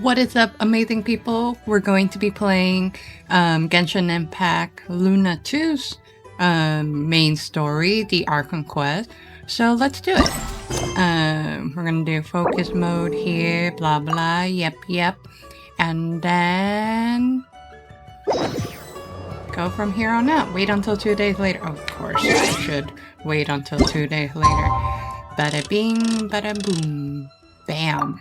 What is up, amazing people? We're going to be playing Genshin Impact Luna 2's main story, the Archon Quest. So let's do it. We're gonna do focus mode here, blah blah, yep. And then go from here on out. Wait until 2 days later. Of course, I should wait until 2 days later. Bada bing, bada boom. Bam.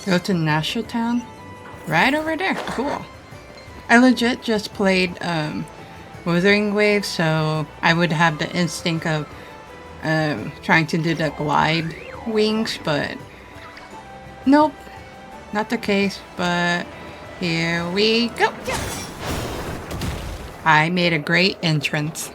Go to National Town? Right over there. Cool. I legit just played Wuthering Waves, so I would have the instinct of trying to do the glide wings, but nope. Not the case, but here we go. I made a great entrance.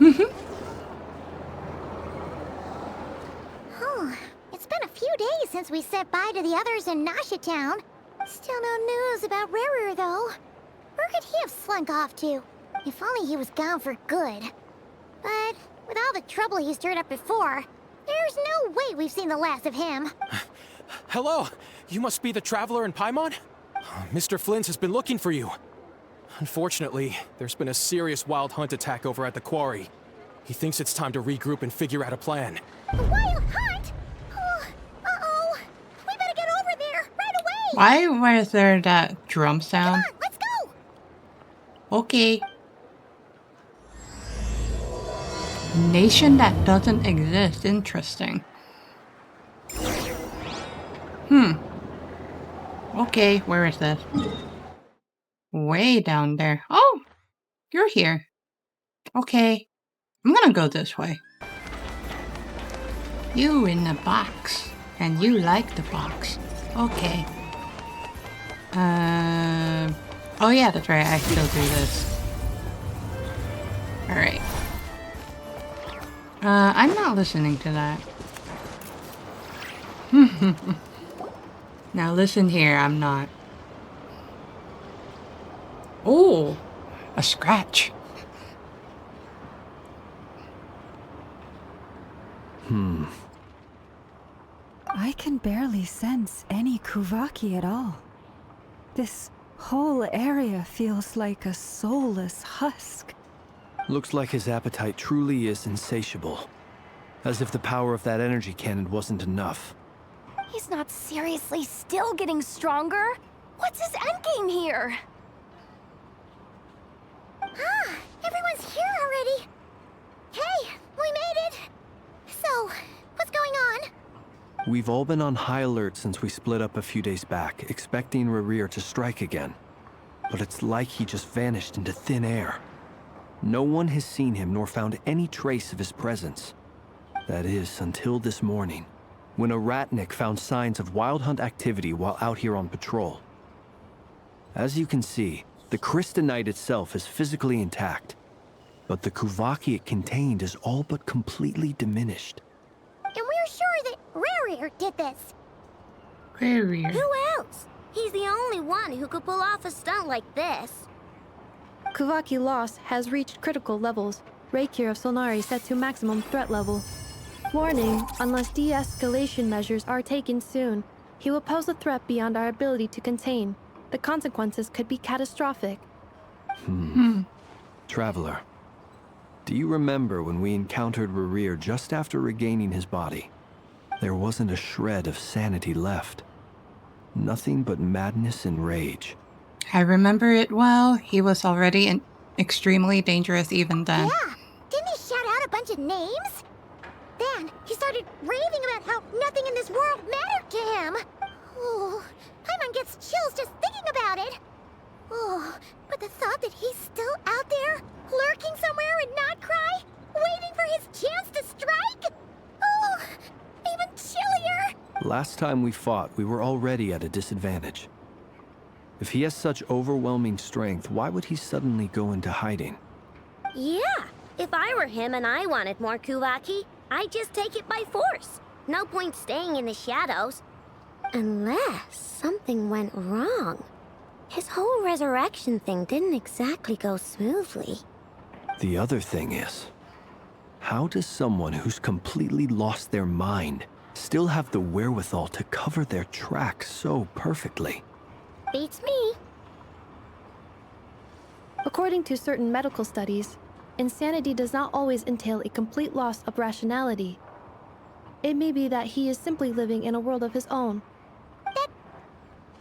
Since we said bye to the others in Nasha Town. Still no news about JayelRoo, though. Where could he have slunk off to? If only he was gone for good. But with all the trouble he stirred up before, there's no way we've seen the last of him. Hello! You must be the traveler in Paimon? Mr. Flynn has been looking for you. Unfortunately, there's been a serious wild hunt attack over at the quarry. He thinks it's time to regroup and figure out a plan. A wild hunt? Uh-oh. We better get over there, right away! Why was there that drum sound? Come on, let's go! Okay. Nation that doesn't exist. Interesting. Okay, where is this? Way down there. Oh! You're here. Okay. I'm gonna go this way. You in the box. And you like the box. Okay. Oh yeah, that's right. I still do this. Alright. I'm not listening to that. Now listen here, I'm not. Oh! A scratch. I can barely sense any Kuvaki at all. This whole area feels like a soulless husk. Looks like his appetite truly is insatiable. As if the power of that energy cannon wasn't enough. He's not seriously still getting stronger? What's his endgame here? Ah, everyone's here already. Hey, we made it. So, what's going on? We've all been on high alert since we split up a few days back, expecting JayelRoo to strike again. But it's like he just vanished into thin air. No one has seen him nor found any trace of his presence. That is, until this morning, when a ratnik found signs of wild hunt activity while out here on patrol. As you can see, the Crystonite itself is physically intact, but the Kuvaki it contained is all but completely diminished. And we're sure that JayelRoo did this. JayelRoo. Who else? He's the only one who could pull off a stunt like this. Kuvaki loss has reached critical levels. Reikir of Solnari set to maximum threat level. Warning, unless de-escalation measures are taken soon, he will pose a threat beyond our ability to contain. The consequences could be catastrophic. Traveler, do you remember when we encountered JayelRoo just after regaining his body? There wasn't a shred of sanity left. Nothing but madness and rage. I remember it well. He was already extremely dangerous even then. Yeah, didn't he shout out a bunch of names? Then he started raving about how nothing in this world mattered to him. Oh, Paimon gets chills just thinking about it. Oh, but the thought that he's still out there, lurking somewhere in Nod-krai, waiting for his chance to strike? Oh, even chillier. Last time we fought, we were already at a disadvantage. If he has such overwhelming strength, why would he suddenly go into hiding? Yeah, if I were him and I wanted more Kuvaki, I'd just take it by force. No point staying in the shadows. Unless something went wrong. His whole resurrection thing didn't exactly go smoothly. The other thing is, how does someone who's completely lost their mind still have the wherewithal to cover their tracks so perfectly. Beats me. According to certain medical studies, insanity does not always entail a complete loss of rationality. It may be that he is simply living in a world of his own. That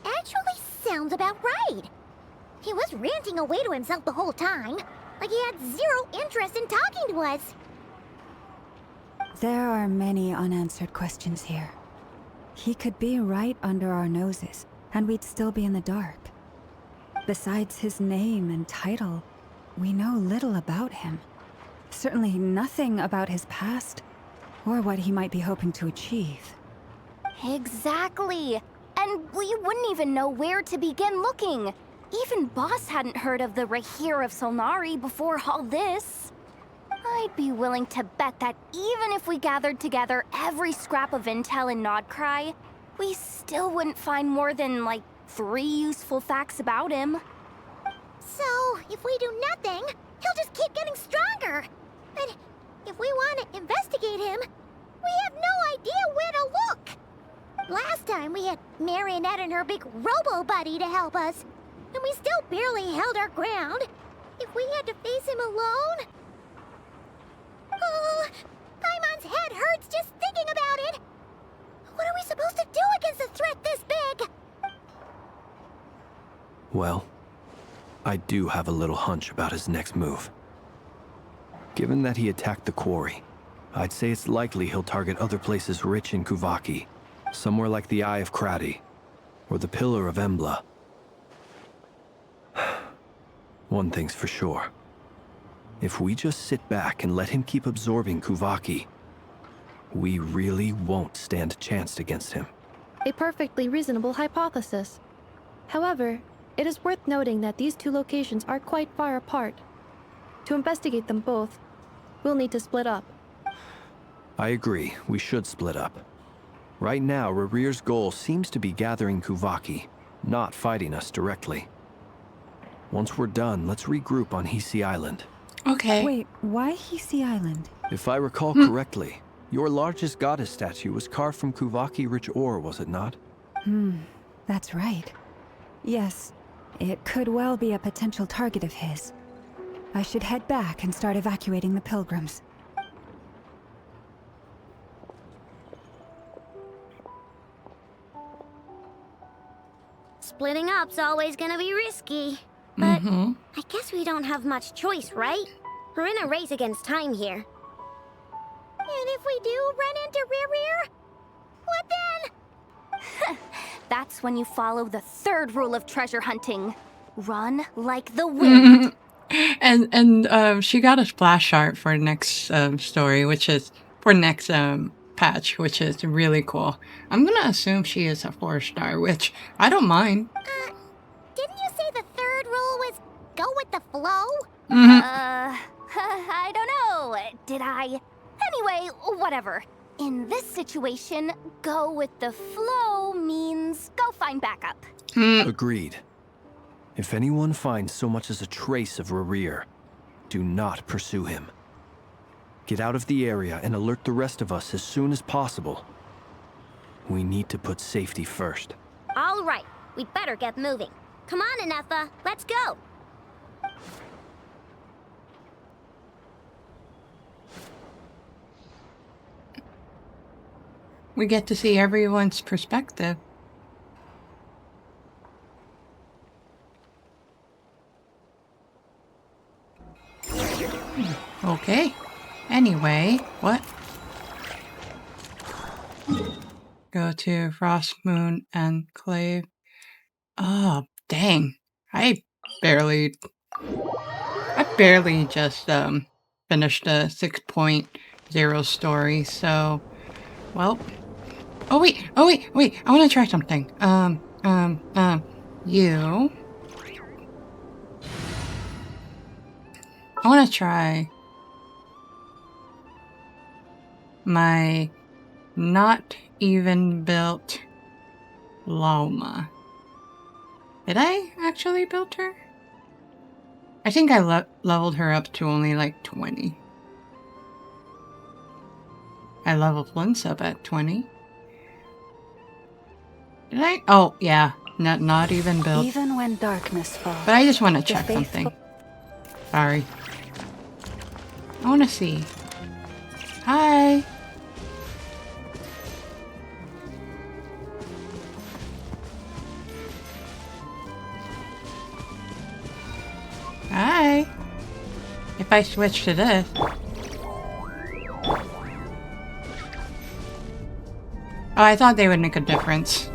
actually sounds about right. He was ranting away to himself the whole time, like he had zero interest in talking to us. There are many unanswered questions here. He could be right under our noses, and we'd still be in the dark. Besides his name and title, we know little about him. Certainly nothing about his past, or what he might be hoping to achieve. Exactly. And we wouldn't even know where to begin looking. Even Boss hadn't heard of the Rahir of Solnari before all this. I'd be willing to bet that even if we gathered together every scrap of intel in Nod-krai, we still wouldn't find more than, like, 3 useful facts about him. So, if we do nothing, he'll just keep getting stronger. But if we want to investigate him, we have no idea where to look. Last time we had Marionette and her big robo-buddy to help us, and we still barely held our ground. If we had to face him alone... Oh, Paimon's head hurts just thinking about it. What are we supposed to do against a threat this big? Well, I do have a little hunch about his next move. Given that he attacked the quarry, I'd say it's likely he'll target other places rich in Kuvaki, somewhere like the Eye of Krati, or the Pillar of Embla. One thing's for sure. If we just sit back and let him keep absorbing Kuvaki, we really won't stand a chance against him. A perfectly reasonable hypothesis. However, it is worth noting that these 2 locations are quite far apart. To investigate them both, we'll need to split up. I agree, we should split up. Right now, Rarir's goal seems to be gathering Kuvaki, not fighting us directly. Once we're done, let's regroup on Hisi Island. Okay. Wait, why Hisi Island? If I recall correctly, your largest goddess statue was carved from Kuvaki-rich ore, was it not? That's right. Yes, it could well be a potential target of his. I should head back and start evacuating the pilgrims. Splitting up's always gonna be risky. But I guess we don't have much choice, right? We're in a race against time here. And if we do run into Rarir, what then? That's when you follow the 3rd rule of treasure hunting. Run like the wind. And she got a splash art for next story, which is for next patch, which is really cool. I'm gonna assume she is a 4-star, which I don't mind. Didn't you say the 3rd rule was go with the flow? I don't know. Did I? Anyway, whatever. In this situation, go with the flow means go find backup. Agreed. If anyone finds so much as a trace of Rarir, do not pursue him. Get out of the area and alert the rest of us as soon as possible. We need to put safety first. All right, we better get moving. Come on, Ineffa, let's go. We get to see everyone's perspective. Okay. Anyway, what? Go to Frost Moon Enclave. Oh, dang. I barely just finished a 6.0 story, so well. Oh wait. I want to try something. You. I want to try my not even built llama. Did I actually build her? I think I leveled her up to only like 20. I leveled Flint's up at 20. Did I? Oh, yeah. Not even built. Even when darkness falls. But I just want to the check faithful- something. Sorry. I want to see. Hi. Hi. If I switch to this. Oh, I thought they would make a difference.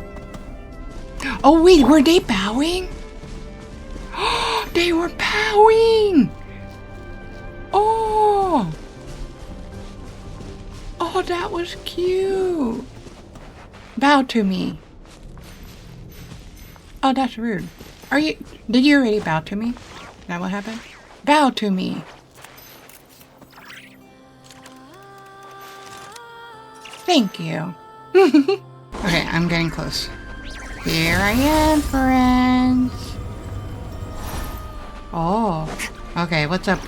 Oh wait, were they bowing? They were bowing! Oh! Oh, that was cute! Bow to me. Oh, that's rude. Did you already bow to me? Is that what happened? Bow to me! Thank you. Okay, I'm getting close. Here I am, friends. Oh, okay, what's up?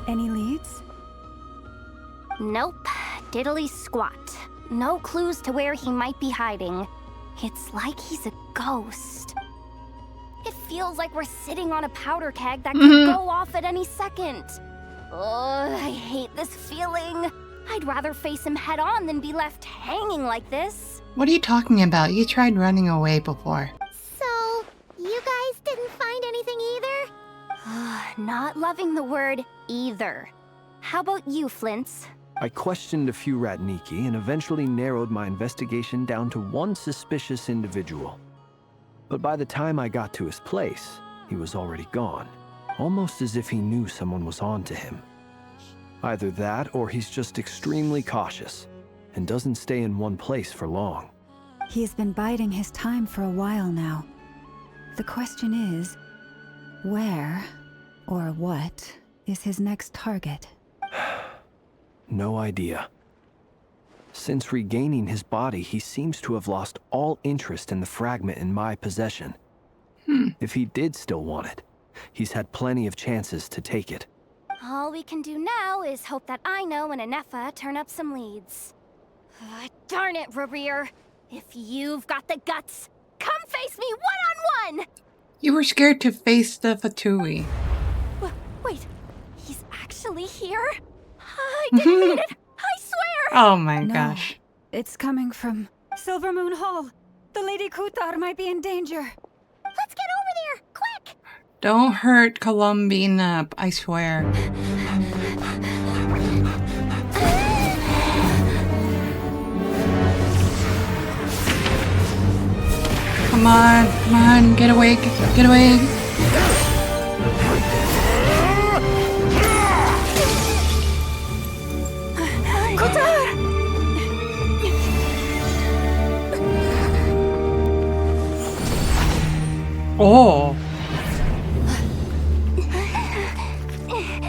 Any leads? Nope. Diddly squat. No clues to where he might be hiding. It's like he's a ghost. It feels like we're sitting on a powder keg that could go off at any second. Ugh, I hate this feeling. I'd rather face him head on than be left hanging like this. What are you talking about? You tried running away before. So, you guys didn't find anything either? Not loving the word either. How about you, Flints? I questioned a few Ratniki and eventually narrowed my investigation down to one suspicious individual. But by the time I got to his place, he was already gone. Almost as if he knew someone was on to him. Either that, or he's just extremely cautious and doesn't stay in one place for long. He's been biding his time for a while now. The question is, where or what is his next target? No idea. Since regaining his body, he seems to have lost all interest in the fragment in my possession. If he did still want it, he's had plenty of chances to take it. All we can do now is hope that Aino and Anefa turn up some leads. Darn it, Rarir. If you've got the guts, come face me one-on-one! You were scared to face the Fatui. Wait, he's actually here? I didn't mean it! I swear! Oh my No, gosh. it's coming from Silver Moon Hall. The Lady Kutar might be in danger. Let's get over there, quick! Don't hurt Columbina, I swear. Come on, get away, get away. Oh.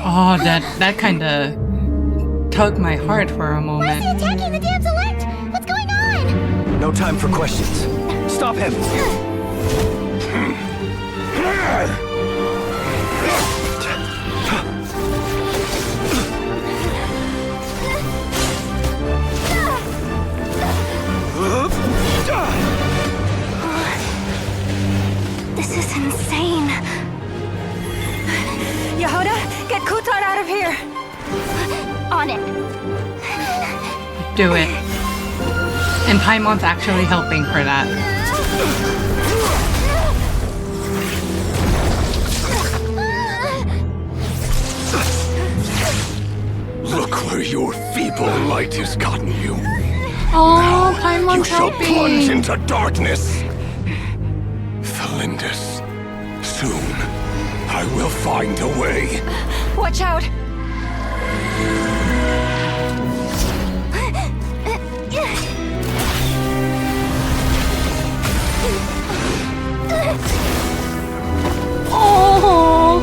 Oh, that kind of tugged my heart for a Why is he moment. attacking the damselette? What's going on? No time for questions. Stop him! This is insane. Yehuda, get Kutar out of here! On it. Do it. And Paimon's actually helping for that. Look where your feeble light has gotten you. Oh, You Paimon's shall plunge helping. into darkness. Felindus, soon I will find a way. Watch out! Oh.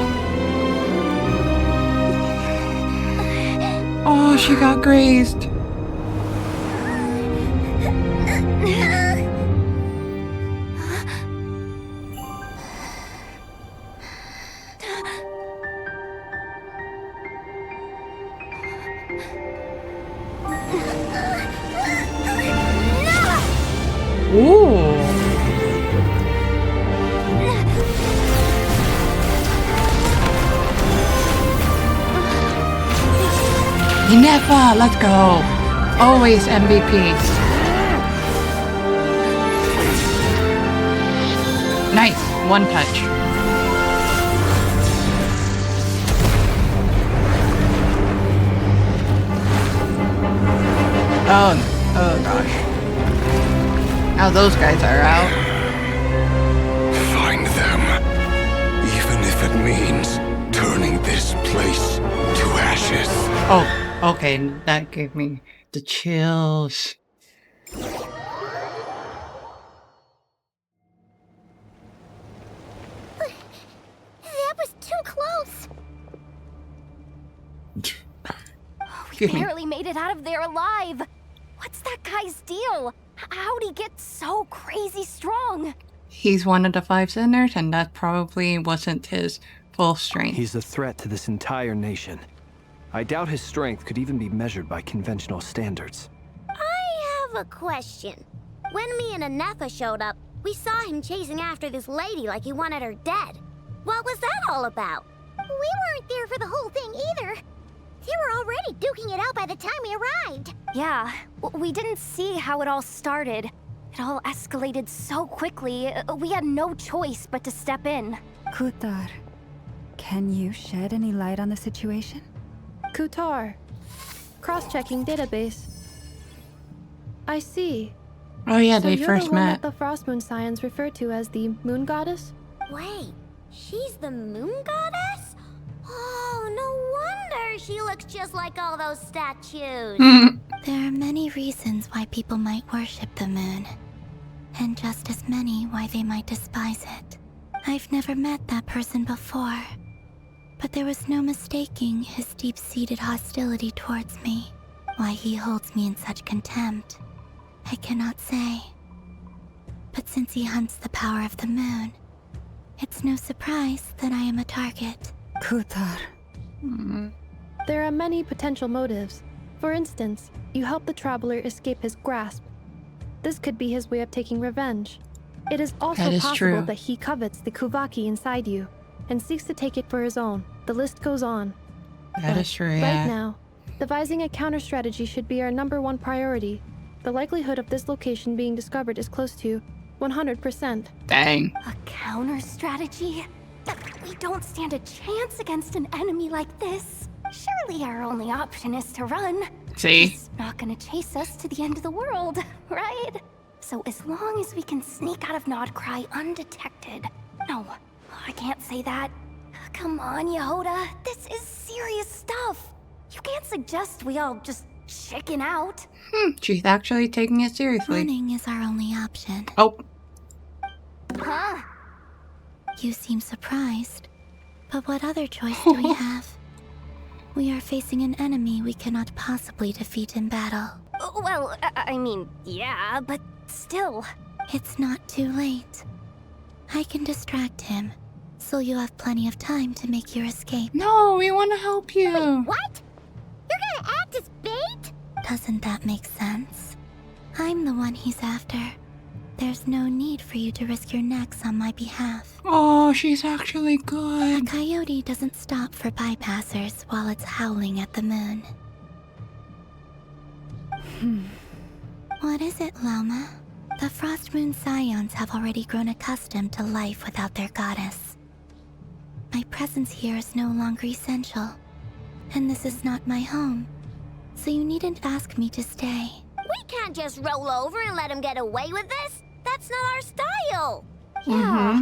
Oh, she got grazed. Ooh. Never, let's go. Always MVP. Nice, one touch. Oh gosh. Now those guys are out. Find them. Even if it means turning this place to ashes. Oh, okay, that gave me the chills. That was too close. We barely made it out of there alive. What's that guy's deal? How'd he get so crazy strong? He's one of the 5 sinners, and that probably wasn't his full strength. He's a threat to this entire nation. I doubt his strength could even be measured by conventional standards. I have a question. When me and Anefa showed up, we saw him chasing after this lady like he wanted her dead. What was that all about? We weren't there for the whole thing either. They were already duking it out by the time we arrived. Yeah, we didn't see how it all started. It all escalated so quickly, we had no choice but to step in. Kutar, can you shed any light on the situation? Kutar. Cross-checking database. I see. Oh yeah, So they you're first the one met. that the Frost Moon Scions refer to as the Moon Goddess? Wait, she's the moon goddess? Oh, no wonder she looks just like all those statues. There are many reasons why people might worship the moon, and just as many why they might despise it. I've never met that person before, but there was no mistaking his deep-seated hostility towards me. Why he holds me in such contempt, I cannot say. But since he hunts the power of the moon, it's no surprise that I am a target. Kutar. There are many potential motives. For instance, you help the traveler escape his grasp. This could be his way of taking revenge. It is also That is possible true. that he covets the Kuvaki inside you and seeks to take it for his own. The list goes on. That But is true, Right yeah. now, devising a counter strategy should be our #1 priority. The likelihood of this location being discovered is close to 100%. Dang. A counter strategy? We don't stand a chance against an enemy like this. Surely our only option is to run. See? He's not gonna chase us to the end of the world, right? So as long as we can sneak out of Nod-krai undetected. No, I can't say that. Come on, Yehoda. This is serious stuff. You can't suggest we all just chicken out. She's actually taking it seriously. Running is our only option. Oh, Huh? You seem surprised. But what other choice do we have? We are facing an enemy we cannot possibly defeat in battle. Well, I mean, yeah, but still. It's not too late. I can distract him, so you have plenty of time to make your escape. no, we want to help you. What? You're gonna act as bait? Doesn't that make sense? I'm the one he's after. There's no need for you to risk your necks on my behalf. Oh, she's actually A good. coyote doesn't stop for bypassers while it's howling at the moon. What is it, Loma? The Frost Moon Scions have already grown accustomed to life without their goddess. My presence here is no longer essential, and this is not my home, so you needn't ask me to stay. We can't just roll over and let him get away with this. That's not our style. Yeah.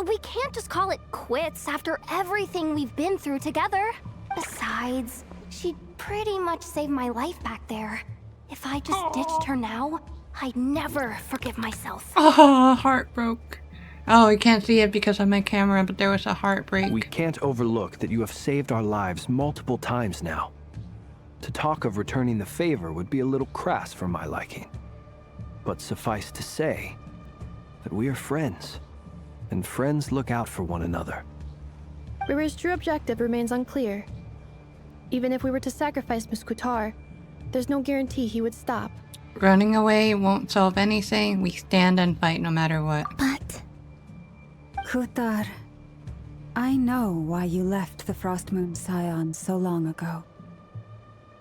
We can't just call it quits after everything we've been through together. Besides, she pretty much saved my life back there. If I just ditched her now, I'd never forgive myself. Oh, heart broke. Oh, I can't see it because of my camera, but there was a heartbreak. We can't overlook that you have saved our lives multiple times now. To talk of returning the favor would be a little crass for my liking. But suffice to say that we are friends, and friends look out for one another. River's true objective remains unclear. Even if we were to sacrifice Miss Kutar, there's no guarantee he would stop. Running away won't solve anything. We stand and fight no matter what. But Kutar, I know why you left the Frost Moon Scion so long ago.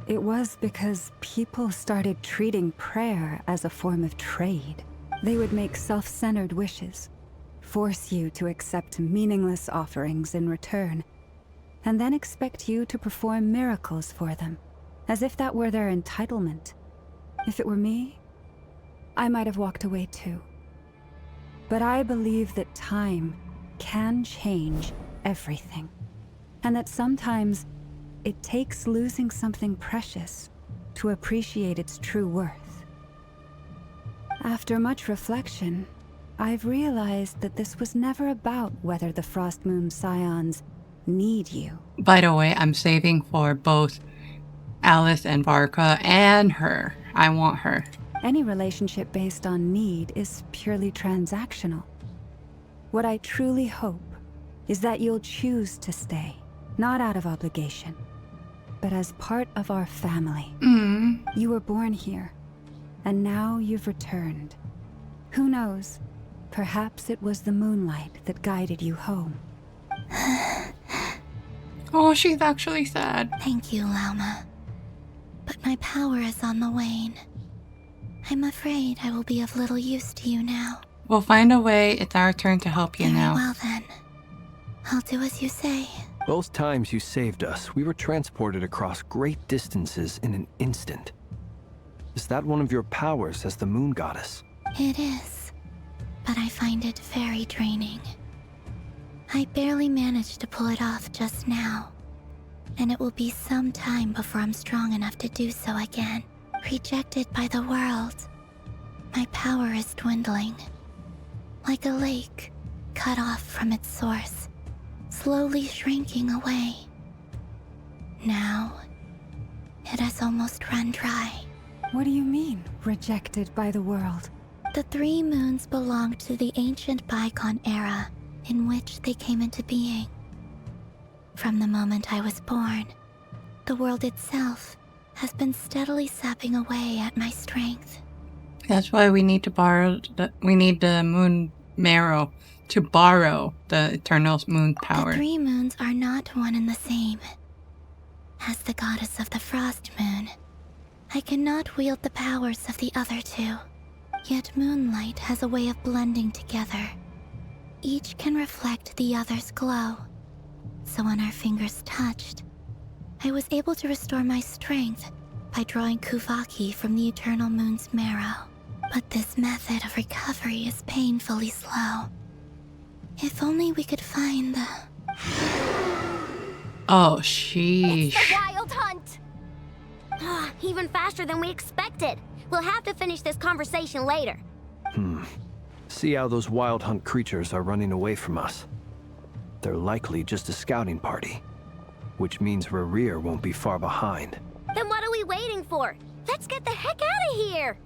It was because people started treating prayer as a form of trade. They would make self-centered wishes, force you to accept meaningless offerings in return, and then expect you to perform miracles for them, as if that were their entitlement. If it were me, I might have walked away too. But I believe that time can change everything, and that sometimes it takes losing something precious to appreciate its true worth. After much reflection, I've realized that this was never about whether the Frost Moon Scions need you. By the way, I'm saving for both Alice and Varka and her. I want her. Any relationship based on need is purely transactional. What I truly hope is that you'll choose to stay, not out of obligation, but as part of our family. You were born here, and now you've returned. Who knows? Perhaps it was the moonlight that guided you home. Oh, she's actually sad. Thank you, Lauma. But my power is on the wane. I'm afraid I will be of little use to you now. We'll find a way. It's our turn to help you Very now. well then. I'll do as you say. Both times you saved us, we were transported across great distances in an instant. Is that one of your powers as the moon goddess? It is, but I find it very draining. I barely managed to pull it off just now, and it will be some time before I'm strong enough to do so again. Rejected by the world, my power is dwindling. Like a lake cut off from its source, slowly shrinking away. Now, it has almost run dry. What do you mean, rejected by the world? The 3 moons belonged to the ancient bygone era in which they came into being. From the moment I was born, the world itself has been steadily sapping away at my strength. That's why we need to borrow we need the moon marrow to borrow the eternal moon power. The 3 moons are not one and the same. As the goddess of the Frost Moon, I cannot wield the powers of the other 2. Yet moonlight has a way of blending together. Each can reflect the other's glow. So when our fingers touched, I was able to restore my strength by drawing Kuvaki from the eternal moon's marrow. But this method of recovery is painfully slow. If only we could find the... Oh, It's sheesh. the wild hunt! Even faster than we expected. We'll have to finish this conversation later. See how those wild hunt creatures are running away from us. They're likely just a scouting party, which means Rerir won't be far behind. Then what are we waiting for? Let's get the heck out of here!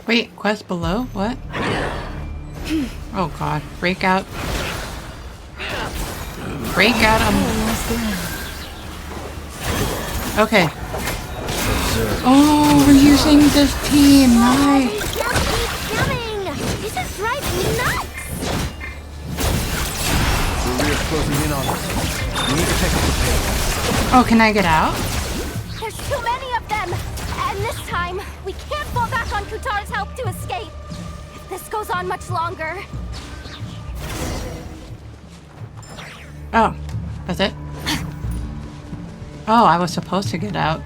Wait, quest below? What? Oh god. Break out. Break out Okay. Oh, we're using this team. Nice. Just keep coming! This is driving me nuts! Rerir's closing in on us. We need to pick up the pace. Oh, can I get out? There's too many of them! And this time, we can't fall back on Kutar's help to escape. If this goes on much longer... Oh, that's it? Oh, I was supposed to get out.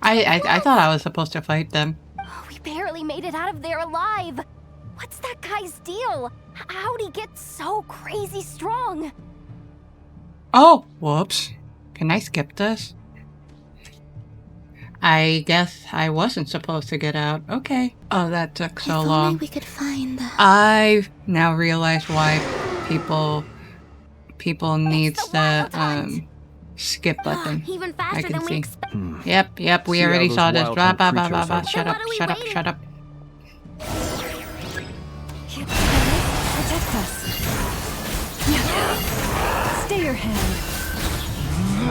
I thought I was supposed to fight them. We barely made it out of there alive! What's that guy's deal? How'd he get so crazy strong? Oh, whoops. Can I skip this? I guess I wasn't supposed to get out. Okay. Oh, that took so If long. only we could find the... I've now realized why people needs the skip button. Even I faster can than we see. expected. Yep, we See how already those saw this. wild Blah, hunt blah, blah, blah, creatures blah. are- Shut Then up, what are we shut up, waiting shut up. us. Stay your hand.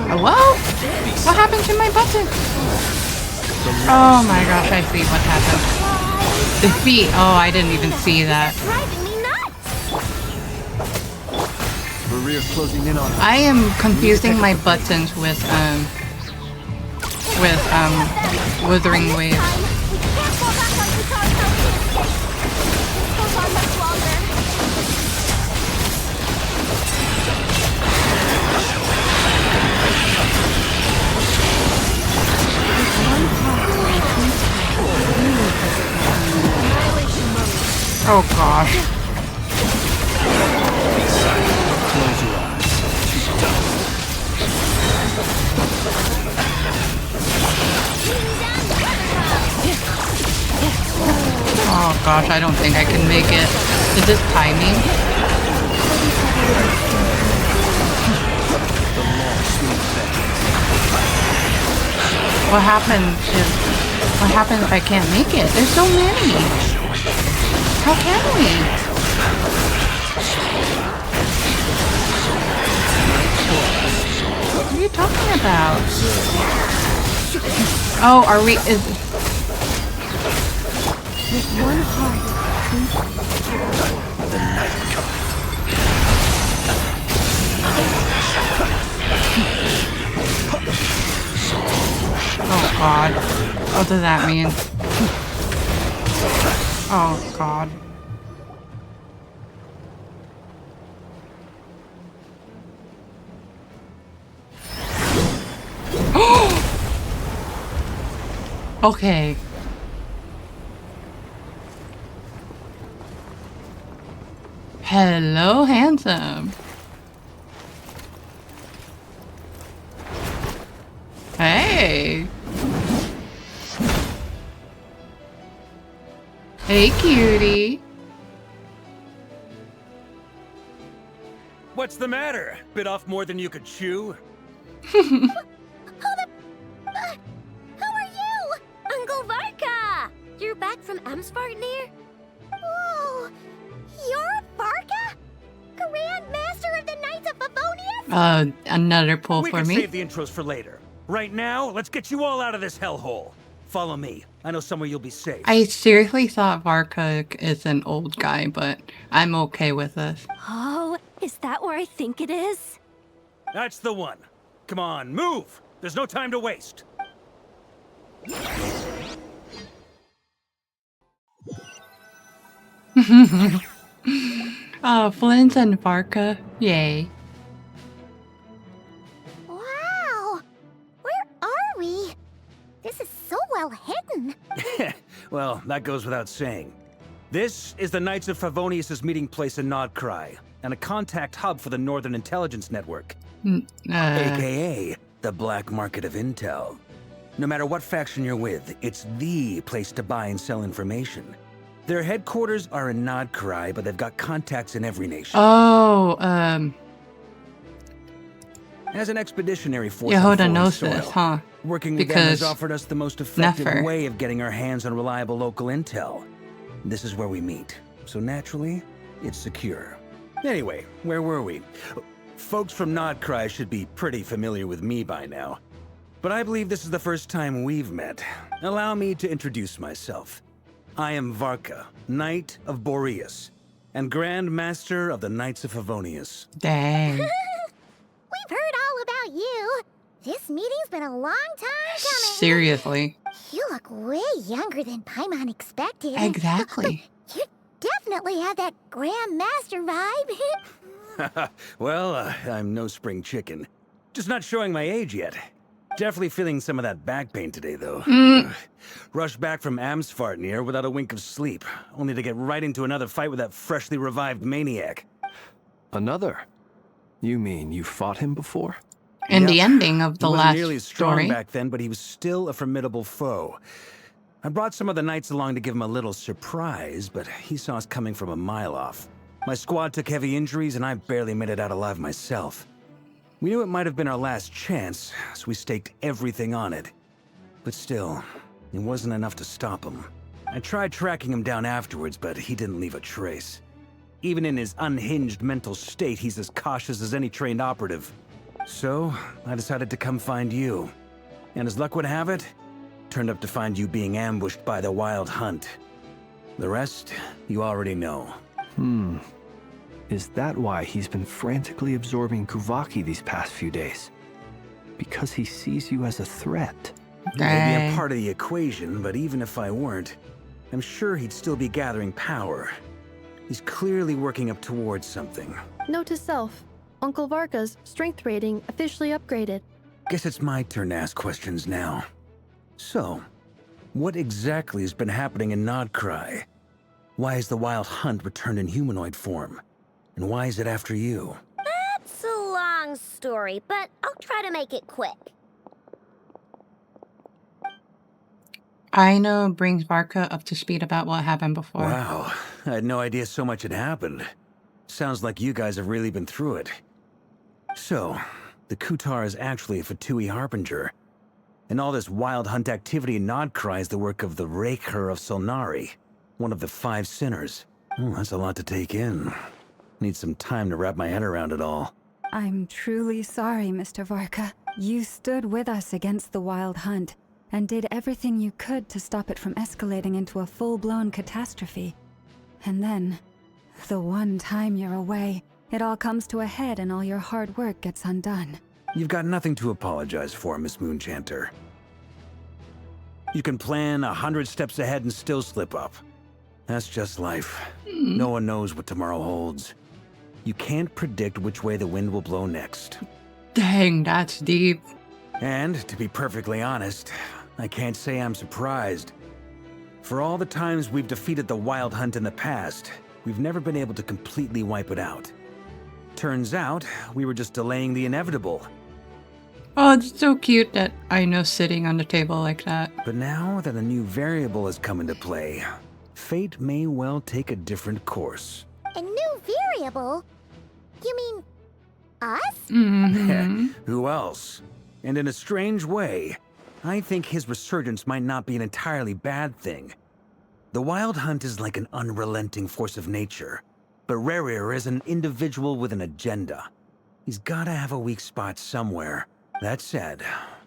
Hello? What happened to my button? Oh my gosh, I see what happened. Defeat. Oh, I didn't even see that. Driving me nuts! Rear's closing in on us. I am confusing my buttons with Withering Waves. We can't fall back on Guitar's focus. This goes on much longer. Oh gosh. Close your eyes. Oh gosh, I don't think I can make it. Is this timing? What happens if I can't make it? There's so many. How can we? What are you talking about? Oh, are we? With one heart. Oh god. What does that mean? Oh god. Okay. Hello, handsome. Hey. Hey, cutie. What's the matter? Bit off more than you could chew? Who are you? Uncle Varka! You're back from Amsvartnir? Whoa! You're Varka? Grand Master of the Knights of Favonius? Another pull We for can me. save the intros for later. Right now, let's get you all out of this hellhole. Follow me. I know somewhere you'll be safe. I seriously thought Varka is an old guy, but I'm okay with this. Oh, is that where I think it is? That's the one. Come on, move! There's no time to waste. Oh, Flint and Varka. Yay. Wow! Where are we? This is so well hidden. Well, that goes without saying. This is the Knights of Favonius' meeting place in Nod-krai, and a contact hub for the Northern Intelligence Network. AKA, the black market of intel. No matter what faction you're with, it's the place to buy and sell information. Their headquarters are in Nod-krai, but they've got contacts in every nation. Oh, As an expeditionary force on Yehoda foreign knows soil, this, huh? working with them has Because offered us the most effective Nefer. way of getting our hands on reliable local intel. This is where we meet, so naturally, it's secure. Anyway, where were we? Folks from Nod-krai should be pretty familiar with me by now. But I believe this is the first time we've met. Allow me to introduce myself. I am Varka, Knight of Boreas, and Grand Master of the Knights of Favonius. dang. We've heard all about you. This meeting's been a long time coming. Seriously. You look way younger than Paimon expected. Exactly. You definitely have that Grand Master vibe. Well, I'm no spring chicken. Just not showing my age yet. Definitely feeling some of that back pain today, though. Rushed back from Amsvartnir without a wink of sleep, only to get right into another fight with that freshly revived maniac. Another? You mean you fought him before? In the Yep. ending of the He wasn't last nearly as strong story. back then, but he was still a formidable foe. I brought some of the knights along to give him a little surprise, but he saw us coming from a mile off. My squad took heavy injuries, and I barely made it out alive myself. We knew it might have been our last chance, so we staked everything on it. But still, it wasn't enough to stop him. I tried tracking him down afterwards, but he didn't leave a trace. even in his unhinged mental state, he's as cautious as any trained operative. So, I decided to come find you. And as luck would have it, turned up to find you being ambushed by the Wild Hunt. The rest, you already know. Is that why he's been frantically absorbing Kuvaki these past few days? Because he sees you as a threat? Maybe a part of the equation, but even if I weren't, I'm sure he'd still be gathering power. He's clearly working up towards something. Note to self, Uncle Varka's strength rating officially upgraded. Guess it's my turn to ask questions now. So, what exactly has been happening in Nod-krai? Why has the Wild Hunt returned in humanoid form? And why is it after you? That's a long story, but I'll try to make it quick. Aino brings Varka up to speed about what happened before. Wow, I had no idea so much had happened. Sounds like you guys have really been through it. So, the Kutar is actually a Fatui Harbinger. And all this Wild Hunt activity in Nod-krai is the work of the Raker of Solnari, one of the 5 sinners. That's a lot to take in. Need some time to wrap my head around it all. I'm truly sorry, Mr. Varka. You stood with us against the Wild Hunt, and did everything you could to stop it from escalating into a full-blown catastrophe. And then, the one time you're away, it all comes to a head and all your hard work gets undone. You've got nothing to apologize for, Miss Moonchanter. You can plan 100 steps ahead and still slip up. That's just life. No one knows what tomorrow holds. You can't predict which way the wind will blow next. Dang, that's deep. And, to be perfectly honest, I can't say I'm surprised. For all the times we've defeated the Wild Hunt in the past, we've never been able to completely wipe it out. Turns out, we were just delaying the inevitable. Oh, it's so cute that Aino's sitting on the table like that. But now that a new variable has come into play, fate may well take a different course. A new variable? You mean us? Who else? And in a strange way, I think his resurgence might not be an entirely bad thing. The Wild Hunt is like an unrelenting force of nature, but Rerir is an individual with an agenda. He's gotta have a weak spot somewhere. That said,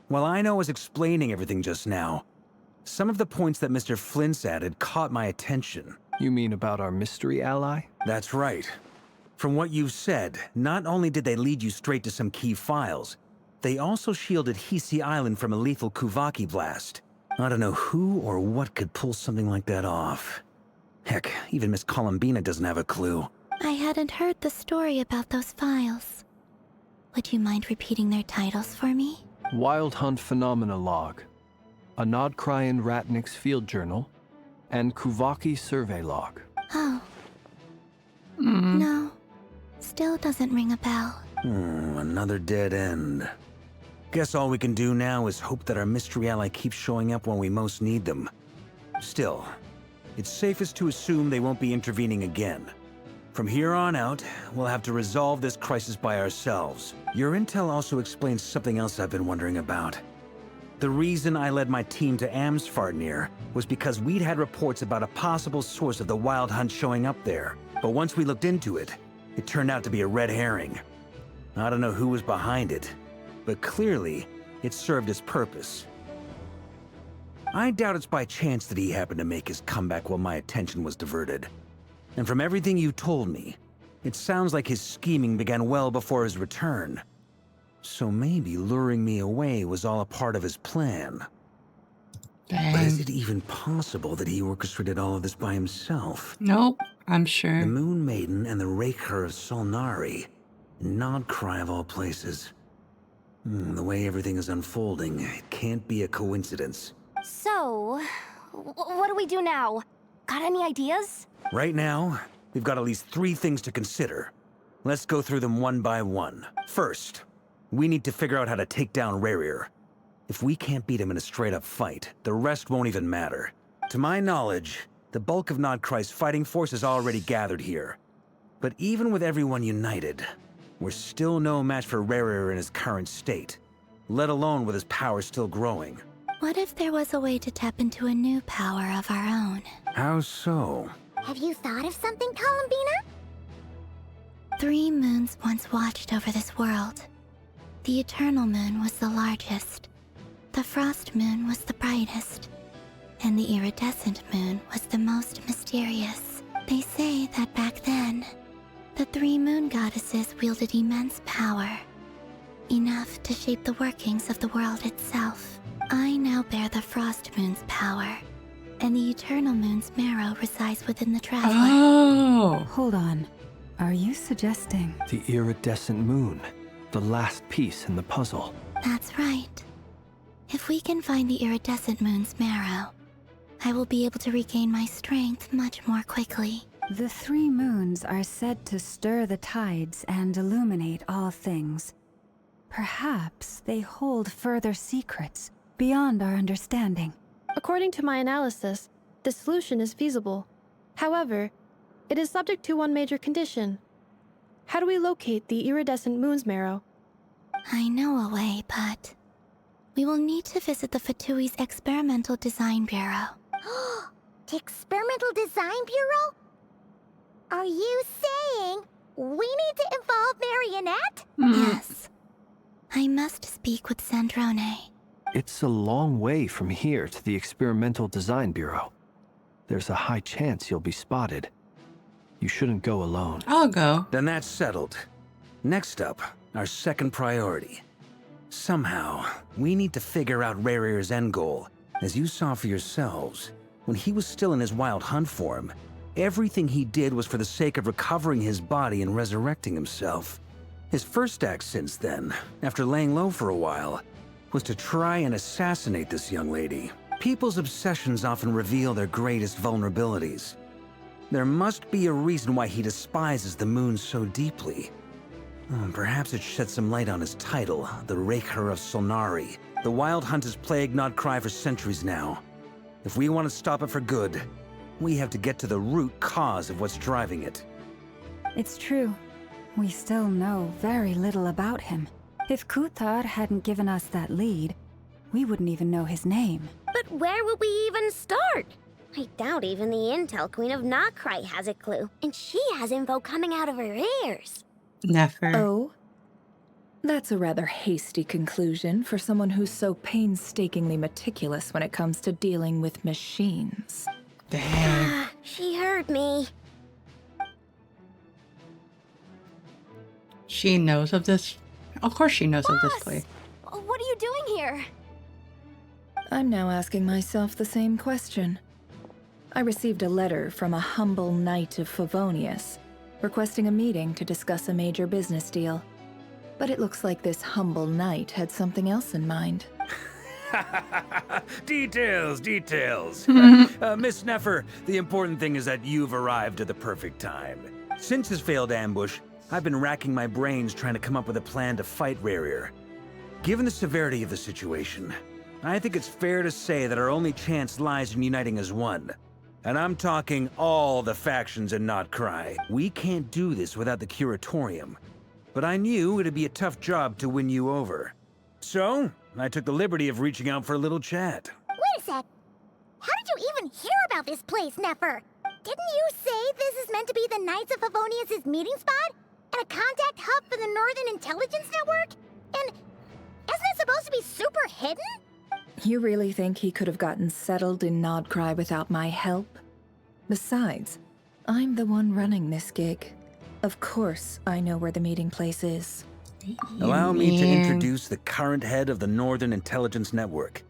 while Aino was explaining everything just now, some of the points that Mr. Flint's added caught my attention. You mean about our mystery ally? That's right. From what you've said, not only did they lead you straight to some key files, they also shielded Hisi Island from a lethal Kuvaki blast. I don't know who or what could pull something like that off. Heck, even Miss Columbina doesn't have a clue. I hadn't heard the story about those files. Would you mind repeating their titles for me? Wild Hunt Phenomena Log, a Nod-krai and Ratnik's Field Journal, and Kuvaki Survey Log. Oh. No. Still doesn't ring a bell. Another dead end. Guess all we can do now is hope that our mystery ally keeps showing up when we most need them. Still, it's safest to assume they won't be intervening again. From here on out, we'll have to resolve this crisis by ourselves. Your intel also explains something else I've been wondering about. The reason I led my team to Amsfarnir was because we'd had reports about a possible source of the Wild Hunt showing up there. But once we looked into it, it turned out to be a red herring. I don't know who was behind it, but clearly, it served its purpose. I doubt it's by chance that he happened to make his comeback while my attention was diverted. And from everything you told me, it sounds like his scheming began well before his return. So maybe luring me away was all a part of his plan. Dang. But is it even possible that he orchestrated all of this by himself? Nope, I'm sure. The Moon Maiden and the Raker of Solnari, Nod-krai of all places. The way everything is unfolding, it can't be a coincidence. So, what do we do now? Got any ideas? Right now, we've got at least 3 things to consider. Let's go through them one by one. First, we need to figure out how to take down Rerir. If we can't beat him in a straight-up fight, the rest won't even matter. To my knowledge, the bulk of Nod-krai's fighting force is already gathered here. But even with everyone united, we're still no match for Rerir in his current state, let alone with his power still growing. What if there was a way to tap into a new power of our own? How so? Have you thought of something, Columbina? 3 moons once watched over this world. The eternal moon was the largest. The frost moon was the brightest. And the iridescent moon was the most mysterious. They say that back then, the 3 moon goddesses wielded immense power. Enough to shape the workings of the world itself. I now bear the frost moon's power. And the eternal moon's marrow resides within the traveler. Oh. Hold on. Are you suggesting? The iridescent moon. The last piece in the puzzle. That's right. If we can find the iridescent moon's marrow, I will be able to regain my strength much more quickly. The 3 moons are said to stir the tides and illuminate all things. Perhaps they hold further secrets beyond our understanding. According to my analysis, the solution is feasible. However, it is subject to one major condition. How do we locate the iridescent moon's marrow? I know a way, but we will need to visit the Fatui's Experimental Design Bureau. The Experimental Design Bureau? Are you saying we need to involve Marionette? Yes. I must speak with Sandrone. It's a long way from here to the Experimental Design Bureau. There's a high chance you'll be spotted. You shouldn't go alone. I'll go. Then that's settled. Next up, our second priority. Somehow, we need to figure out Rarir's end goal. As you saw for yourselves, when he was still in his wild hunt form, everything he did was for the sake of recovering his body and resurrecting himself. His first act since then, after laying low for a while, was to try and assassinate this young lady. People's obsessions often reveal their greatest vulnerabilities. There must be a reason why he despises the moon so deeply. Perhaps it sheds some light on his title, the Raker of Solnari. The Wild Hunt has plagued Nod-krai for centuries now. If we want to stop it for good, we have to get to the root cause of what's driving it. It's true. We still know very little about him. If Kuthar hadn't given us that lead, we wouldn't even know his name. But where would we even start? I doubt even the Intel Queen of Nod-krai has a clue, and she has info coming out of her ears. Never. Oh? That's a rather hasty conclusion for someone who's so painstakingly meticulous when it comes to dealing with machines. Dang. She heard me. She knows of this. Of course she knows of this place. What are you doing here? I'm now asking myself the same question. I received a letter from a humble knight of Favonius, requesting a meeting to discuss a major business deal. But it looks like this humble knight had something else in mind. Details. Miss Nefer, the important thing is that you've arrived at the perfect time. Since his failed ambush, I've been racking my brains trying to come up with a plan to fight Rarir. Given the severity of the situation, I think it's fair to say that our only chance lies in uniting as one. And I'm talking all the factions in Nod-krai. We can't do this without the Curatorium. But I knew it'd be a tough job to win you over. So, I took the liberty of reaching out for a little chat. Wait a sec. How did you even hear about this place, Nefer? Didn't you say this is meant to be the Knights of Favonius' meeting spot? And a contact hub for the Northern Intelligence Network? And isn't it supposed to be super hidden? You really think he could have gotten settled in Nod-krai without my help? Besides, I'm the one running this gig. Of course I know where the meeting place is. Allow me to introduce the current head of the Northern Intelligence Network.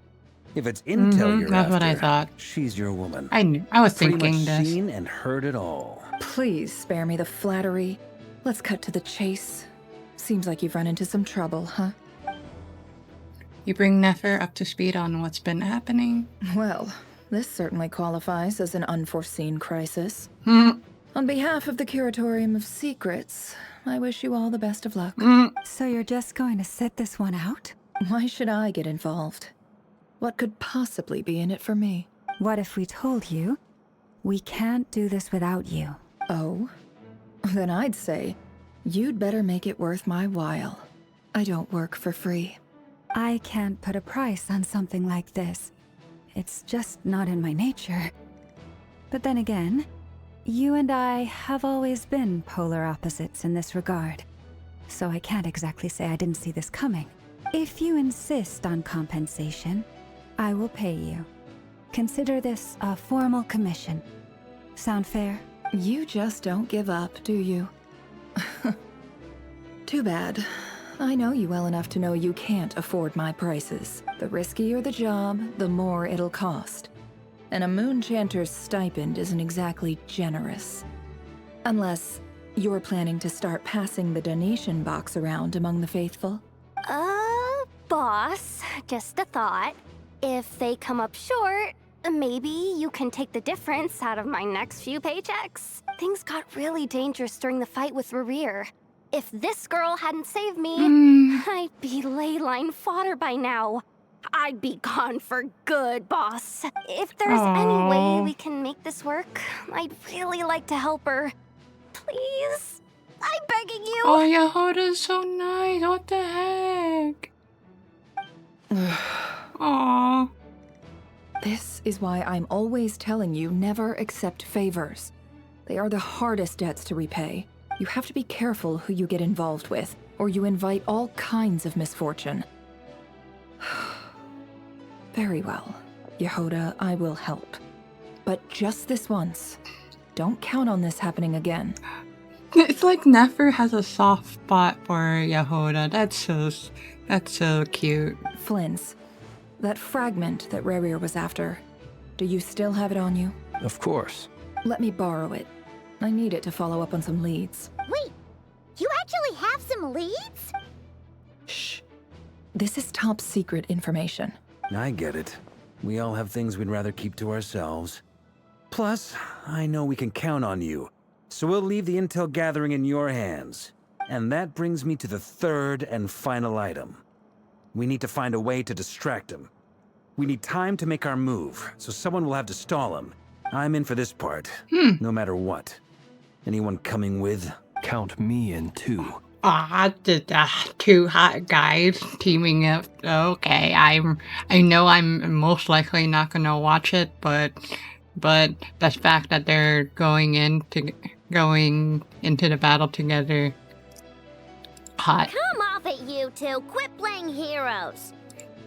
If it's intel you're that's after, what I thought. She's your woman. I knew. I was Pretty thinking much this. seen and heard it all. Please spare me the flattery. Let's cut to the chase. Seems like you've run into some trouble, huh? You bring Nefer up to speed on what's been happening. Well, this certainly qualifies as an unforeseen crisis. On behalf of the Curatorium of Secrets, I wish you all the best of luck. So you're just going to sit this one out? Why should I get involved? What could possibly be in it for me? What if we told you we can't do this without you? Oh? Then I'd say you'd better make it worth my while. I don't work for free. I can't put a price on something like this. It's just not in my nature. But then again, You and I have always been polar opposites in this regard, so I can't exactly say I didn't see this coming. If you insist on compensation, I will pay you. Consider this a formal commission. Sound fair? You just don't give up, do you? Too bad. I know you well enough to know you can't afford my prices. The riskier the job, the more it'll cost. And a moon chanter's stipend isn't exactly generous. Unless you're planning to start passing the donation box around among the faithful. Boss, just a thought. If they come up short, maybe you can take the difference out of my next few paychecks. Things got really dangerous during the fight with Rerir. If this girl hadn't saved me, I'd be ley line fodder by now. I'd be gone for good, boss. If there's any way we can make this work, I'd really like to help her. Please? I'm begging you. Oh, Yehoda's so nice. What the heck? Aww. This is why I'm always telling you never accept favors. They are the hardest debts to repay. You have to be careful who you get involved with, or you invite all kinds of misfortune. Very well, Yehoda, I will help. But just this once. Don't count on this happening again. It's like Nefer has a soft spot for Yehoda. That's so cute. Flynn's, that fragment that Rerir was after, do you still have it on you? Of course. Let me borrow it. I need it to follow up on some leads. Wait, you actually have some leads? Shh. This is top secret information. I get it. We all have things we'd rather keep to ourselves. Plus, I know we can count on you. So we'll leave the intel gathering in your hands. And that brings me to the third and final item. We need to find a way to distract him. We need time to make our move, so someone will have to stall him. I'm in for this part, no matter what. Anyone coming with? Count me in too. Two hot guys teaming up. Okay, I know I'm most likely not gonna watch it, but the fact that they're going into the battle together, hot. Come off it, you two. Quit playing heroes.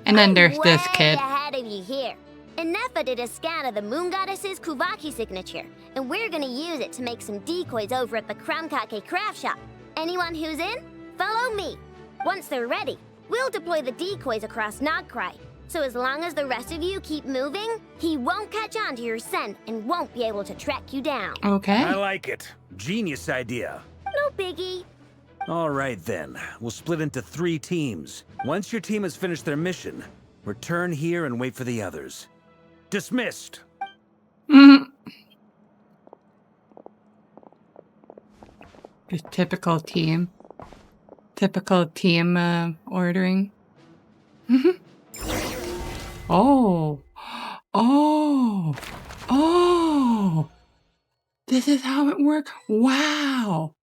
And then there's this way kid. ahead of you here. Nefa did a scan of the moon goddess's Kuvaki signature, and we're gonna use it to make some decoys over at the Kramkake craft shop. Anyone who's in, follow me. Once they're ready, we'll deploy the decoys across Nod-krai. So as long as the rest of you keep moving, he won't catch on to your scent and won't be able to track you down. Okay. I like it. Genius idea. No biggie. All right then, we'll split into 3 teams. Once your team has finished their mission, return here and wait for the others. Dismissed. Just typical team ordering. Oh, this is how it works. Wow.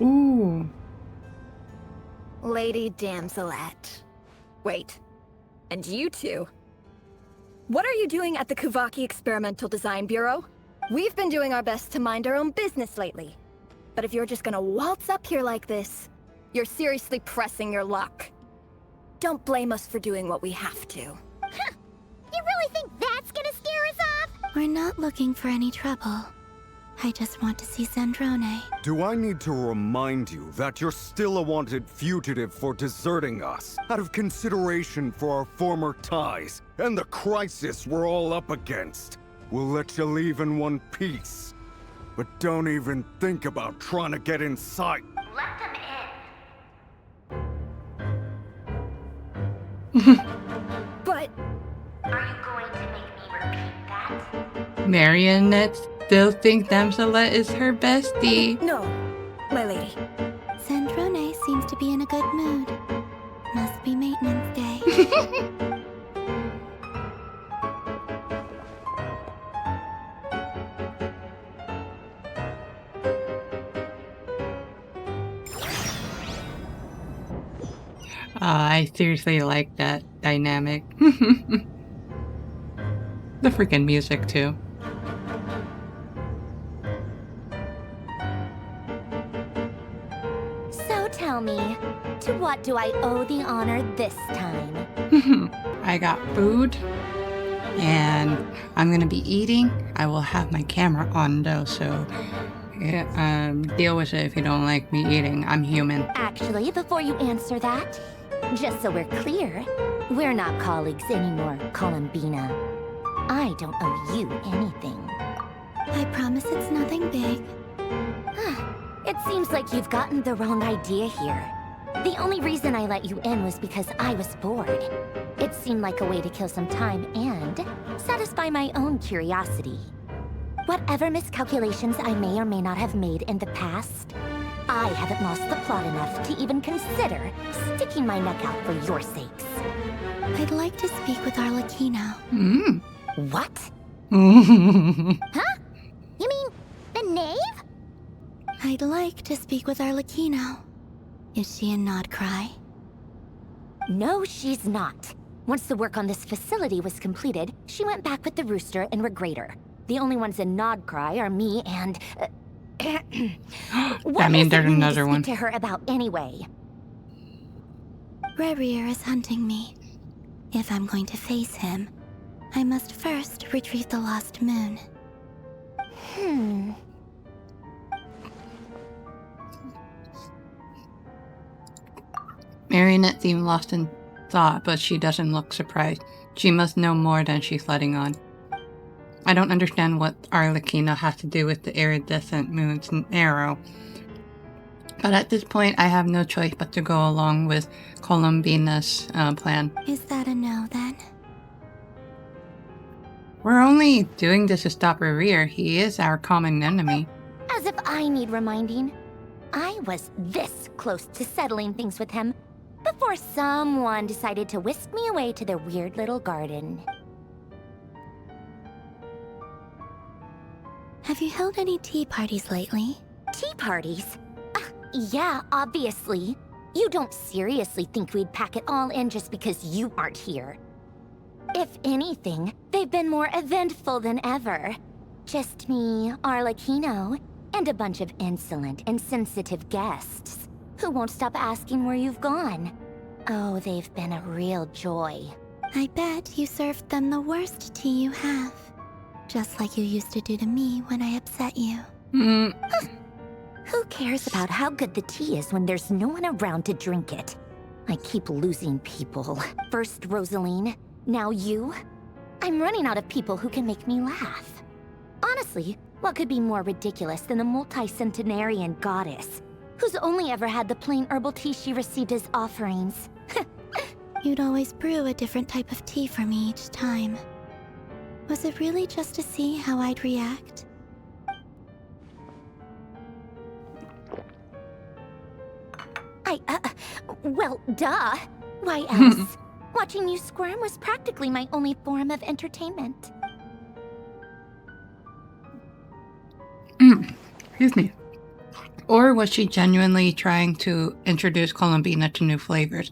Ooh. Lady Damselette. Wait. And you two? What are you doing at the Kuvaki Experimental Design Bureau? We've been doing our best to mind our own business lately. But if you're just gonna waltz up here like this, you're seriously pressing your luck. Don't blame us for doing what we have to. Huh. You really think that's gonna scare us off? We're not looking for any trouble. I just want to see Zandrone. Do I need to remind you that you're still a wanted fugitive for deserting us, out of consideration for our former ties and the crisis we're all up against? We'll let you leave in one piece. But don't even think about trying to get inside. Let them But... Are you going to make me repeat that? Marionette still thinks Damselette is her bestie. No, my lady. Zandrone seems to be in a good mood. Must be maintenance day. I seriously like that dynamic. The freaking music, too. So tell me, to what do I owe the honor this time? I got food, and I'm gonna be eating. I will have my camera on though, so deal with it if you don't like me eating. I'm human. Actually, before you answer that, just so we're clear, we're not colleagues anymore, Columbina. I don't owe you anything. I promise it's nothing big. It seems like you've gotten the wrong idea here. The only reason I let you in was because I was bored. It seemed like a way to kill some time and satisfy my own curiosity. Whatever miscalculations I may or may not have made in the past, I haven't lost the plot enough to even consider sticking my neck out for your sakes. I'd like to speak with Arlecchino. What? Huh? You mean the knave? I'd like to speak with Arlecchino. Is she in Nod-krai? No, she's not. Once the work on this facility was completed, she went back with the rooster and Regrator. The only ones in Nod-krai are me and... I mean, there's another one. To her about anyway. Rerir is hunting me. If I'm going to face him, I must first retrieve the lost moon. Marionette seemed lost in thought, but she doesn't look surprised. She must know more than she's letting on. I don't understand what Arlecchino has to do with the iridescent moon's arrow. But at this point, I have no choice but to go along with Columbina's plan. Is that a no, then? We're only doing this to stop Rerir. He is our common enemy. As if I need reminding. I was this close to settling things with him before someone decided to whisk me away to their weird little garden. Have you held any tea parties lately? Tea parties? Yeah, obviously. You don't seriously think we'd pack it all in just because you aren't here. If anything, they've been more eventful than ever. Just me, Arlecchino, and a bunch of insolent and sensitive guests who won't stop asking where you've gone. Oh, they've been a real joy. I bet you served them the worst tea you have. Just like you used to do to me when I upset you. Who cares about how good the tea is when there's no one around to drink it? I keep losing people. First Rosaline, now you. I'm running out of people who can make me laugh. Honestly, what could be more ridiculous than a multi-centenarian goddess who's only ever had the plain herbal tea she received as offerings? You'd always brew a different type of tea for me each time. Was it really just to see how I'd react? Well, duh. Why else? Watching you squirm was practically my only form of entertainment. Excuse me. Or was she genuinely trying to introduce Columbina to new flavors?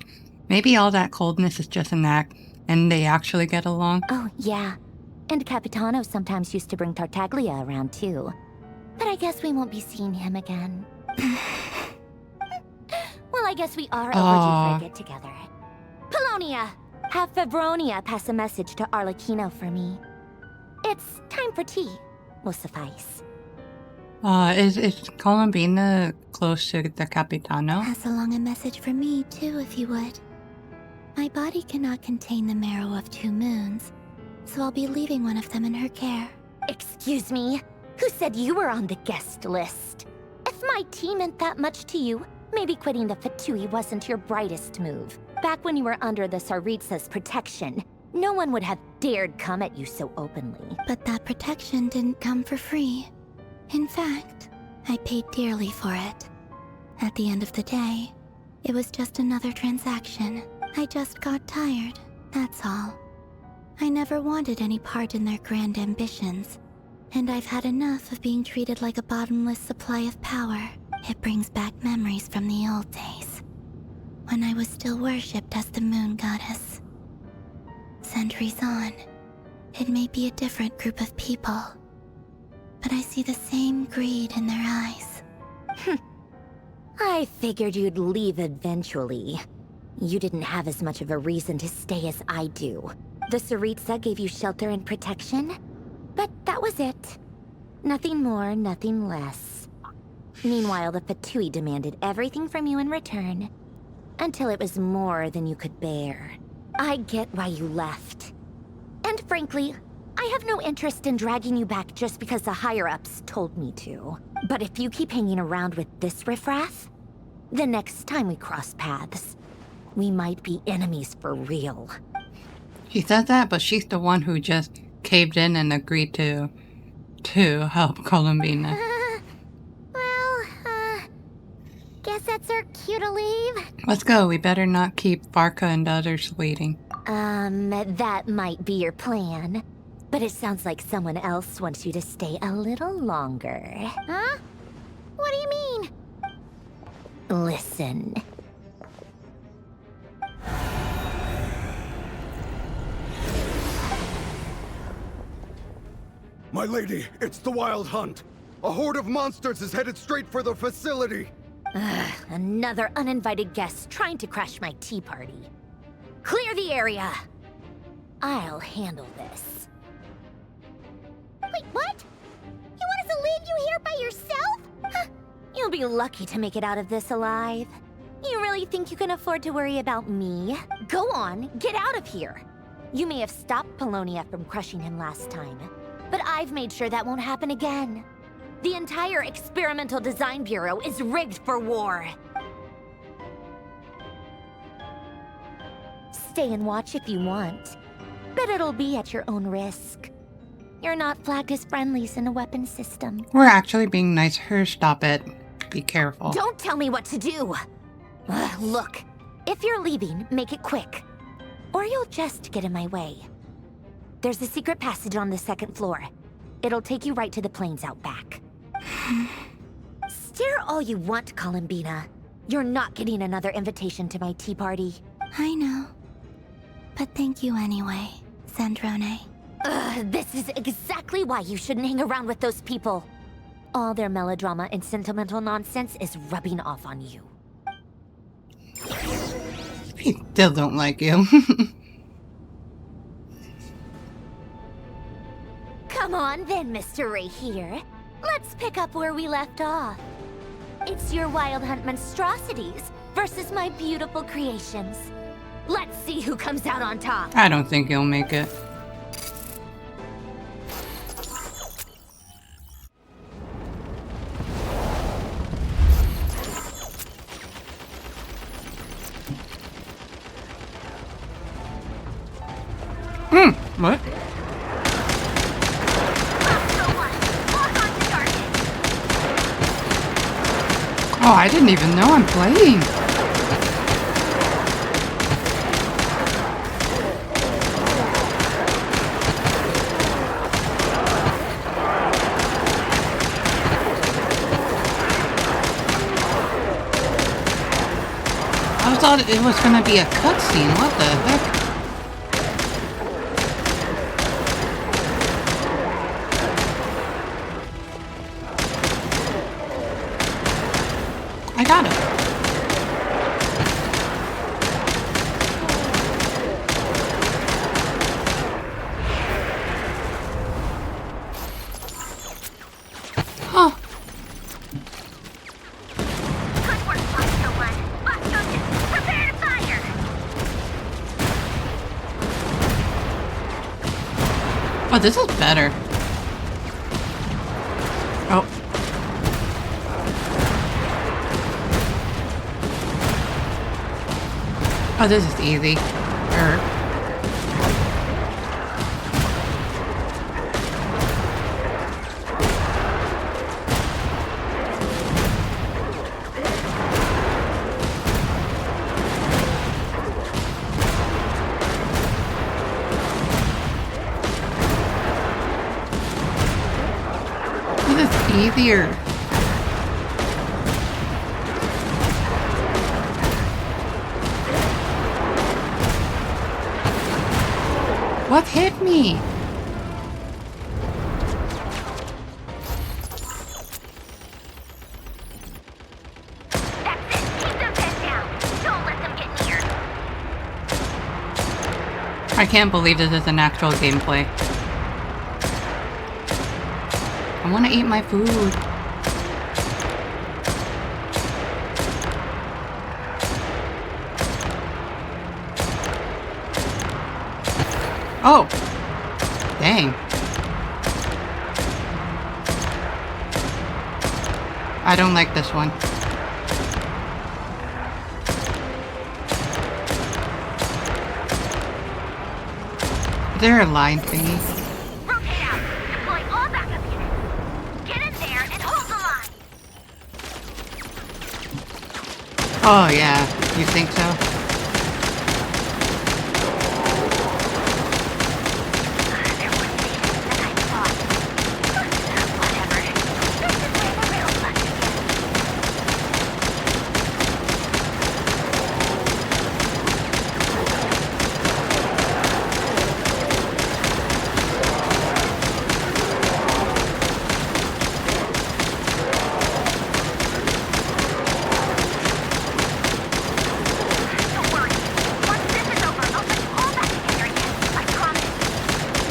Maybe all that coldness is just an act, and they actually get along? Oh, yeah. And Capitano sometimes used to bring Tartaglia around, too. But I guess we won't be seeing him again. Well, I guess we are overdue for a get-together. Polonia! Have Febronia pass a message to Arlecchino for me. It's time for tea. Will suffice. Is Columbina close to the Capitano? Pass along a message for me, too, if you would. My body cannot contain the marrow of 2 moons, so I'll be leaving one of them in her care. Excuse me? Who said you were on the guest list? If my tea meant that much to you, maybe quitting the Fatui wasn't your brightest move. Back when you were under the Tsaritsa's protection, no one would have dared come at you so openly. But that protection didn't come for free. In fact, I paid dearly for it. At the end of the day, it was just another transaction. I just got tired, that's all. I never wanted any part in their grand ambitions, and I've had enough of being treated like a bottomless supply of power. It brings back memories from the old days, when I was still worshipped as the moon goddess. Centuries on, It may be a different group of people, but I see the same greed in their eyes. I figured you'd leave eventually. You didn't have as much of a reason to stay as I do. The Tsaritsa gave you shelter and protection, but that was it. Nothing more, nothing less. Meanwhile, the Fatui demanded everything from you in return, until it was more than you could bear. I get why you left. And frankly, I have no interest in dragging you back just because the higher-ups told me to. But if you keep hanging around with this riffraff, the next time we cross paths, we might be enemies for real. She said that, but she's the one who just caved in and agreed to help Columbina. Guess that's our cue to leave. Let's go. We better not keep Farka and the others waiting. That might be your plan. But it sounds like someone else wants you to stay a little longer. Huh? What do you mean? Listen. My lady, it's the Wild Hunt. A horde of monsters is headed straight for the facility. Another uninvited guest trying to crash my tea party. Clear the area. I'll handle this. Wait, what? You want us to leave you here by yourself? Huh. You'll be lucky to make it out of this alive. You really think you can afford to worry about me? Go on, get out of here. You may have stopped Polonia from crushing him last time, but I've made sure that won't happen again. The entire Experimental Design Bureau is rigged for war. Stay and watch if you want, but it'll be at your own risk. You're not flagged as friendlies in a weapons system. We're actually being nice to her. Stop it. Be careful. Don't tell me what to do! Look, if you're leaving, make it quick. Or you'll just get in my way. There's a secret passage on the second floor. It'll take you right to the plains out back. Stare all you want, Columbina. You're not getting another invitation to my tea party. I know. But thank you anyway, Zandrone. This is exactly why you shouldn't hang around with those people. All their melodrama and sentimental nonsense is rubbing off on you. I still don't like you. Come on then, Mr. Ray here. Let's pick up where we left off. It's your Wild Hunt monstrosities versus my beautiful creations. Let's see who comes out on top. I don't think you'll make it. What? Oh, I didn't even know I'm playing. I thought it was gonna be a cutscene. What the heck? I got it. Huh. Good work, Monster One. Monster, prepare to fire! Oh, this is better. Oh. Oh, this is easy. This is easier. What hit me? I can't believe this is an actual gameplay. I want to eat my food. Oh! Dang. I don't like this one. Is there a line thingy? Rotate out. Deploy all backup units. Get in there and hold the line. Oh yeah, you think so?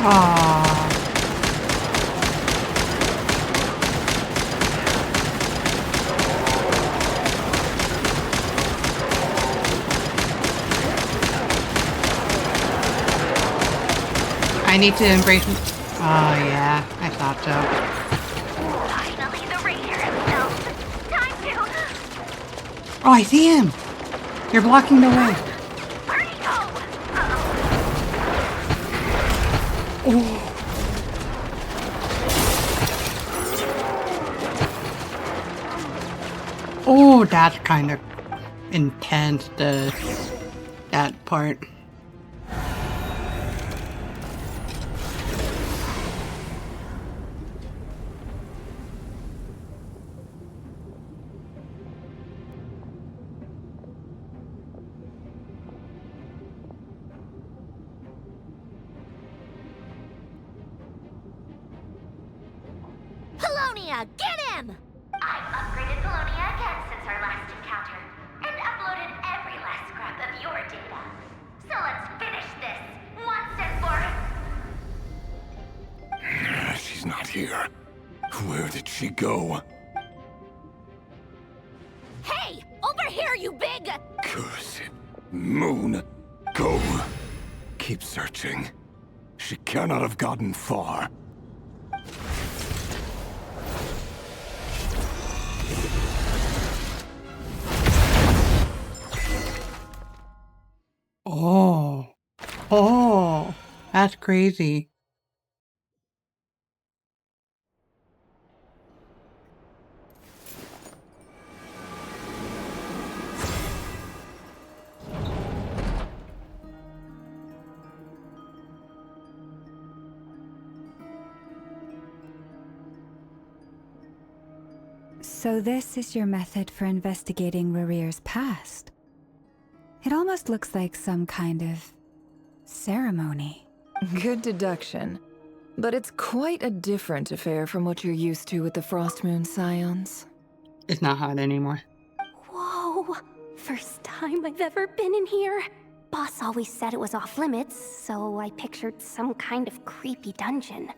Aww. I need to embrace. Oh yeah, I thought so. Finally, the ranger himself. Time to. Oh, I see him. You're blocking the way. Where'd he go? Oh. Oh, that's kind of intense. That part. Polonia, get him! I've upgraded Columbina again since our last encounter, and uploaded every last scrap of your data. So let's finish this, once and for... She's not here. Where did she go? Hey! Over here, you big... Cursed moon. Go. Keep searching. She cannot have gotten far. Oh. Oh. That's crazy. So this is your method for investigating Rarir's past? It almost looks like some kind of ceremony. Good deduction. But it's quite a different affair from what you're used to with the Frost Moon Scions. It's not hot anymore. Whoa! First time I've ever been in here. Boss always said it was off limits, so I pictured some kind of creepy dungeon.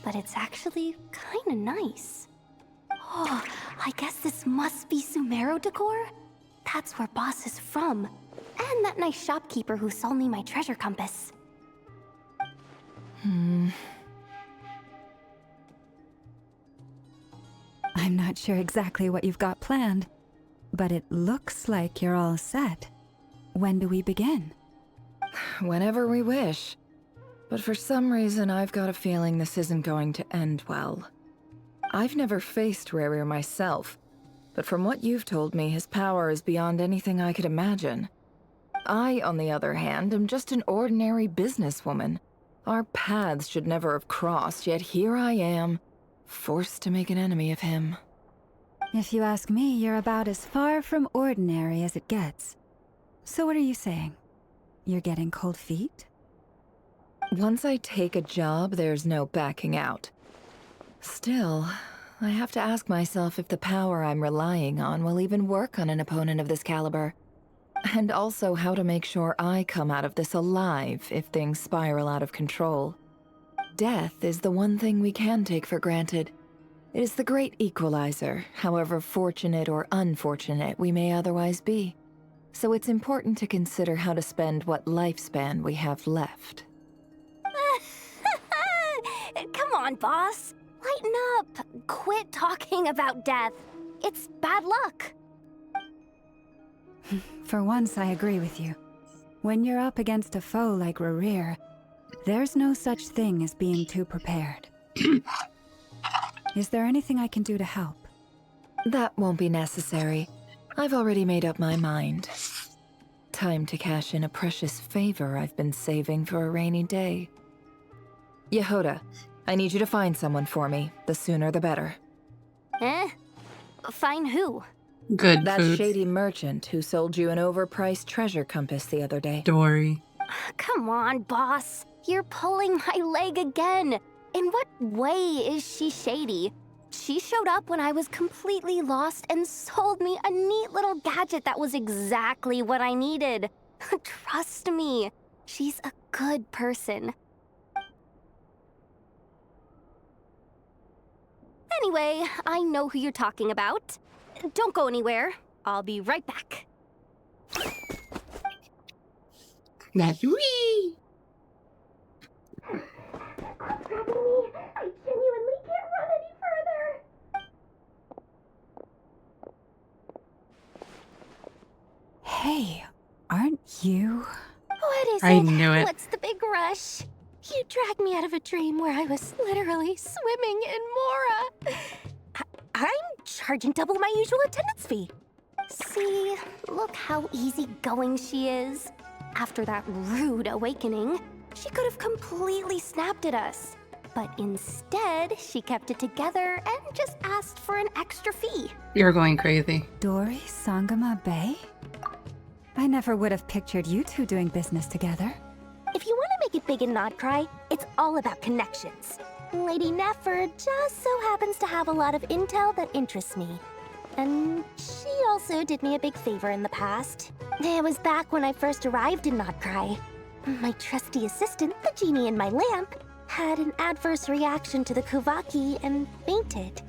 But it's actually kinda nice. Oh, I guess this must be Sumero decor? That's where Boss is from. And that nice shopkeeper who sold me my treasure compass. I'm not sure exactly what you've got planned, but it looks like you're all set. When do we begin? Whenever we wish. But for some reason, I've got a feeling this isn't going to end well. I've never faced Rarir myself, but from what you've told me, his power is beyond anything I could imagine. I, on the other hand, am just an ordinary businesswoman. Our paths should never have crossed, yet here I am, forced to make an enemy of him. If you ask me, you're about as far from ordinary as it gets. So what are you saying? You're getting cold feet? Once I take a job, there's no backing out. Still, I have to ask myself if the power I'm relying on will even work on an opponent of this caliber. And also how to make sure I come out of this alive if things spiral out of control. Death is the one thing we can take for granted. It is the great equalizer, however fortunate or unfortunate we may otherwise be. So it's important to consider how to spend what lifespan we have left. Come on, boss. Lighten up. Quit talking about death. It's bad luck. For once, I agree with you. When you're up against a foe like Rerir, there's no such thing as being too prepared. Is there anything I can do to help? That won't be necessary. I've already made up my mind. Time to cash in a precious favor I've been saving for a rainy day. Yehoda, I need you to find someone for me. The sooner the better. Find who? Good That food. shady merchant who sold you an overpriced treasure compass the other day. Dory. Come on, boss. You're pulling my leg again. In what way is she shady? She showed up when I was completely lost and sold me a neat little gadget that was exactly what I needed. Trust me, she's a good person. Anyway, I know who you're talking about. Don't go anywhere. I'll be right back. That's wee. What's happening? I genuinely can't run any further. Hey, aren't you? What is it? I knew it. What's the big rush? You dragged me out of a dream where I was literally swimming in Mora. I'm charging double my usual attendance fee. See, look how easygoing she is. After that rude awakening, she could have completely snapped at us. But instead, she kept it together and just asked for an extra fee. You're going crazy. Dory Sangama Bay? I never would have pictured you two doing business together. If you want to make it big in Nod-krai, it's all about connections. Lady Nefer just so happens to have a lot of intel that interests me. And she also did me a big favor in the past. It was back when I first arrived in Nod-krai. My trusty assistant, the genie in my lamp, had an adverse reaction to the Kuvaki and fainted.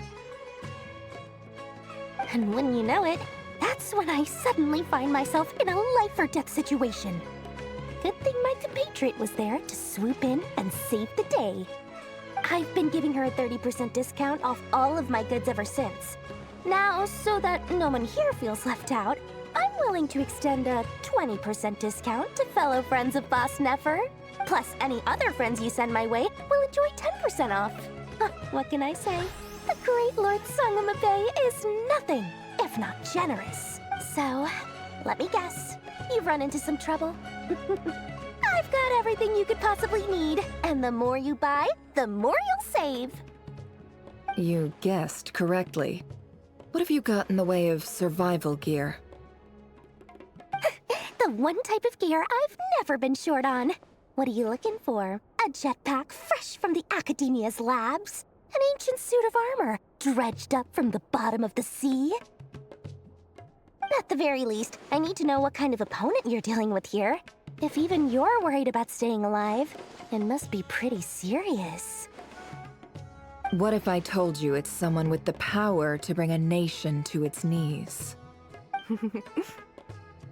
And wouldn't you know it, that's when I suddenly find myself in a life-or-death situation. Good thing my compatriot was there to swoop in and save the day. I've been giving her a 30% discount off all of my goods ever since. Now, so that no one here feels left out, I'm willing to extend a 20% discount to fellow friends of Boss Nefer. Plus, any other friends you send my way will enjoy 10% off. What can I say? The great Lord Sangama Bay is nothing if not generous. So, let me guess. You've run into some trouble? I've got everything you could possibly need. And the more you buy, the more you'll save. You guessed correctly. What have you got in the way of survival gear? The one type of gear I've never been short on. What are you looking for? A jetpack fresh from the Academia's labs? An ancient suit of armor dredged up from the bottom of the sea? At the very least, I need to know what kind of opponent you're dealing with here. If even you're worried about staying alive, it must be pretty serious. What if I told you it's someone with the power to bring a nation to its knees?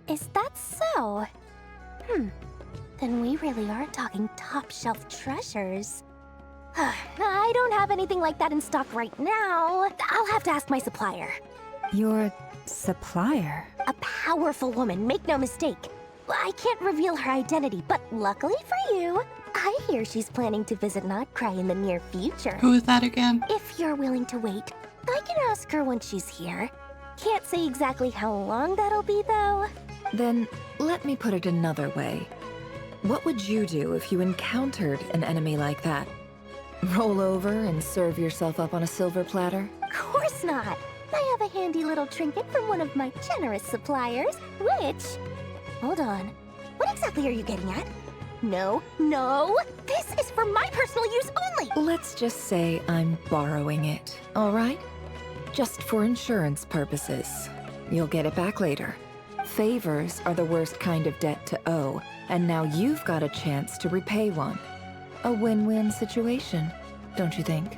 Is that so? Then we really are talking top-shelf treasures. I don't have anything like that in stock right now. I'll have to ask my supplier. Your supplier? A powerful woman, make no mistake. I can't reveal her identity, but luckily for you, I hear she's planning to visit Nod-krai in the near future. Who is that again? If you're willing to wait, I can ask her when she's here. Can't say exactly how long that'll be, though. Then, let me put it another way. What would you do if you encountered an enemy like that? Roll over and serve yourself up on a silver platter? Of course not. I have a handy little trinket from one of my generous suppliers, which... Hold on. What exactly are you getting at? No, this is for my personal use only! Let's just say I'm borrowing it, all right? Just for insurance purposes. You'll get it back later. Favors are the worst kind of debt to owe, and now you've got a chance to repay one. A win-win situation, don't you think?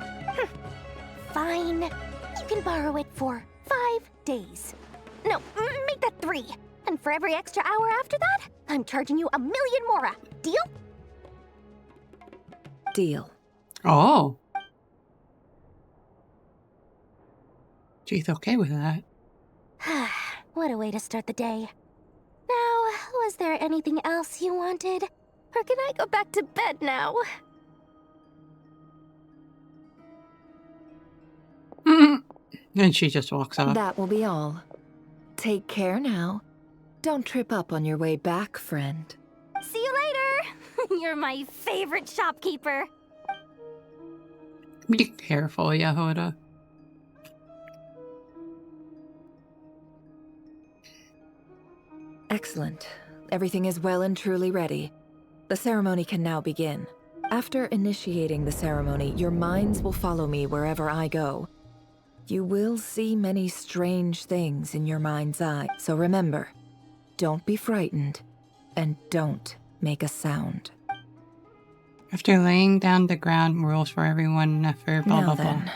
Fine. You can borrow it for 5 days. No, make that 3. And for every extra hour after that, I'm charging you 1,000,000 mora. Deal? Deal. Oh. She's okay with that. What a way to start the day. Now, was there anything else you wanted? Or can I go back to bed now? Then she just walks off. That will be all. Take care now. Don't trip up on your way back, friend. See you later! You're my favorite shopkeeper. Be careful, Yahoda. Excellent. Everything is well and truly ready. The ceremony can now begin. After initiating the ceremony, your minds will follow me wherever I go. You will see many strange things in your mind's eye, so remember, don't be frightened, and don't make a sound. After laying down the ground rules for everyone, never blah Now blah then, blah.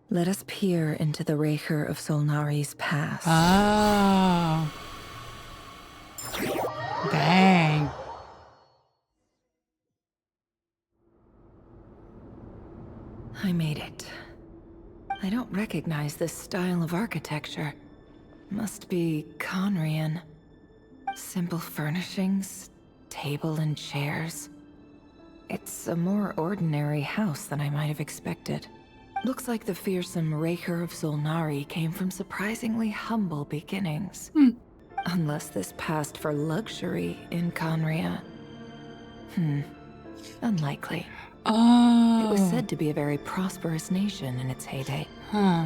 let us peer into the Raker of Solnari's past. Oh. Dang. I made it. I don't recognize this style of architecture. Must be Conrian. Simple furnishings, table and chairs. It's a more ordinary house than I might have expected. Looks like the fearsome Raker of Solnari came from surprisingly humble beginnings. Unless this passed for luxury in Conria. Unlikely. Oh. It was said to be a very prosperous nation in its heyday. Huh.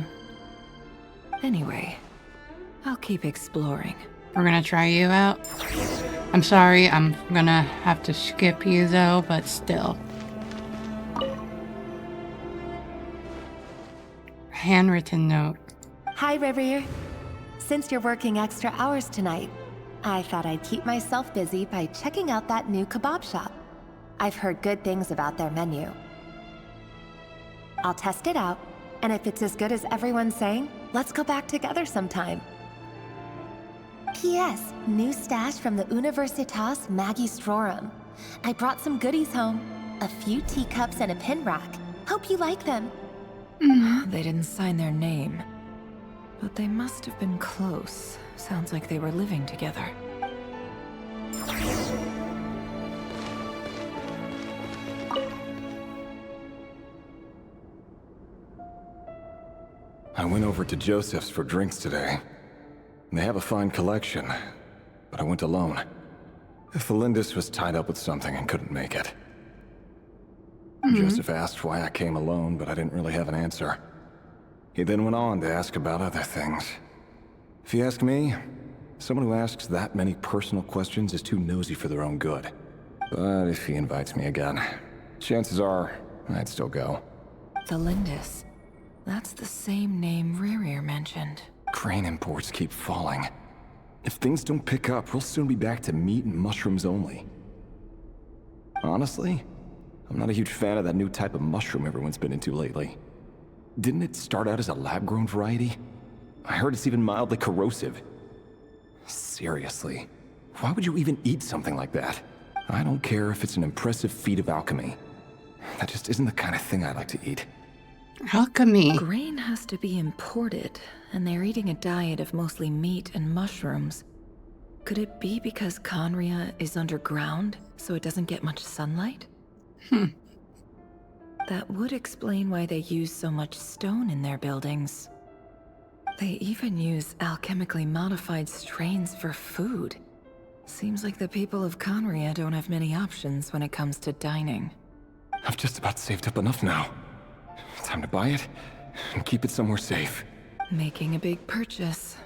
Anyway, I'll keep exploring. We're gonna try you out. I'm sorry, I'm gonna have to skip you though, but still. Handwritten note. Hi, Rivier. Since you're working extra hours tonight, I thought I'd keep myself busy by checking out that new kebab shop. I've heard good things about their menu. I'll test it out, and if it's as good as everyone's saying, let's go back together sometime. P.S. New stash from the Universitas Magistrorum. I brought some goodies home. A few teacups and a pin rack. Hope you like them. They didn't sign their name. But they must have been close. Sounds like they were living together. I went over to Joseph's for drinks today. They have a fine collection, but I went alone. Thelindis was tied up with something and couldn't make it. Joseph asked why I came alone, but I didn't really have an answer. He then went on to ask about other things. If you ask me, someone who asks that many personal questions is too nosy for their own good. But if he invites me again, chances are I'd still go. Thelindis. That's the same name Ririr mentioned. Crane imports keep falling. If things don't pick up, we'll soon be back to meat and mushrooms only. Honestly, I'm not a huge fan of that new type of mushroom everyone's been into lately. Didn't it start out as a lab-grown variety? I heard it's even mildly corrosive. Seriously, why would you even eat something like that? I don't care if it's an impressive feat of alchemy. That just isn't the kind of thing I like to eat. Alchemy. Grain has to be imported, and they're eating a diet of mostly meat and mushrooms. Could it be because Conria is underground, so it doesn't get much sunlight? That would explain why they use so much stone in their buildings. They even use alchemically modified strains for food. Seems like the people of Conria don't have many options when it comes to dining. I've just about saved up enough now. Time to buy it and keep it somewhere safe. Making a big purchase.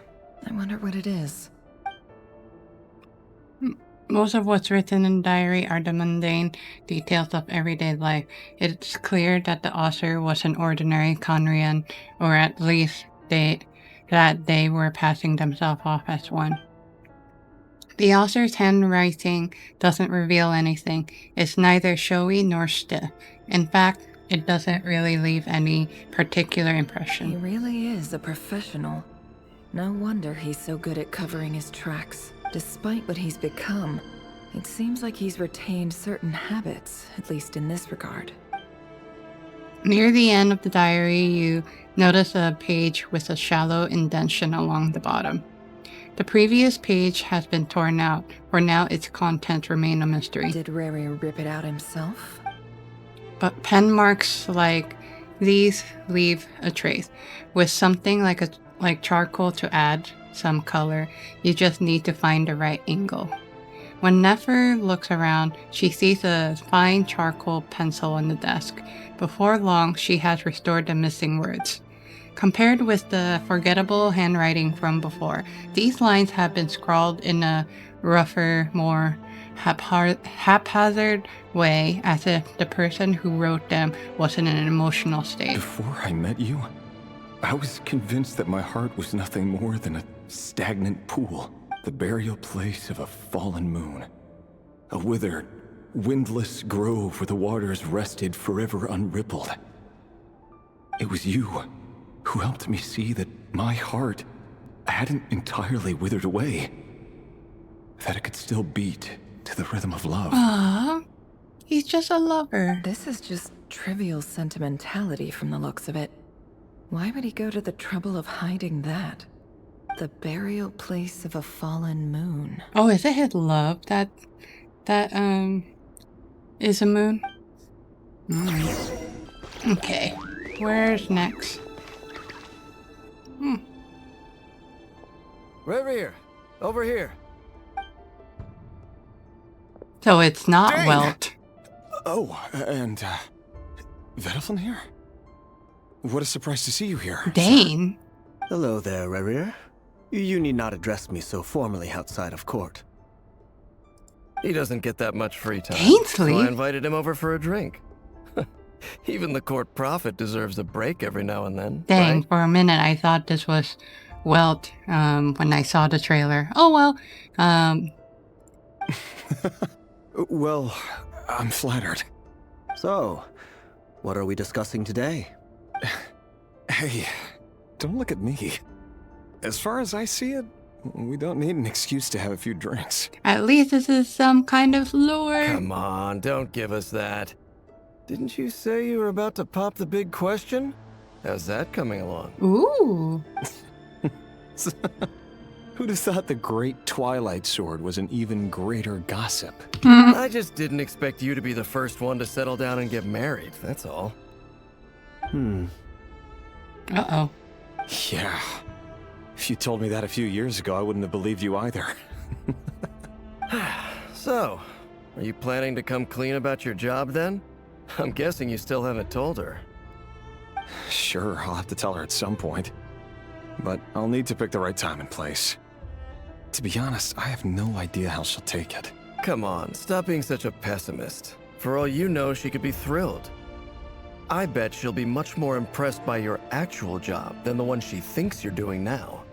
I wonder what it is. Most of what's written in the diary are the mundane details of everyday life. It's clear that the author was an ordinary Conrian, or at least they that they were passing themselves off as one. The author's handwriting doesn't reveal anything. It's neither showy nor stiff. In fact, it doesn't really leave any particular impression. He really is a professional. No wonder he's so good at covering his tracks. Despite what he's become, it seems like he's retained certain habits, at least in this regard. Near the end of the diary, you notice a page with a shallow indentation along the bottom. The previous page has been torn out, for now its contents remain a mystery. Did Rary rip it out himself? But pen marks like these leave a trace. With something like charcoal to add some color, you just need to find the right angle. When Nefer looks around, she sees a fine charcoal pencil on the desk. Before long, she has restored the missing words. Compared with the forgettable handwriting from before, these lines have been scrawled in a rougher, more haphazard way, as if the person who wrote them was in an emotional state. Before I met you, I was convinced that my heart was nothing more than a stagnant pool, the burial place of a fallen moon, a withered, windless grove where the waters rested forever unrippled. It was you who helped me see that my heart hadn't entirely withered away, that it could still beat to the rhythm of love. Aww, he's just a lover. This is just trivial sentimentality from the looks of it. Why would he go to the trouble of hiding that? The burial place of a fallen moon. Oh, is it his love that is a moon? Okay, where's next? Revere, over here. So it's not Dang. Welt. Oh, and, Vedaflin here? What a surprise to see you here. Dane? Hello there, Revere. You need not address me so formally outside of court. He doesn't get that much free time. Ainsley? So I invited him over for a drink. Even the court prophet deserves a break every now and then. Dang, right? for a minute I thought this was Welt when I saw the trailer. Oh well. Well, I'm flattered. So, what are we discussing today? Hey, don't look at me. As far as I see it, we don't need an excuse to have a few drinks. At least this is some kind of lure. Come on, don't give us that. Didn't you say you were about to pop the big question? How's that coming along? Ooh. Who'd have thought the great Twilight Sword was an even greater gossip? I just didn't expect you to be the first one to settle down and get married, that's all. Uh-oh. Yeah. If you told me that a few years ago, I wouldn't have believed you either. So, are you planning to come clean about your job then? I'm guessing you still haven't told her. Sure, I'll have to tell her at some point. But I'll need to pick the right time and place. To be honest, I have no idea how she'll take it. Come on, stop being such a pessimist. For all you know, she could be thrilled. I bet she'll be much more impressed by your actual job than the one she thinks you're doing now.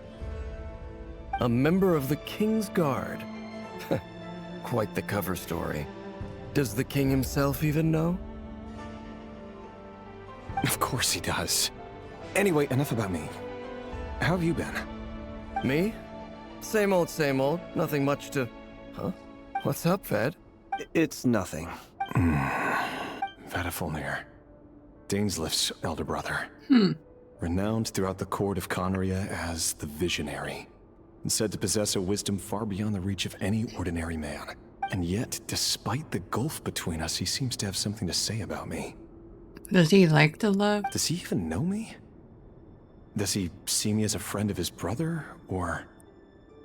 A member of the King's Guard. Quite the cover story. Does the king himself even know? Of course he does. Anyway, enough about me. How have you been? Me? Same old, same old. Nothing much to... Huh? What's up, Ved? It's nothing. Vedaflin, Dainslift's elder brother. Renowned throughout the court of Conria as the Visionary, and said to possess a wisdom far beyond the reach of any ordinary man. And yet, despite the gulf between us, he seems to have something to say about me. Does he like the love? Does he even know me? Does he see me as a friend of his brother, or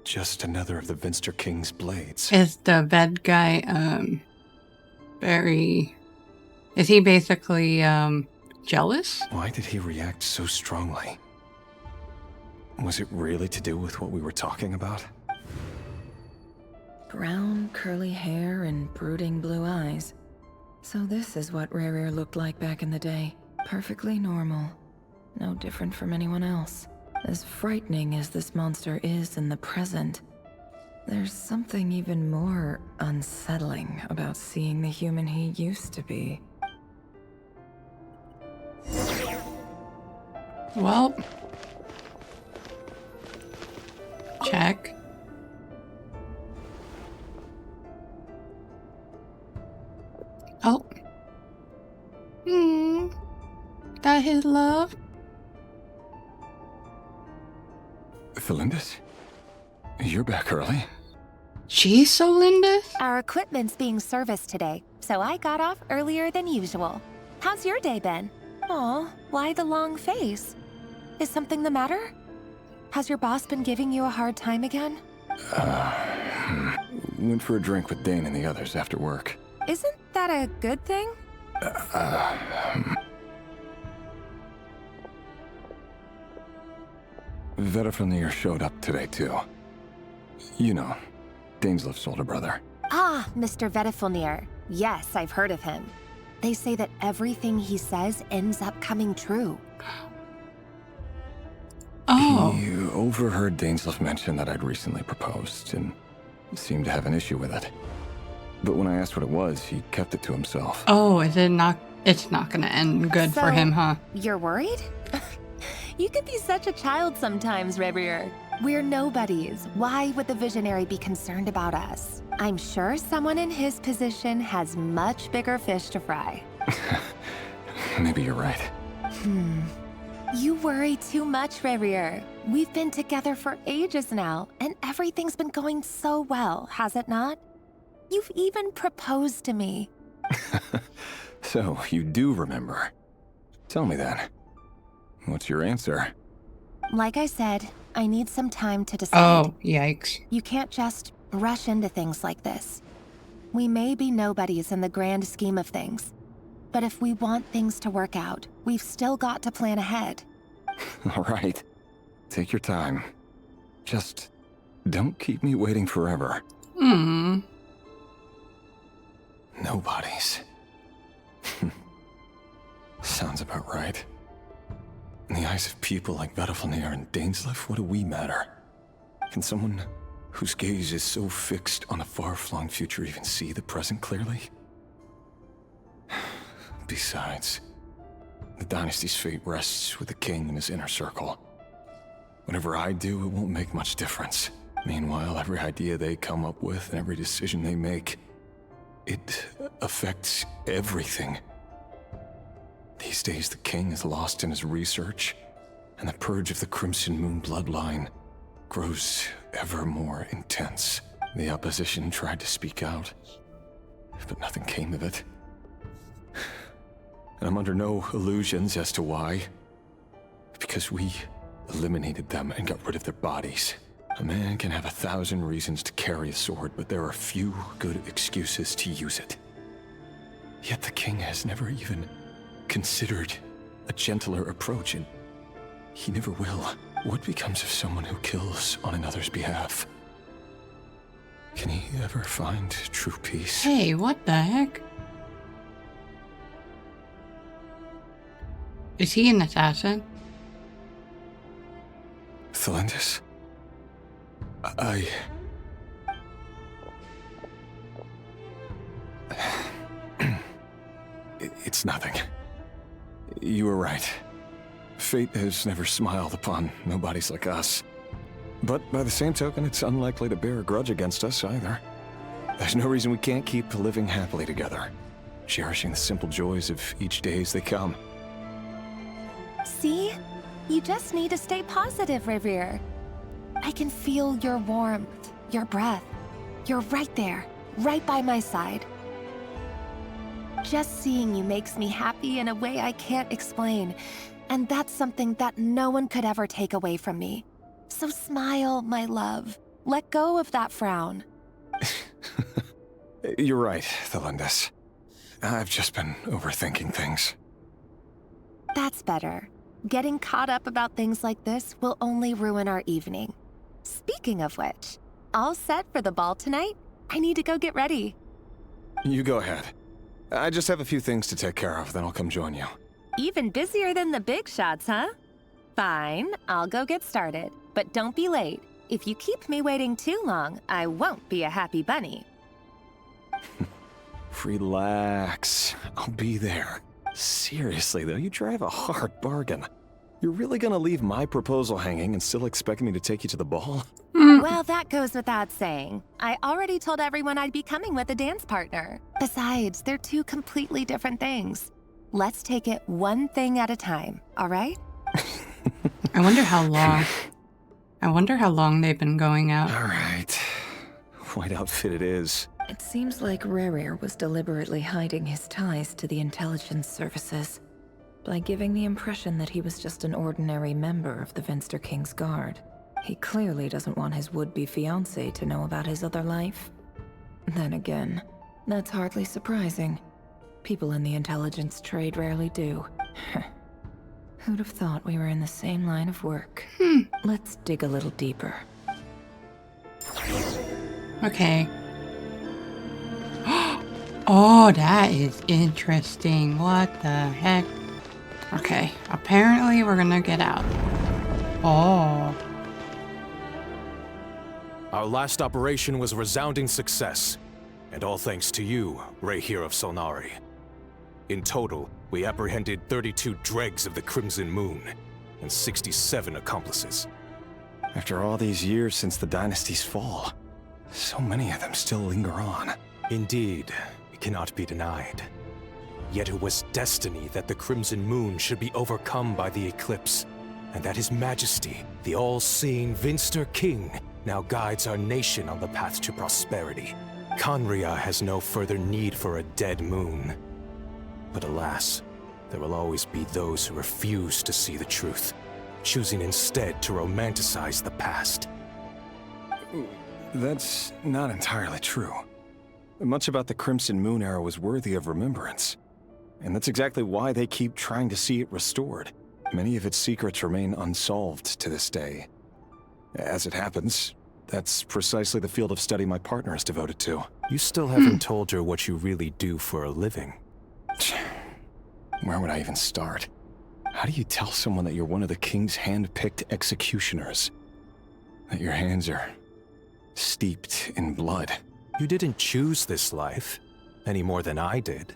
just another of the Vinster King's blades? Is the bad guy, very... Is he basically, jealous? Why did he react so strongly? Was it really to do with what we were talking about? Brown, curly hair and brooding blue eyes. So this is what Rarier looked like back in the day. Perfectly normal. No different from anyone else. As frightening as this monster is in the present, there's something even more unsettling about seeing the human he used to be. Well, check. Oh. That his love? Felindis? You're back early? She's Solindis? Our equipment's being serviced today, so I got off earlier than usual. How's your day been? Aw, why the long face? Is something the matter? Has your boss been giving you a hard time again? Went for a drink with Dane and the others after work. Isn't that a good thing? Vedifnir showed up today, too. You know, Daneslif's older brother. Ah, Mr. Vedifnir. Yes, I've heard of him. They say that everything he says ends up coming true. Oh. He overheard Daneslif mention that I'd recently proposed and seemed to have an issue with it. But when I asked what it was, he kept it to himself. Oh, is it not? It's not gonna end good for him, huh? You're worried? You can be such a child sometimes, Rebrier. We're nobodies. Why would the Visionary be concerned about us? I'm sure someone in his position has much bigger fish to fry. Maybe you're right. You worry too much, Rebrier. We've been together for ages now, and everything's been going so well, has it not? You've even proposed to me. So, you do remember. Tell me then. What's your answer? Like I said, I need some time to decide. Oh, yikes. You can't just rush into things like this. We may be nobodies in the grand scheme of things, but if we want things to work out, we've still got to plan ahead. All right. Take your time. Just don't keep me waiting forever. Nobodies. Sounds about right. In the eyes of people like Vedifnir and Daneslif, what do we matter? Can someone whose gaze is so fixed on a far-flung future even see the present clearly? Besides, the dynasty's fate rests with the king and his inner circle. Whatever I do, it won't make much difference. Meanwhile, every idea they come up with and every decision they make, it affects everything. These days, the king is lost in his research, and the purge of the Crimson Moon bloodline grows ever more intense. The opposition tried to speak out, but nothing came of it. And I'm under no illusions as to why. Because we eliminated them and got rid of their bodies. A man can have 1,000 reasons to carry a sword, but there are few good excuses to use it. Yet the king has never even considered a gentler approach, and he never will. What becomes of someone who kills on another's behalf? Can he ever find true peace? Hey, what the heck? Is he an assassin? Felindis? It's nothing. You were right. Fate has never smiled upon nobodies like us. But by the same token, it's unlikely to bear a grudge against us either. There's no reason we can't keep living happily together, cherishing the simple joys of each day as they come. See? You just need to stay positive, Rebrier. I can feel your warmth, your breath. You're right there, right by my side. Just seeing you makes me happy in a way I can't explain. And that's something that no one could ever take away from me. So smile, my love. Let go of that frown. You're right, Felindis. I've just been overthinking things. That's better. Getting caught up about things like this will only ruin our evening. Speaking of which, all set for the ball tonight? I need to go get ready. You go ahead. I just have a few things to take care of, then I'll come join you. Even busier than the big shots, huh? Fine, I'll go get started. But don't be late. If you keep me waiting too long, I won't be a happy bunny. Relax. I'll be there. Seriously, though, you drive a hard bargain. You're really gonna leave my proposal hanging and still expect me to take you to the ball? Well, that goes without saying. I already told everyone I'd be coming with a dance partner. Besides, they're two completely different things. Let's take it one thing at a time, all right? I wonder how long. I wonder how long they've been going out. All right. White outfit it is. It seems like Rerir was deliberately hiding his ties to the intelligence services by giving the impression that he was just an ordinary member of the Vinster King's Guard. He clearly doesn't want his would-be fiancée to know about his other life. Then again, that's hardly surprising. People in the intelligence trade rarely do. Who'd have thought we were in the same line of work? Let's dig a little deeper. Okay. Oh, that is interesting. What the heck? Okay, apparently we're gonna get out. Oh. Our last operation was a resounding success, and all thanks to you, Rahier of Solnari. In total, we apprehended 32 dregs of the Crimson Moon, and 67 accomplices. After all these years since the dynasty's fall, so many of them still linger on. Indeed, it cannot be denied. Yet it was destiny that the Crimson Moon should be overcome by the eclipse, and that His Majesty, the all-seeing Vinster King, now guides our nation on the path to prosperity. Khaenri'ah has no further need for a dead moon. But alas, there will always be those who refuse to see the truth, choosing instead to romanticize the past. That's not entirely true. Much about the Crimson Moon era was worthy of remembrance. And that's exactly why they keep trying to see it restored. Many of its secrets remain unsolved to this day. As it happens, that's precisely the field of study my partner is devoted to. You still haven't told her what you really do for a living. Where would I even start? How do you tell someone that you're one of the king's hand-picked executioners? That your hands are steeped in blood? You didn't choose this life, any more than I did.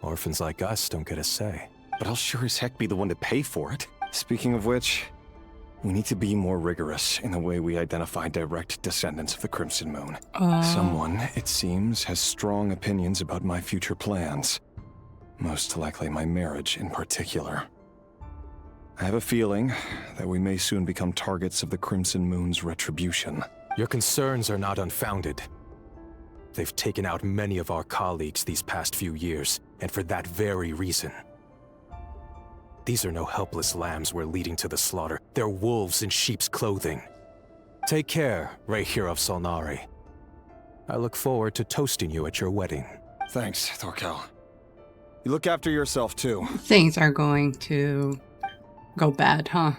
Orphans like us don't get a say. But I'll sure as heck be the one to pay for it. Speaking of which, we need to be more rigorous in the way we identify direct descendants of the Crimson Moon. Someone, it seems, has strong opinions about my future plans. Most likely my marriage in particular. I have a feeling that we may soon become targets of the Crimson Moon's retribution. Your concerns are not unfounded. They've taken out many of our colleagues these past few years, and for that very reason. These are no helpless lambs we're leading to the slaughter. They're wolves in sheep's clothing. Take care, Rahier of Solnari. I look forward to toasting you at your wedding. Thanks, Thorkel. You look after yourself, too. Things are going to go bad, huh?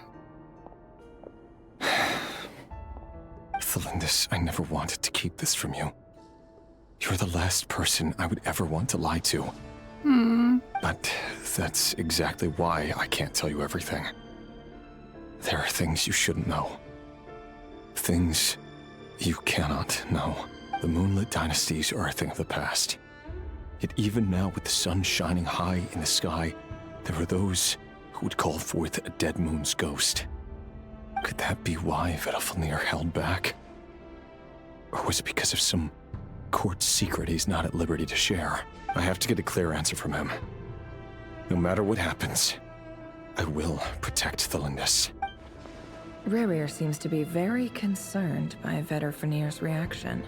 Thelindis, I never wanted to keep this from you. You're the last person I would ever want to lie to. But that's exactly why I can't tell you everything. There are things you shouldn't know. Things you cannot know. The Moonlit Dynasties are a thing of the past. Yet even now, with the sun shining high in the sky, there are those who would call forth a dead moon's ghost. Could that be why Vedalfnir held back? Or was it because of some court secret he's not at liberty to share? I have to get a clear answer from him. No matter what happens, I will protect Thelindis. Rerir seems to be very concerned by Vedalfnir's reaction.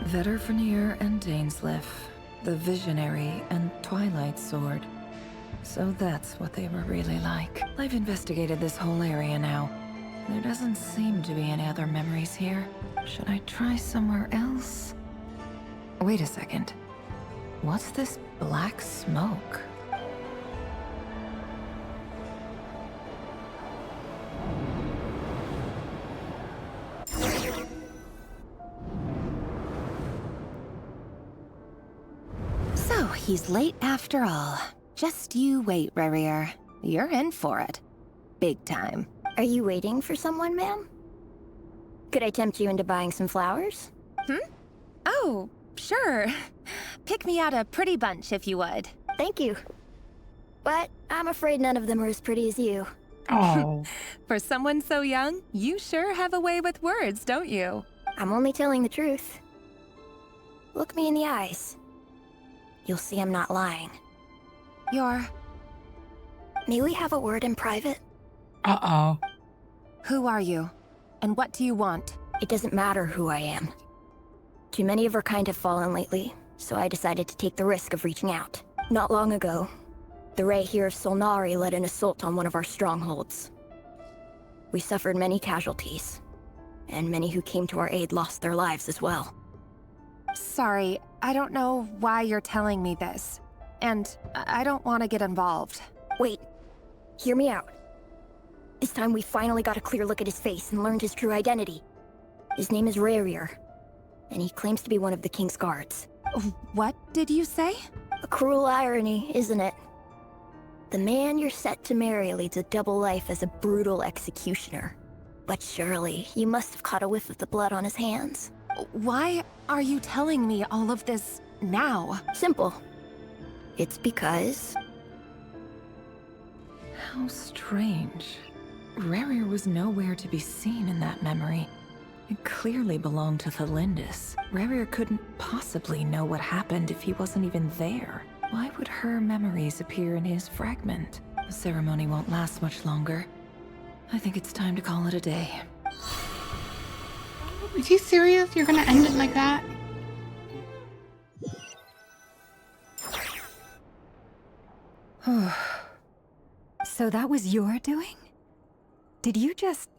Vedalfnir and Dainsleif, the Visionary and Twilight Sword. So that's what they were really like. I've investigated this whole area now. There doesn't seem to be any other memories here. Should I try somewhere else? Wait a second. What's this black smoke? So, he's late after all. Just you wait, Rerir. You're in for it. big time. Are you waiting for someone, ma'am? Could I tempt you into buying some flowers? Oh, sure. Pick me out a pretty bunch if you would. Thank you. But I'm afraid none of them are as pretty as you. Oh. For someone so young, you sure have a way with words, don't you? I'm only telling the truth. Look me in the eyes. You'll see I'm not lying. May we have a word in private? Uh-oh. Who are you? And what do you want? It doesn't matter who I am. Too many of our kind have fallen lately, so I decided to take the risk of reaching out. Not long ago, the Ray here of Solnari led an assault on one of our strongholds. We suffered many casualties, and many who came to our aid lost their lives as well. Sorry, I don't know why you're telling me this. And I don't want to get involved. Wait, hear me out. This time we finally got a clear look at his face and learned his true identity. His name is Rarier, and he claims to be one of the King's guards. What did you say? A cruel irony, isn't it? The man you're set to marry leads a double life as a brutal executioner. But surely, you must have caught a whiff of the blood on his hands. Why are you telling me all of this now? Simple. It's because... How strange. Rarier was nowhere to be seen in that memory. It clearly belonged to Thelindis. Rarier couldn't possibly know what happened if he wasn't even there. Why would her memories appear in his fragment? The ceremony won't last much longer. I think it's time to call it a day. Is he serious? You're gonna end it like that? So that was your doing? Did you just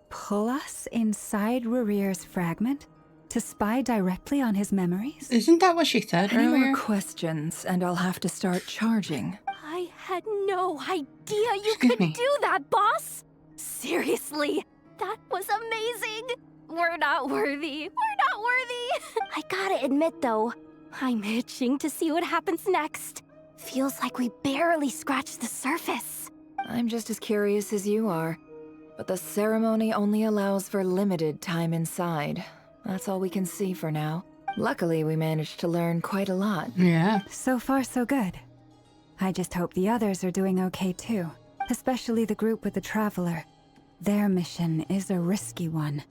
pull us inside Rarier's fragment to spy directly on his memories? Isn't that what she said Any earlier? more questions, and I'll have to start charging. I had no idea you Excuse could me. do that, boss! Seriously, that was amazing! We're not worthy. We're not worthy! I gotta admit, though, I'm itching to see what happens next. Feels like we barely scratched the surface. I'm just as curious as you are. But the ceremony only allows for limited time inside. That's all we can see for now. Luckily, we managed to learn quite a lot. Yeah. So far, so good. I just hope the others are doing okay too. Especially the group with the Traveler. Their mission is a risky one.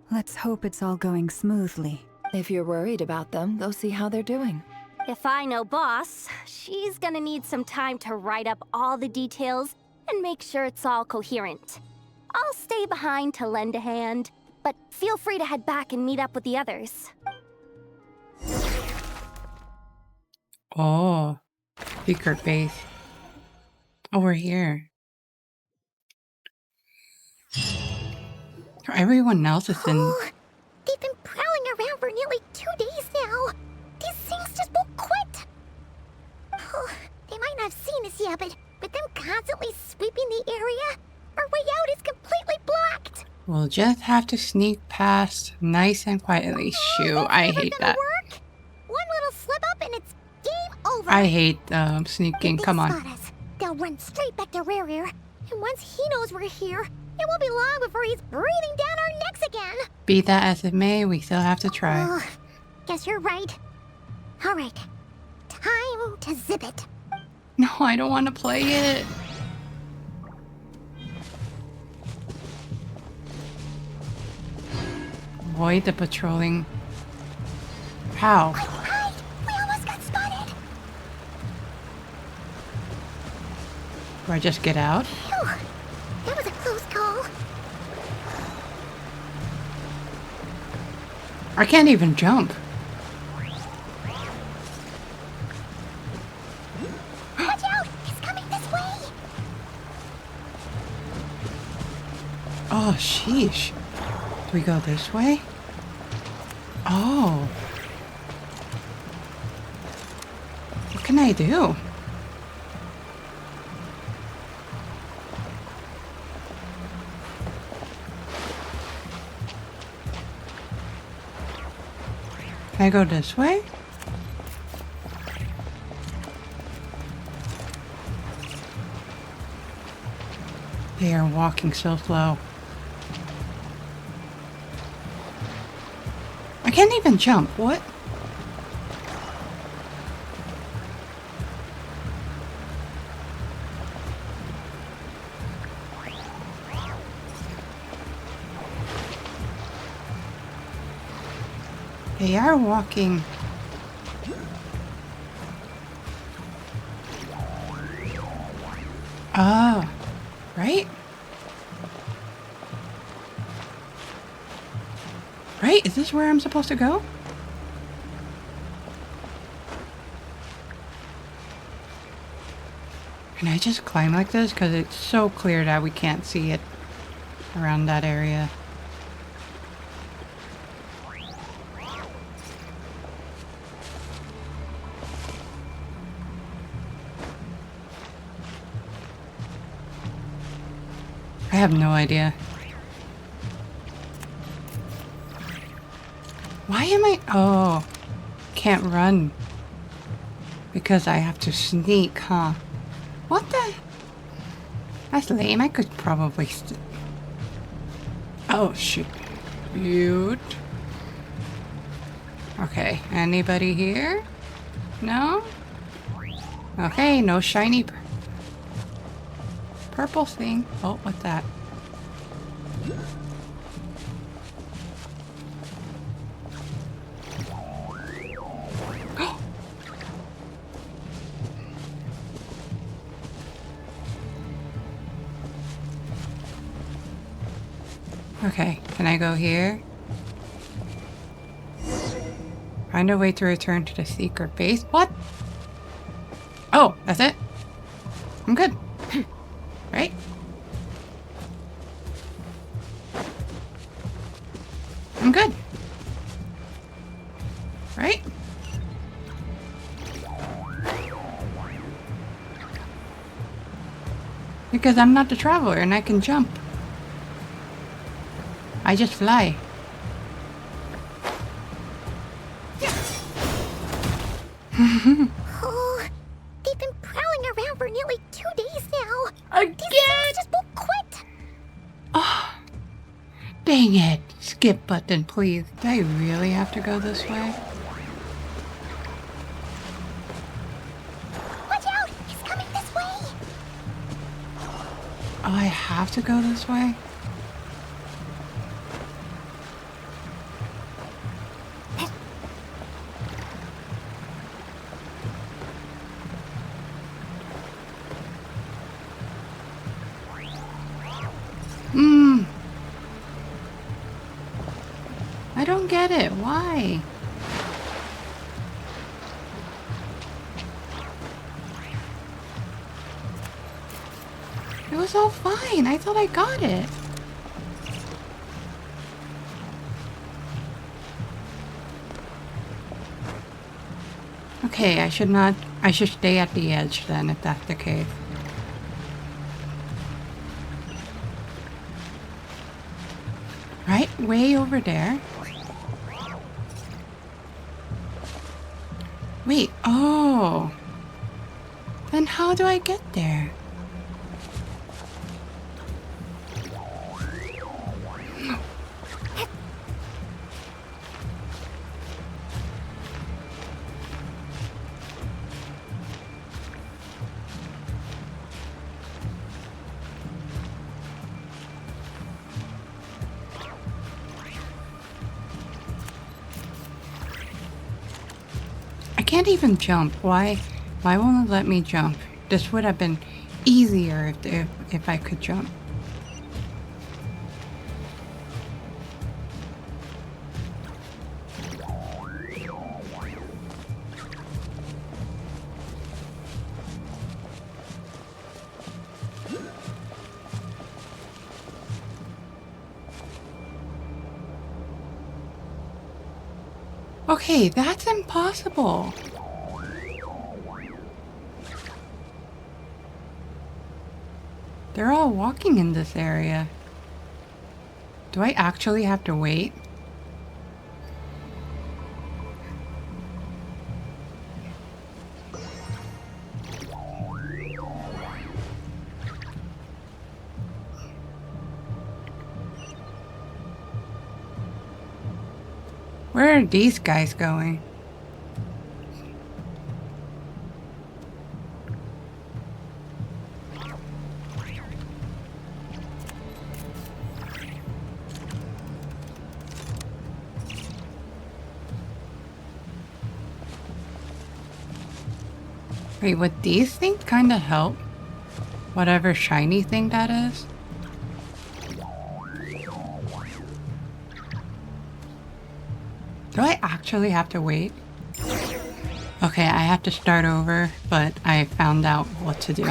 Let's hope it's all going smoothly. If you're worried about them, go see how they're doing. If I know boss, she's gonna need some time to write up all the details and make sure it's all coherent. I'll stay behind to lend a hand, but feel free to head back and meet up with the others. Oh. Secret base. Oh, we're here. Everyone else is in... Oh, they've been prowling around for nearly 2 days now. These things just won't quit. Oh, they might not have seen us yet, but them constantly sweeping the area, our way out is completely blocked. We'll just have to sneak past nice and quietly. Shoot, I hate that. Work. One little slip up and it's game over. I hate sneaking. If they Come on. spot us, they'll run straight back to Rarier. And once he knows we're here, it won't be long before he's breathing down our necks again. Be that as it may, we still have to try. Oh, guess you're right. All right, time to zip it. No, I don't want to play it. Avoid the patrolling. How? Right, we almost got spotted. Do I just get out? Phew, that was a close call. I can't even jump. Watch out, he's coming this way. Oh, sheesh. Do we go this way? Oh. What can I do? Can I go this way? They are walking so slow. I can't even jump. What? They are walking. Oh, right? Right? Is this where I'm supposed to go? Can I just climb like this? Because it's so clear that we can't see it around that area. I have no idea. Why am I... Oh, can't run. Because I have to sneak, huh? What the... That's lame. I could probably... Oh, shoot. Shoot. Okay, anybody here? No? Okay, no shiny... Purple thing. Oh, what's that? Okay, can I go here? Find a way to return to the secret base. What? Oh, that's it? I'm good. Right? I'm good. Right? Because I'm not the traveler and I can jump. I just fly. Oh, they've been prowling around for nearly 2 days now. Again? These things just won't quit. Oh, dang it. Skip button, please. Do I really have to go this way? Watch out! He's coming this way. Oh, I have to go this way? I don't get it. Why? It was all fine. I thought I got it. Okay, I should stay at the edge then, if that's the case. Right, way over there. Wait, oh. Then how do I get there? I can't even jump. Why won't it let me jump? This would have been easier if I could jump. Okay, that's impossible. They're all walking in this area. Do I actually have to wait? Where are these guys going? Wait, would these things kind of help? Whatever shiny thing that is? Do I actually have to wait? Okay, I have to start over, but I found out what to do.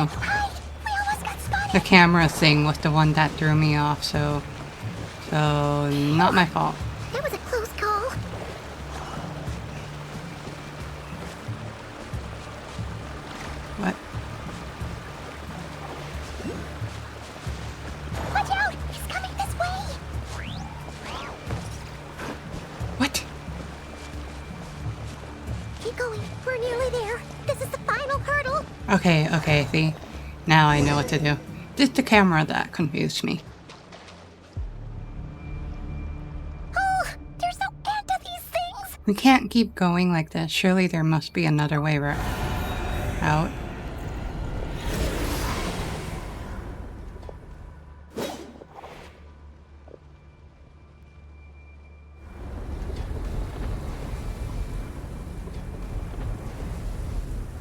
The camera thing was the one that threw me off, so not my fault. That was a close call. What? Watch out! He's coming this way! What? Keep going. We're nearly there. This is the final hurdle. Okay, see? Now I know what to do. Just the camera that confused me. Oh, there's no end to these things! We can't keep going like this. Surely there must be another way out.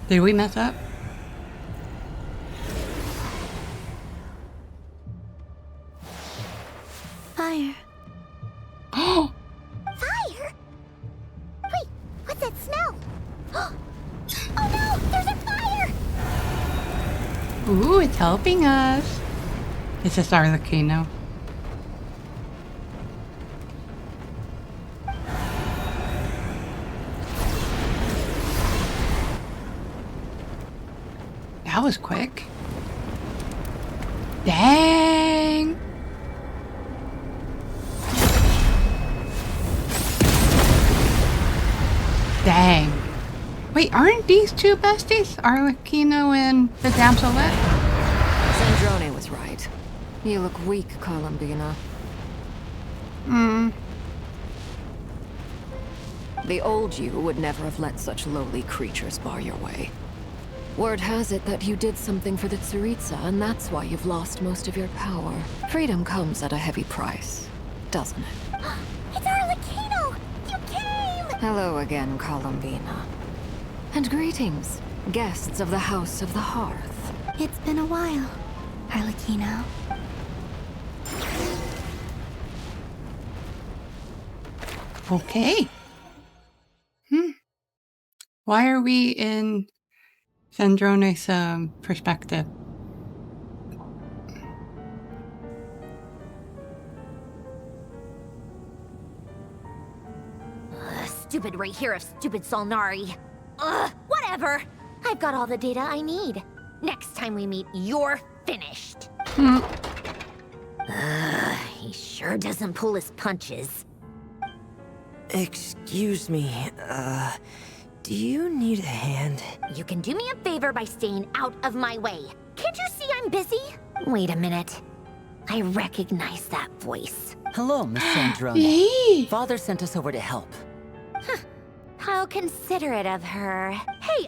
Did we mess up? Fire. Oh! Fire? Wait, what's that smell? Oh no! There's a fire! Ooh, it's helping us. It's just our volcano. That was quick. Dang! Dang. Wait, aren't these two besties? Arlecchino and the Damselette? Sandrone was right. You look weak, Columbina. The old you would never have let such lowly creatures bar your way. Word has it that you did something for the Tsaritsa, and that's why you've lost most of your power. Freedom comes at a heavy price, doesn't it? It's Arlecchino! You came! Hello again, Columbina. And greetings, guests of the House of the Hearth. It's been a while, Arlecchino. Okay. Why are we in Sandrone's perspective? Stupid right here of stupid Solnari. Ugh, whatever. I've got all the data I need. Next time we meet, you're finished. He sure doesn't pull his punches. Excuse me, do you need a hand? You can do me a favor by staying out of my way. Can't you see I'm busy? Wait a minute. I recognize that voice. Hello, Miss Sandrone. Father sent us over to help. How considerate of her. Hey,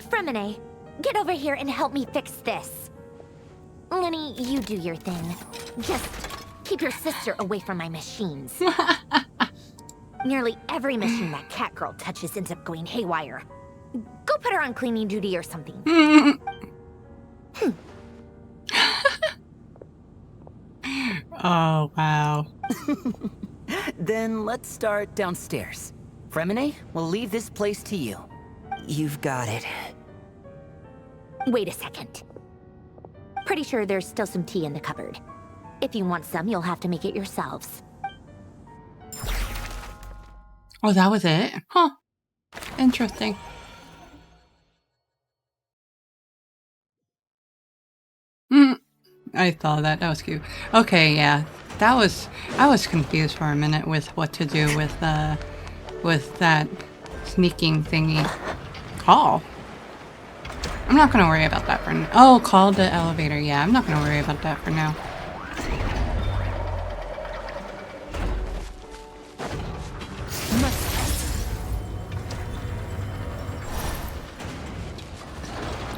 Fremine, get over here and help me fix this. Lenny, you do your thing. Just keep your sister away from my machines. Nearly every machine that cat girl touches ends up going haywire. Go put her on cleaning duty or something. Oh, wow. Then let's start downstairs. Fremine, we'll leave this place to you. You've got it. Wait a second. Pretty sure there's still some tea in the cupboard. If you want some, you'll have to make it yourselves. Oh, that was it? Huh. Interesting. I saw that. That was cute. Okay, yeah. I was confused for a minute with what to do with that sneaking thingy. Call? I'm not gonna worry about that for now. Oh, call the elevator. Yeah, I'm not gonna worry about that for now.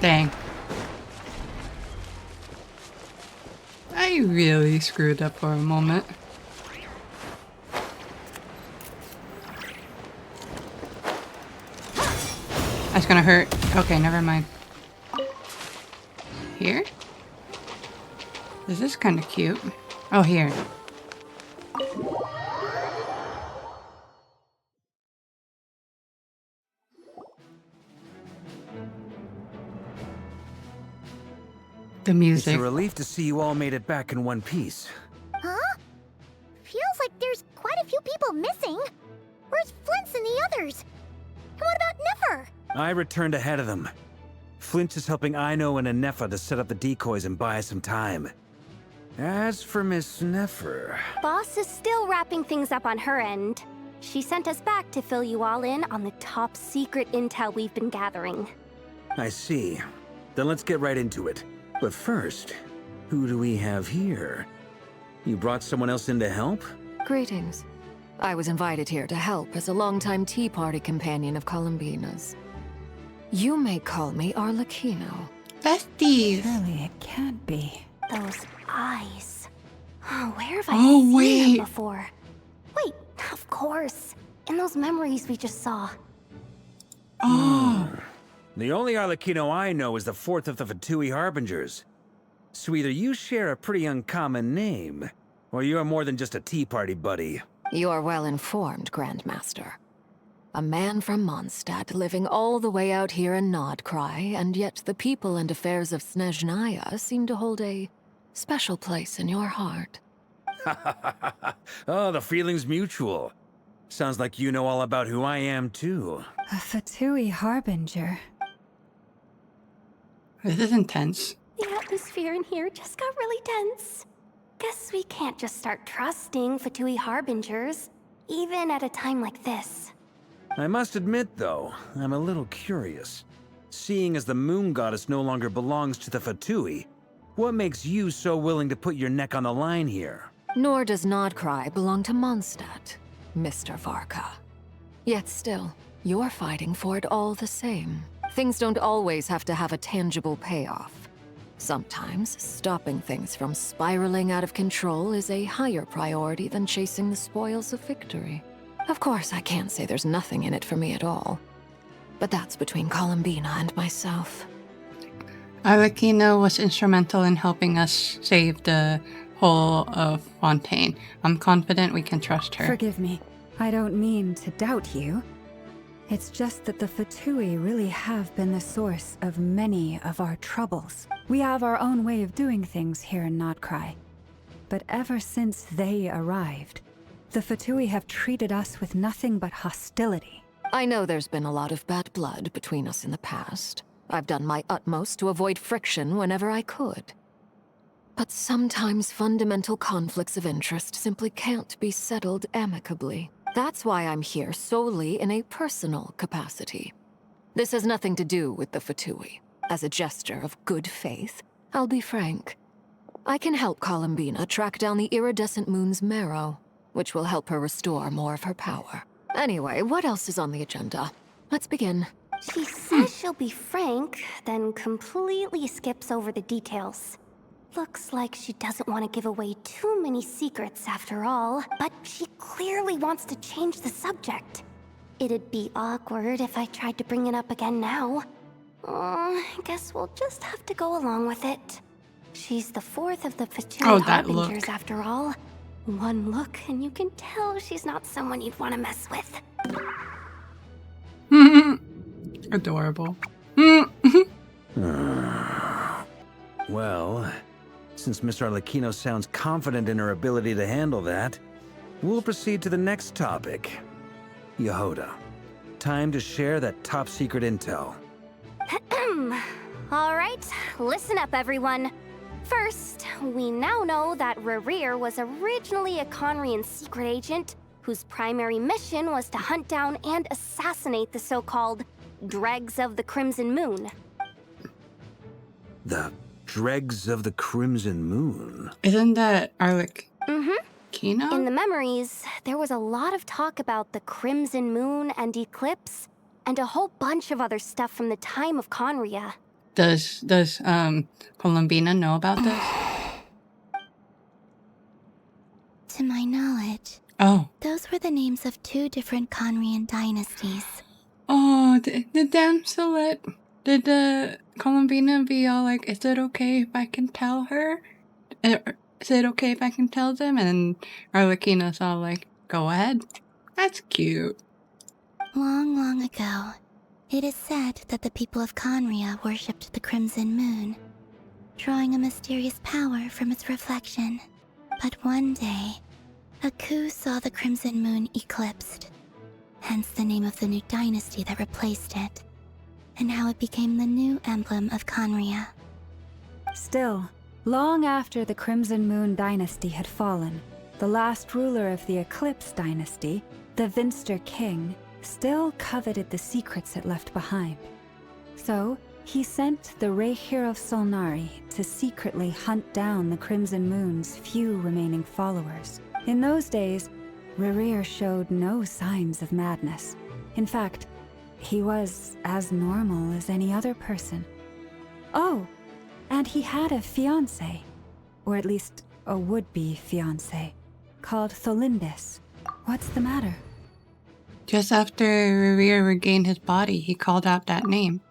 Dang. I really screwed up for a moment. That's gonna hurt. Okay, never mind. Here? This is kind of cute. Oh, here. The music. It's a relief to see you all made it back in one piece. Huh? Feels like there's quite a few people missing. Where's Flint's and the others? And what about Nefer? I returned ahead of them. Flint is helping Aino and Anefa to set up the decoys and buy us some time. As for Miss Nefer... Boss is still wrapping things up on her end. She sent us back to fill you all in on the top secret intel we've been gathering. I see. Then let's get right into it. But first, who do we have here? You brought someone else in to help? Greetings. I was invited here to help as a longtime Tea Party companion of Columbina's. You may call me Arlecchino. Besties! Surely it can't be. Those eyes. Oh, where have I Oh, seen wait. them before? Wait, of course. In those memories we just saw. Oh. The only Arlecchino I know is the fourth of the Fatui Harbingers. So either you share a pretty uncommon name, or you're more than just a Tea Party buddy. You're well informed, Grandmaster. A man from Mondstadt living all the way out here in Nod-krai, and yet the people and affairs of Snezhnaya seem to hold a special place in your heart. Oh, the feeling's mutual. Sounds like you know all about who I am, too. A Fatui Harbinger. This is intense. The atmosphere in here just got really tense. Guess we can't just start trusting Fatui Harbingers, even at a time like this. I must admit, though, I'm a little curious. Seeing as the moon goddess no longer belongs to the Fatui, what makes you so willing to put your neck on the line here? Nor does Nod-krai belong to Mondstadt, Mr. Varka. Yet still, you're fighting for it all the same. Things don't always have to have a tangible payoff. Sometimes, stopping things from spiraling out of control is a higher priority than chasing the spoils of victory. Of course, I can't say there's nothing in it for me at all. But that's between Columbina and myself. Arlecchino was instrumental in helping us save the whole of Fontaine. I'm confident we can trust her. Forgive me. I don't mean to doubt you. It's just that the Fatui really have been the source of many of our troubles. We have our own way of doing things here in Nod-krai. But ever since they arrived, the Fatui have treated us with nothing but hostility. I know there's been a lot of bad blood between us in the past. I've done my utmost to avoid friction whenever I could. But sometimes fundamental conflicts of interest simply can't be settled amicably. That's why I'm here solely in a personal capacity. This has nothing to do with the Fatui. As a gesture of good faith, I'll be frank. I can help Columbina track down the iridescent moon's marrow, which will help her restore more of her power. Anyway, what else is on the agenda? Let's begin. She says she'll be frank, then completely skips over the details. Looks like she doesn't want to give away too many secrets after all, but she clearly wants to change the subject. It'd be awkward if I tried to bring it up again now. I guess we'll just have to go along with it. She's the fourth of the Fatui Harbingers after all. One look and you can tell she's not someone you'd want to mess with. Adorable. Well, since Miss Arlecchino sounds confident in her ability to handle that, we'll proceed to the next topic. Yehuda, time to share that top secret intel. All right, listen up everyone. First, we now know that Rerir was originally a Conrian secret agent whose primary mission was to hunt down and assassinate the so-called Dregs of the Crimson Moon. The Dregs of the Crimson Moon? Isn't that Arlecchino? In the memories, there was a lot of talk about the Crimson Moon and Eclipse, and a whole bunch of other stuff from the time of Conria. Does Columbina know about this? To my knowledge, Oh. those were the names of 2 different Conrian dynasties. Oh, the damsel did Columbina be all like, is it okay if I can tell her? Is it okay if I can tell them? And Arlecchino's all like, go ahead. That's cute. Long, long ago, it is said that the people of Conria worshipped the Crimson Moon, drawing a mysterious power from its reflection. But one day, a coup saw the Crimson Moon eclipsed, hence the name of the new dynasty that replaced it, and how it became the new emblem of Conria. Still, long after the Crimson Moon dynasty had fallen, the last ruler of the Eclipse dynasty, the Vinster King, still coveted the secrets it left behind. So, he sent the Rehir of Solnari to secretly hunt down the Crimson Moon's few remaining followers. In those days, Rerir showed no signs of madness. In fact, he was as normal as any other person. Oh, and he had a fiancé, or at least a would-be fiancé, called Tholindis. What's the matter? Just after Rerir regained his body, he called out that name.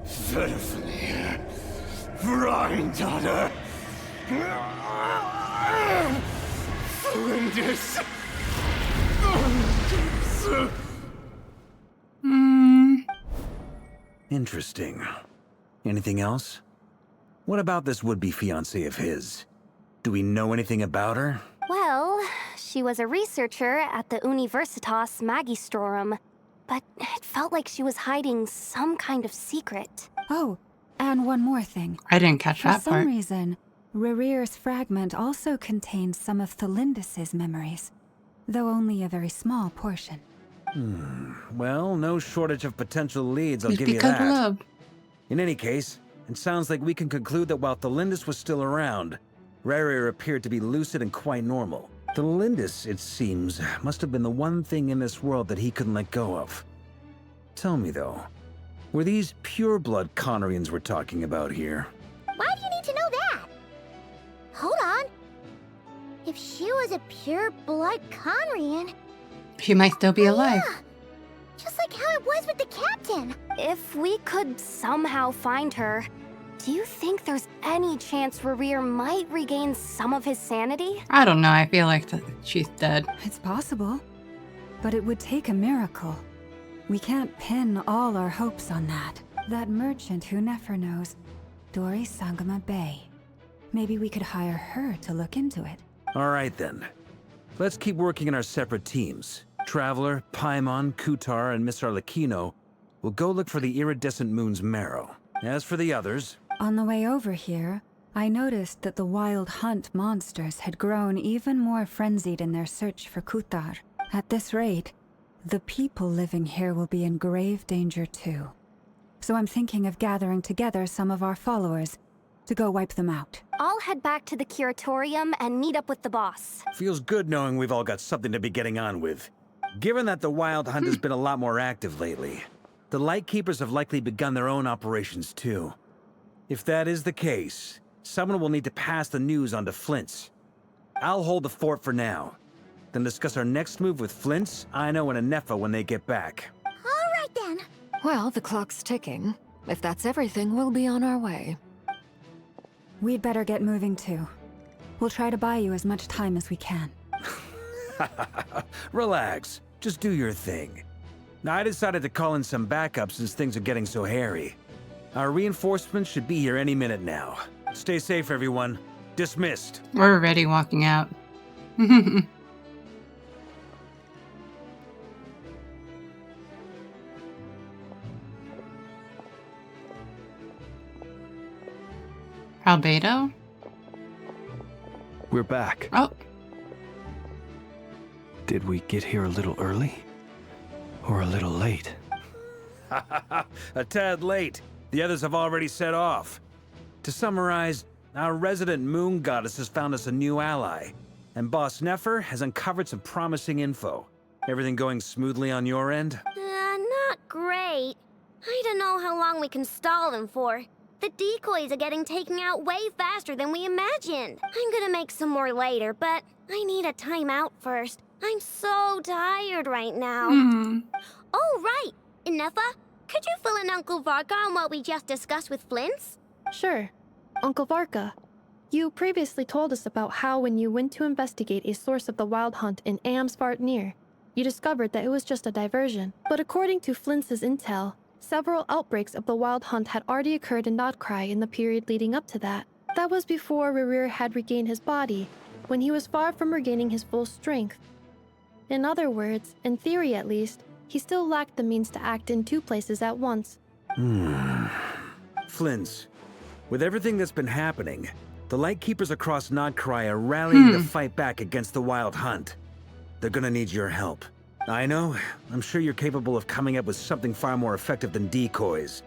Verfnir, Vrindaughter, Tholindis. Interesting. Anything else? What about this would-be fiancé of his? Do we know anything about her? Well, she was a researcher at the Universitas Magistrorum, but it felt like she was hiding some kind of secret. Oh, and one more thing. I didn't catch that part. For some reason, Rerir's fragment also contained some of Tholindis' memories, though only a very small portion. Well, no shortage of potential leads, I'll It's give you because that. of love. In any case, it sounds like we can conclude that while Tholindis was still around, Rerir appeared to be lucid and quite normal. Tholindis, it seems, must have been the one thing in this world that he couldn't let go of. Tell me though, were these pure-blood Conrians we're talking about here? Why do you need to know that? Hold on. If she was a pure-blood Conrian... She might still be alive. Yeah. Just like how it was with the captain. If we could somehow find her, do you think there's any chance Rerir might regain some of his sanity? I don't know, I feel like she's dead. It's possible, but it would take a miracle. We can't pin all our hopes on that. That merchant who Nefer knows, Dori Sangama Bay. Maybe we could hire her to look into it. All right then. Let's keep working in our separate teams. Traveler, Paimon, Kutar, and Miss Arlecchino will go look for the iridescent moon's marrow. As for the others... On the way over here, I noticed that the wild hunt monsters had grown even more frenzied in their search for Kutar. At this rate, the people living here will be in grave danger too. So I'm thinking of gathering together some of our followers to go wipe them out. I'll head back to the curatorium and meet up with the boss. Feels good knowing we've all got something to be getting on with. Given that the Wild Hunt has been a lot more active lately, the Lightkeepers have likely begun their own operations too. If that is the case, someone will need to pass the news on to Flint's. I'll hold the fort for now, then discuss our next move with Flint's, Aino, and Anefa when they get back. All right then. Well, the clock's ticking. If that's everything, we'll be on our way. We'd better get moving too. We'll try to buy you as much time as we can. Relax. Just do your thing. Now, I decided to call in some backup since things are getting so hairy. Our reinforcements should be here any minute now. Stay safe, everyone. Dismissed. We're already walking out. Albedo? We're back. Oh. Did we get here a little early? Or a little late? A tad late. The others have already set off. To summarize, our resident moon goddess has found us a new ally, and Boss Nefer has uncovered some promising info. Everything going smoothly on your end? Not great. I don't know how long we can stall them for. The decoys are getting taken out way faster than we imagined. I'm gonna make some more later, but I need a timeout first. I'm so tired right now. Oh, right! Ineffa, could you fill in Uncle Varka on what we just discussed with Flint's? Sure. Uncle Varka, you previously told us about how when you went to investigate a source of the wild hunt in Amsvartnir, you discovered that it was just a diversion. But according to Flint's intel, several outbreaks of the wild hunt had already occurred in Nod-krai in the period leading up to that. That was before Rerir had regained his body, when he was far from regaining his full strength. In other words, in theory at least, he still lacked the means to act in two places at once. Flint's, with everything that's been happening, the Lightkeepers across Nod-krai are rallying to fight back against the wild hunt. They're gonna need your help. I know, I'm sure you're capable of coming up with something far more effective than decoys.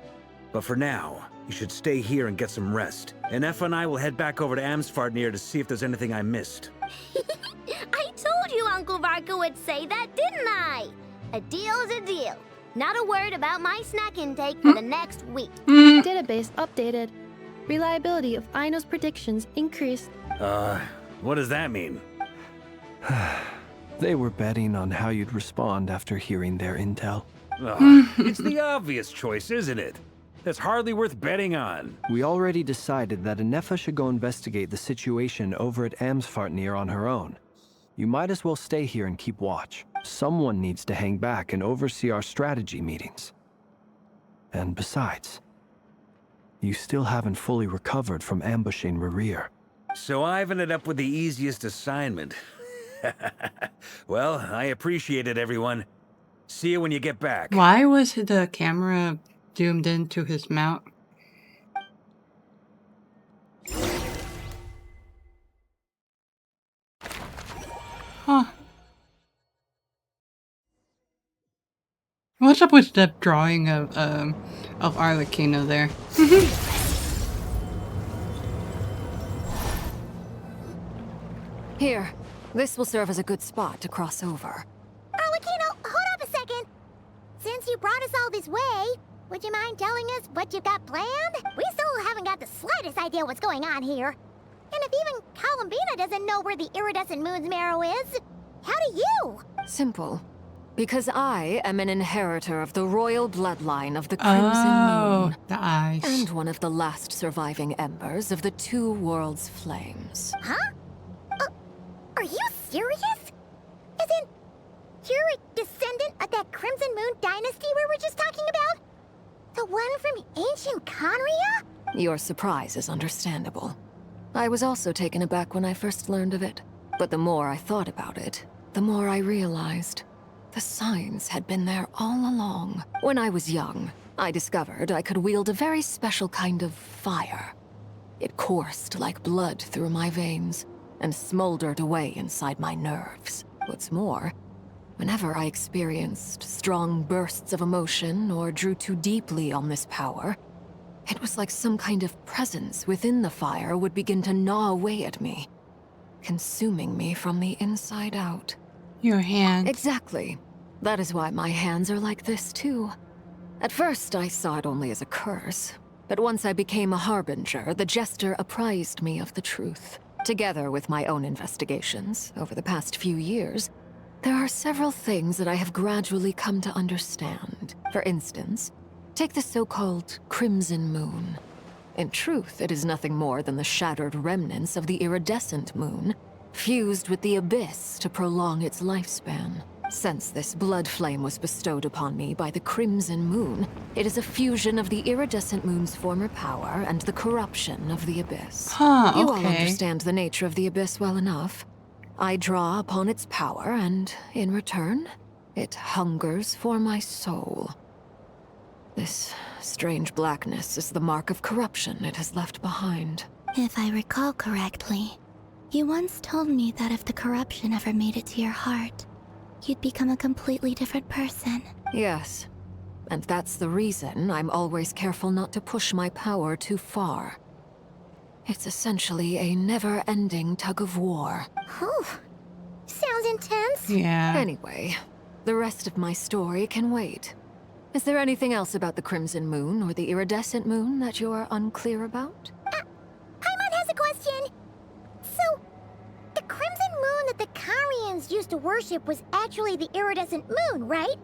But for now, you should stay here and get some rest. And Effa and I will head back over to Amsvartnir to see if there's anything I missed. I told you Uncle Varka would say that, didn't I? A deal's a deal. Not a word about my snack intake for the next week. Database updated. Reliability of Aino's predictions increased. What does that mean? They were betting on how you'd respond after hearing their intel. It's the obvious choice, isn't it? That's hardly worth betting on. We already decided that Ineffa should go investigate the situation over at Amsvartnir on her own. You might as well stay here and keep watch. Someone needs to hang back and oversee our strategy meetings. And besides, you still haven't fully recovered from ambushing Rerir. So I've ended up with the easiest assignment. Well, I appreciate it, everyone. See you when you get back. Why was the camera zoomed into his mouth? Huh. What's up with the drawing of Arlecchino there? Here, this will serve as a good spot to cross over. Arlecchino, hold up a second. Since you brought us all this way, would you mind telling us what you've got planned? We still haven't got the slightest idea what's going on here. And if even Columbina doesn't know where the iridescent moon's marrow is, how do you? Simple. Because I am an inheritor of the royal bloodline of the Crimson Moon. The eyes. And one of the last surviving embers of the Two Worlds' flames. Huh? Are you serious? Isn't you're a descendant of that Crimson Moon dynasty we were just talking about? The one from ancient Conria? Your surprise is understandable. I was also taken aback when I first learned of it. But the more I thought about it, the more I realized the signs had been there all along. When I was young, I discovered I could wield a very special kind of fire. It coursed like blood through my veins and smoldered away inside my nerves. What's more, whenever I experienced strong bursts of emotion or drew too deeply on this power, it was like some kind of presence within the fire would begin to gnaw away at me, consuming me from the inside out. Your hands. Exactly. That is why my hands are like this, too. At first, I saw it only as a curse, but once I became a harbinger, the jester apprised me of the truth. Together with my own investigations, over the past few years, there are several things that I have gradually come to understand. For instance, take the so-called Crimson Moon. In truth, it is nothing more than the shattered remnants of the iridescent moon, fused with the abyss to prolong its lifespan. Since this blood flame was bestowed upon me by the Crimson Moon, it is a fusion of the iridescent moon's former power and the corruption of the abyss. You all understand the nature of the abyss well enough. I draw upon its power, and in return, it hungers for my soul. This strange blackness is the mark of corruption it has left behind. If I recall correctly, you once told me that if the corruption ever made it to your heart, you'd become a completely different person. Yes. And that's the reason I'm always careful not to push my power too far. It's essentially a never-ending tug-of-war. Whew. Sounds intense. Yeah. Anyway, the rest of my story can wait. Is there anything else about the Crimson Moon or the Iridescent Moon that you're unclear about? Paimon has a question! So, the Crimson Moon that the Karians used to worship was actually the Iridescent Moon, right?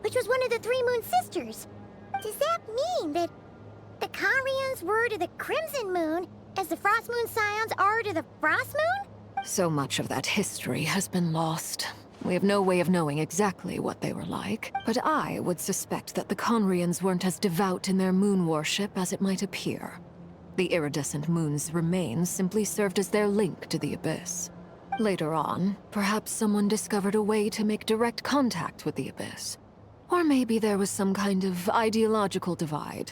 Which was one of the three Moon Sisters. Does that mean that the Karians were to the Crimson Moon as the Frost Moon Scions are to the Frost Moon? So much of that history has been lost. We have no way of knowing exactly what they were like, but I would suspect that the Conrians weren't as devout in their moon worship as it might appear. The iridescent moon's remains simply served as their link to the Abyss. Later on, perhaps someone discovered a way to make direct contact with the Abyss. Or maybe there was some kind of ideological divide.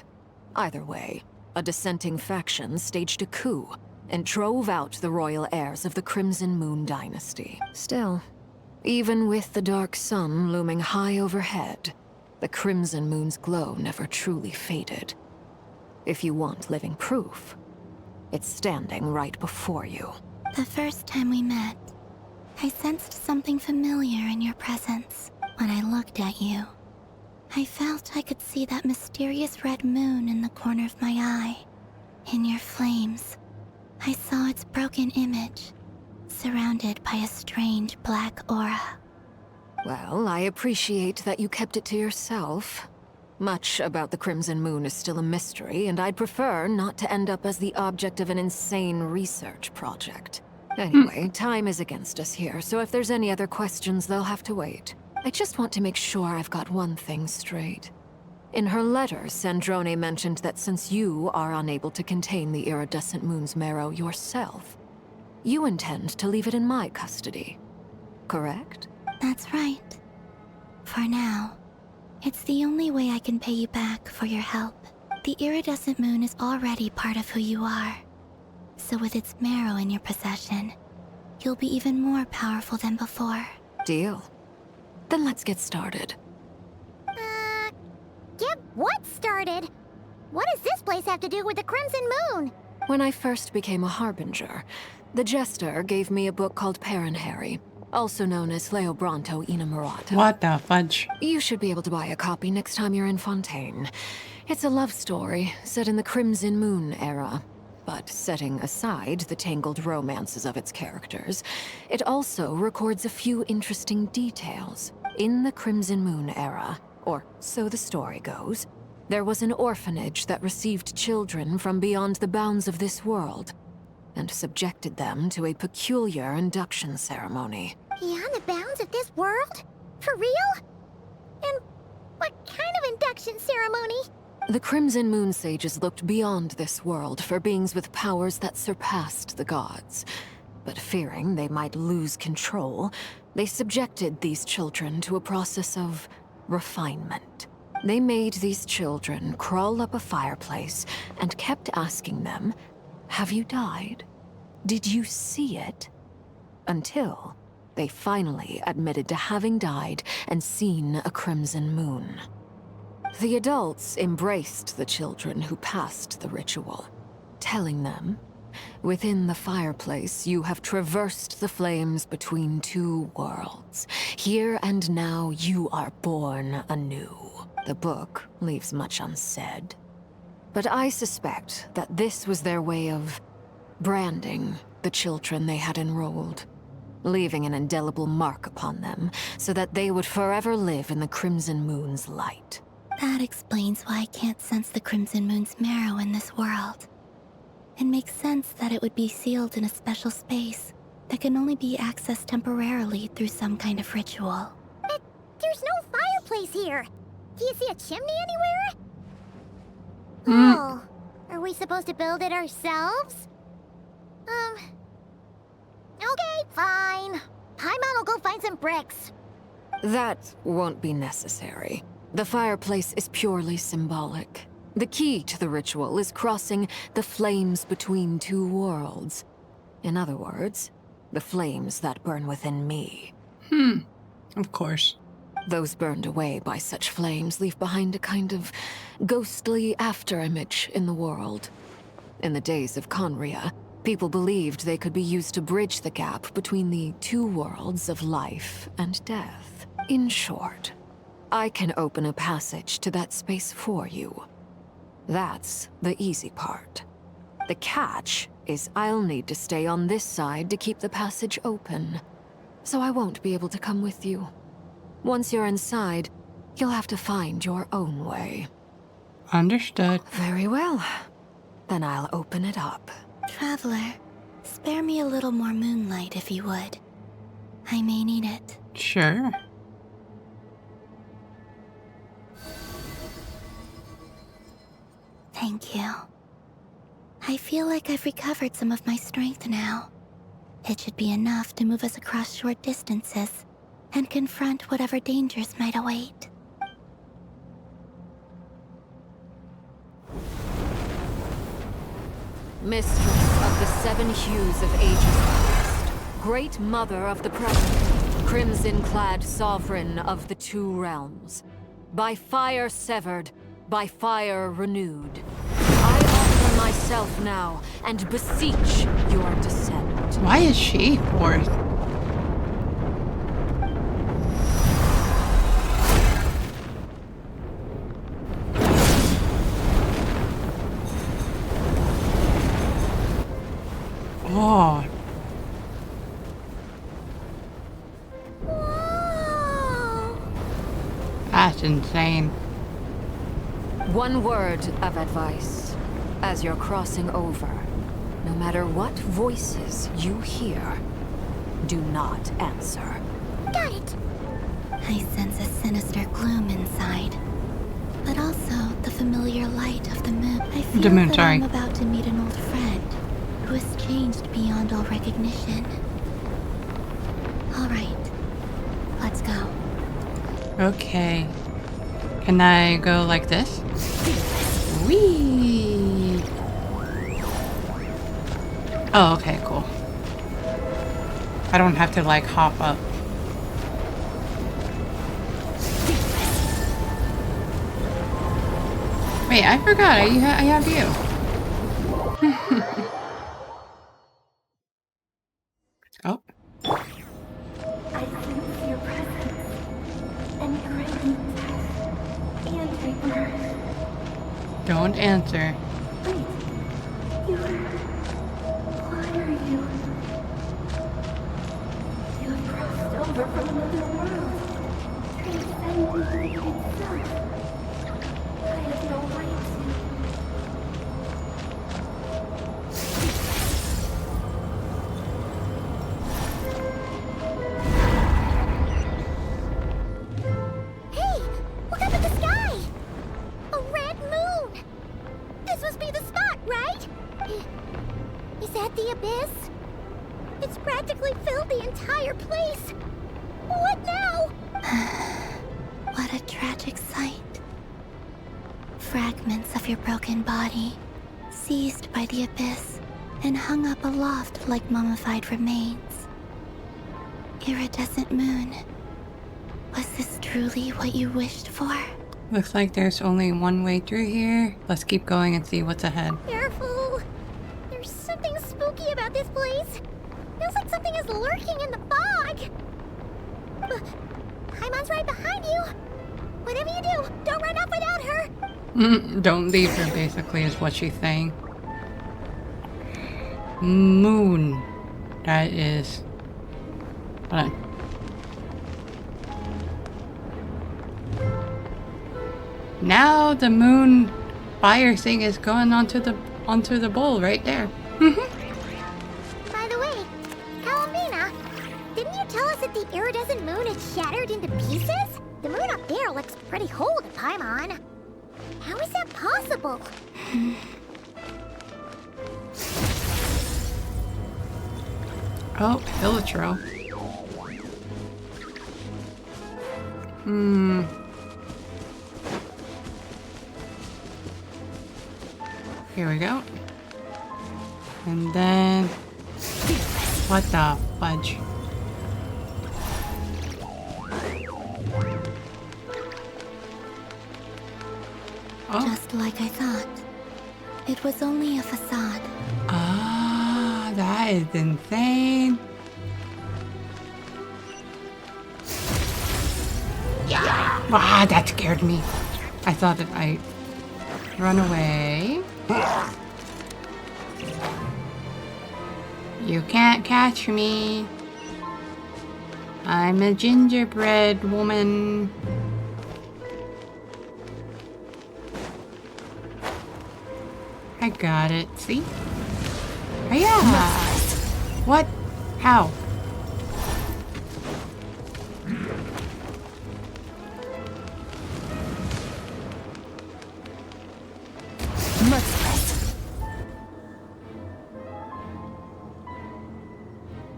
Either way, a dissenting faction staged a coup and drove out the royal heirs of the Crimson Moon dynasty. Still, even with the dark sun looming high overhead, the Crimson Moon's glow never truly faded. If you want living proof, it's standing right before you. The first time we met, I sensed something familiar in your presence. When I looked at you, I felt I could see that mysterious red moon in the corner of my eye. In your flames, I saw its broken image, surrounded by a strange black aura. Well, I appreciate that you kept it to yourself. Much about the Crimson Moon is still a mystery, and I'd prefer not to end up as the object of an insane research project. Anyway, time is against us here, so if there's any other questions, they'll have to wait. I just want to make sure I've got one thing straight. In her letter, Sandrone mentioned that since you are unable to contain the iridescent moon's marrow yourself, you intend to leave it in my custody, correct? That's right. For now, it's the only way I can pay you back for your help. The iridescent moon is already part of who you are. So with its marrow in your possession, you'll be even more powerful than before. Deal. Then let's get started. Get what started? What does this place have to do with the Crimson Moon? When I first became a Harbinger, the Jester gave me a book called Paranhari, also known as Leobranto Inamorata. What the fudge? You should be able to buy a copy next time you're in Fontaine. It's a love story set in the Crimson Moon era. But setting aside the tangled romances of its characters, it also records a few interesting details. In the Crimson Moon era, or so the story goes, there was an orphanage that received children from beyond the bounds of this world, and subjected them to a peculiar induction ceremony. Beyond the bounds of this world? For real? And what kind of induction ceremony? The Crimson Moon sages looked beyond this world for beings with powers that surpassed the gods. But fearing they might lose control, they subjected these children to a process of refinement. They made these children crawl up a fireplace and kept asking them, "Have you died? Did you see it?" Until they finally admitted to having died and seen a crimson moon. The adults embraced the children who passed the ritual, telling them, "Within the fireplace, you have traversed the flames between two worlds. Here and now, you are born anew." The book leaves much unsaid. But I suspect that this was their way of branding the children they had enrolled, leaving an indelible mark upon them so that they would forever live in the Crimson Moon's light. That explains why I can't sense the Crimson Moon's marrow in this world. It makes sense that it would be sealed in a special space that can only be accessed temporarily through some kind of ritual. But there's no fireplace here. Do you see a chimney anywhere? Oh, are we supposed to build it ourselves? Okay, fine. Paimon will go find some bricks. That won't be necessary. The fireplace is purely symbolic. The key to the ritual is crossing the flames between two worlds. In other words, the flames that burn within me. Of course. Those burned away by such flames leave behind a kind of ghostly afterimage in the world. In the days of Conria, people believed they could be used to bridge the gap between the two worlds of life and death. In short, I can open a passage to that space for you. That's the easy part. The catch is I'll need to stay on this side to keep the passage open, so I won't be able to come with you. Once you're inside, you'll have to find your own way. Understood. Very well. Then I'll open it up. Traveler, spare me a little more moonlight if you would. I may need it. Sure. Thank you. I feel like I've recovered some of my strength now. It should be enough to move us across short distances and confront whatever dangers might await. Mistress of the 7 hues of ages past, Great Mother of the present, Crimson-clad Sovereign of the 2 realms, by fire severed, by fire renewed, I offer myself now and beseech your descent. Why is she fourth? Oh. That's insane. One word of advice. As you're crossing over, no matter what voices you hear, do not answer. Got it. I sense a sinister gloom inside, but also the familiar light of the moon. I feel that I'm about to meet an old friend who has changed beyond all recognition. All right, let's go. Okay. Can I go like this? Whee! Oh, okay, cool. I don't have to like hop up. Wait, I forgot. I have you. Oh. I sense your presence and great and rebirth. Don't answer. Wait, why are you? You have crossed over from another world, transcending itself. I have no right to. Hey, look up at the sky! A red moon! This must be the spot, right? Is that the abyss? It's practically filled the entire place. What now? What a tragic sight. Fragments of your broken body, seized by the abyss and hung up aloft like mummified remains. Iridescent moon, was this truly what you wished for? Looks like there's only one way through here. Let's keep going and see what's ahead. Careful! There's something spooky about this place. Feels like something is lurking in the fog. Paimon's right behind you. Whatever you do, don't run off without her. Don't leave her, basically, is what she's saying. Moon. That is... Hold on. Now the moon fire thing is going onto the bowl right there. By the way, Columbina, didn't you tell us that the iridescent moon had shattered into pieces? The moon up there looks pretty whole to Paimon. How is that possible? Oh, Hillitro. Here we go. And then... What the fudge? Oh. Just like I thought. It was only a facade. Ah, that is insane. Ah, that scared me. I thought that I run away. You can't catch me. I'm a gingerbread woman. I got it. See? Yeah. What? How?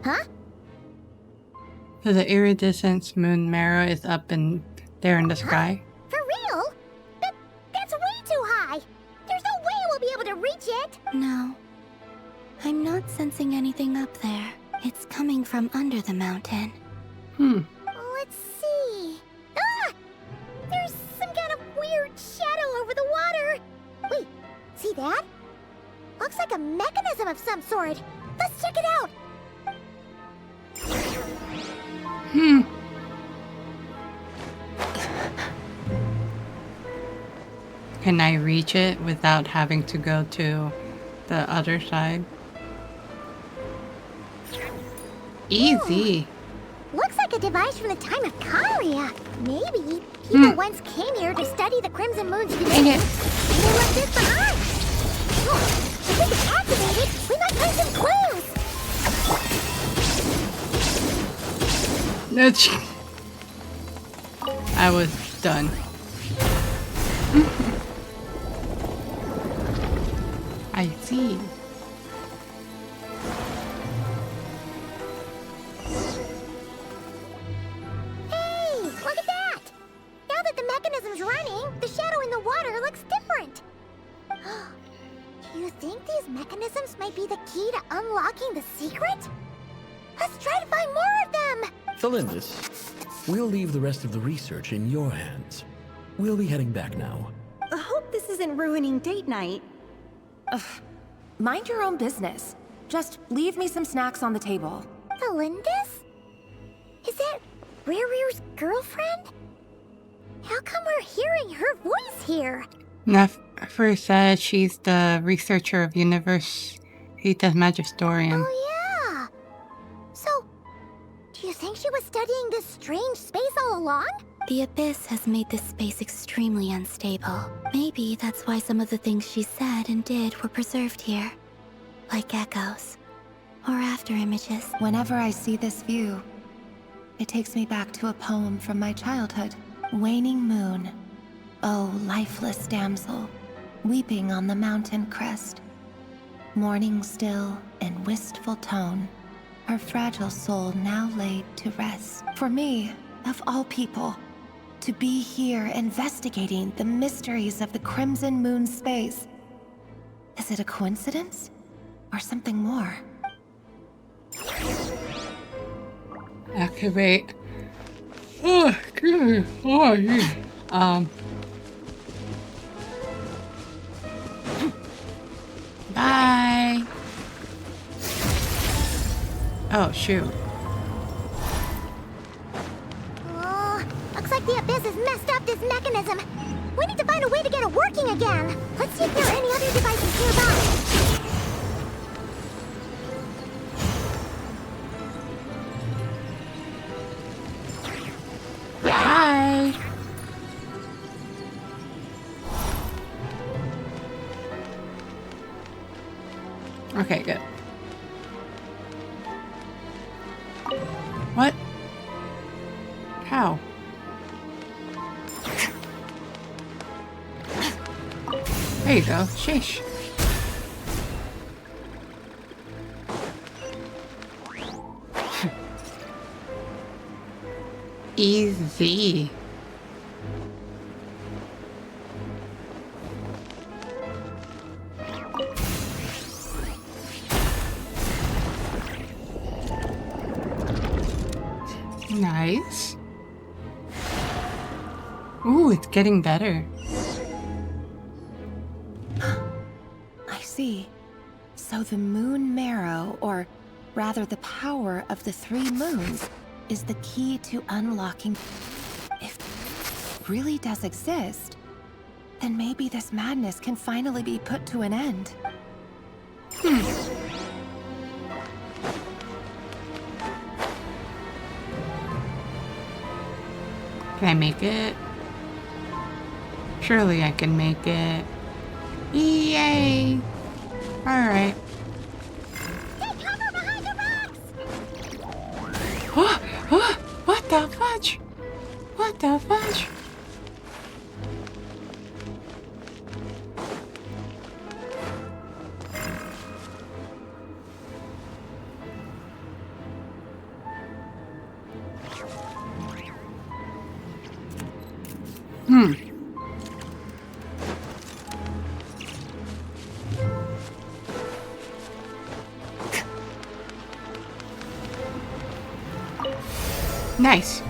Huh? So the iridescent moon marrow is up in there in the sky. For real? That's way too high. There's no way we'll be able to reach it. No. I'm not sensing anything up there. It's coming from under the mountain. Let's see. Ah! There's some kind of weird shadow over the water. Wait, see that? Looks like a mechanism of some sort. Let's check it out. Can I reach it without having to go to the other side? Easy. Looks like a device from the time of Karia. Maybe people once came here to study the Crimson Moon's condition, and they left this behind. Oh, if we can activate it, we might find some clues. That's... I was done. I see. Hey, look at that! Now that the mechanism's running, the shadow in the water looks different. Do you think these mechanisms might be the key to unlocking the secret? Let's try to find more of them! Felindis, we'll leave the rest of the research in your hands. We'll be heading back now. I hope this isn't ruining date night. Ugh. Mind your own business. Just leave me some snacks on the table. Felindis? Is that Rear's girlfriend? How come we're hearing her voice here? Nefer said she's the researcher of Universitas Magisterium. Oh yeah! So, do you think she was studying this strange space all along? The Abyss has made this space extremely unstable. Maybe that's why some of the things she said and did were preserved here. Like echoes. Or after images. Whenever I see this view, it takes me back to a poem from my childhood. Waning moon, oh lifeless damsel, weeping on the mountain crest. Mourning still in wistful tone, her fragile soul now laid to rest. For me, of all people, to be here investigating the mysteries of the Crimson Moon space. Is it a coincidence? Or something more? Activate. Oh, good. Oh, yeah. Bye. Oh, shoot. Looks like the Abyss has messed up this mechanism. We need to find a way to get it working again. Let's see if there are any other devices nearby. Bye. Okay, good. What? How? There you go. Sheesh. Easy. Nice. Ooh, it's getting better. I see. So the moon marrow, or rather the power of the 3 moons, is the key to unlocking. really does exist, then maybe this madness can finally be put to an end. Can I make it? Surely I can make it. Yay! Alright. What the fudge? What the fudge? Nice.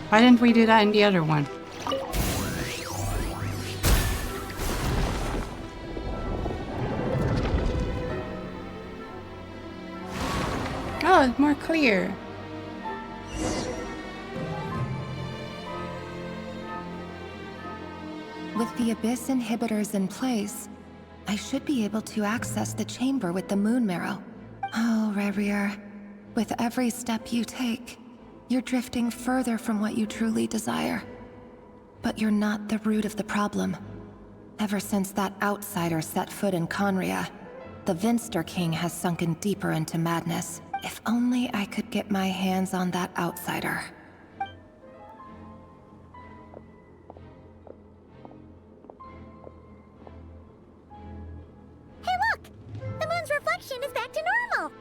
Why didn't we do that in the other one? Oh, it's more clear. With the Abyss inhibitors in place, I should be able to access the chamber with the moon marrow. Oh, Rarier, with every step you take, you're drifting further from what you truly desire. But you're not the root of the problem. Ever since that outsider set foot in Conria, the Vinster King has sunken deeper into madness. If only I could get my hands on that outsider. Hey look! The moon's reflection is back to normal!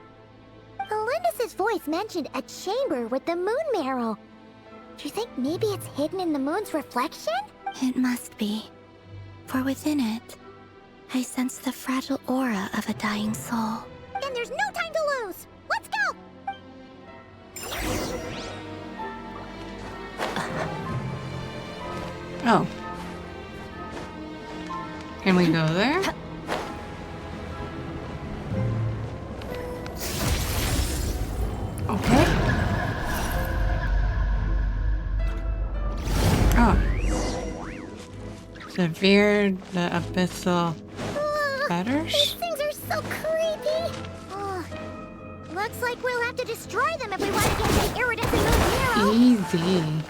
Elendis' voice mentioned a chamber with the moon marrow. Do you think maybe it's hidden in the moon's reflection? It must be. For within it, I sense the fragile aura of a dying soul. Then there's no time to lose! Let's go! Oh. Can we go there? Okay. Oh. Severe the abyssal fetters? These things are so creepy! Looks like we'll have to destroy them if we want to get to the iridescent moon marrow! Easy.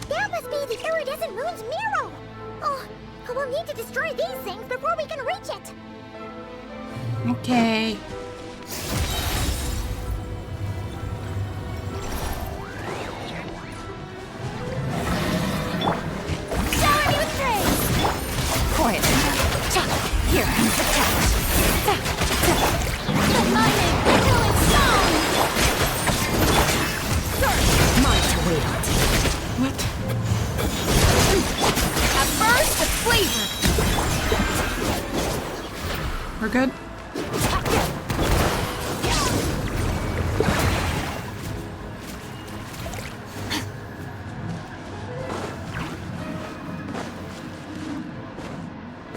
That must be the iridescent moon's marrow! Oh, we'll need to destroy these things before we can reach it! Okay. Shower me with praise! Quiet. Here comes the test. The mighty echoing song! Mine to wait on. What? A burst of flavor. We're good?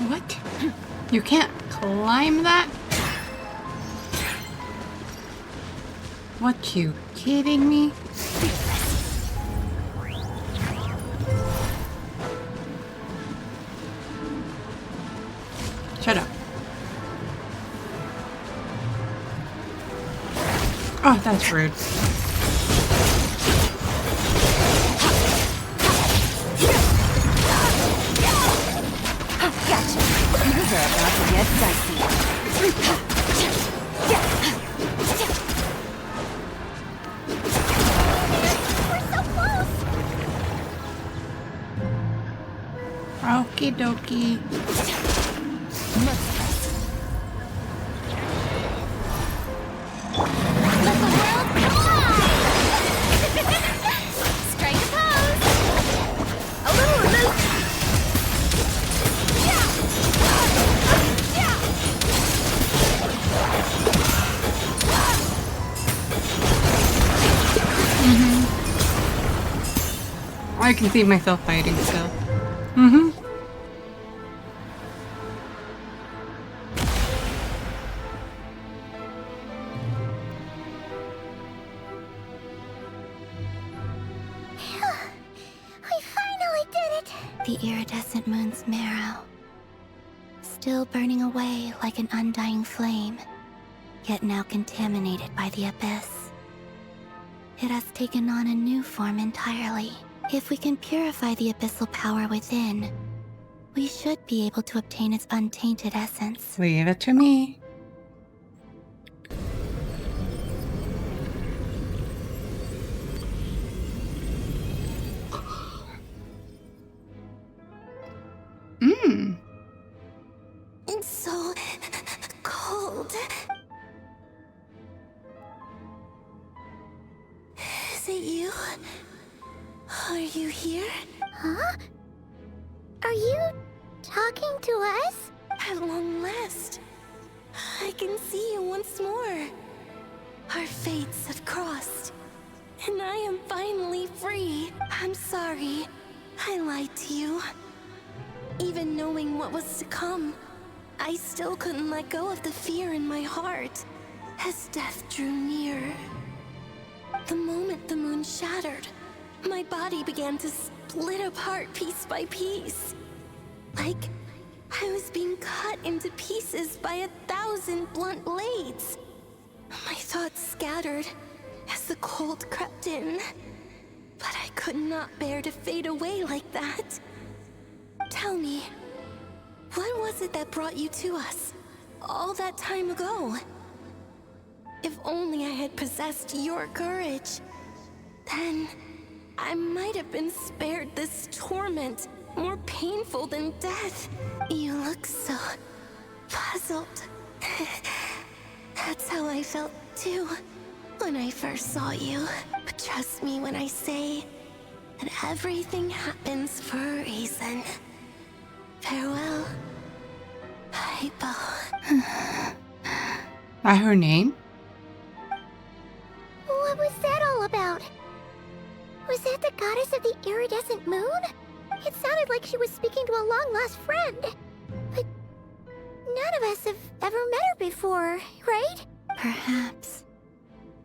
What? You can't climb that? What, you kidding me? Shut up. Oh, that's rude. Gotcha. These are about to get dicey. We're so close! Okie dokie. Let the world collide! Strike a pose! A little remote! I can see myself fighting still. Mm-hmm. the iridescent moon's marrow, still burning away like an undying flame, yet now contaminated by the abyss. It has taken on a new form entirely. If we can purify the abyssal power within, we should be able to obtain its untainted essence. Leave it to me. It's so cold. Is it you? Are you here? Huh? Are you talking to us? At long last, I can see you once more. Our fates have crossed, and I am finally free. I'm sorry, I lied to you. Even knowing what was to come, I still couldn't let go of the fear in my heart as death drew near. The moment the moon shattered, my body began to split apart piece by piece. Like I was being cut into pieces by 1,000 blunt blades. My thoughts scattered as the cold crept in, but I could not bear to fade away like that. Tell me, what was it that brought you to us all that time ago? If only I had possessed your courage, then I might have been spared this torment more painful than death. You look so puzzled. That's how I felt too when I first saw you. But trust me when I say that everything happens for a reason. Farewell, Hypo. By her name? What was that all about? Was that the goddess of the iridescent moon? It sounded like she was speaking to a long-lost friend. But none of us have ever met her before, right? Perhaps.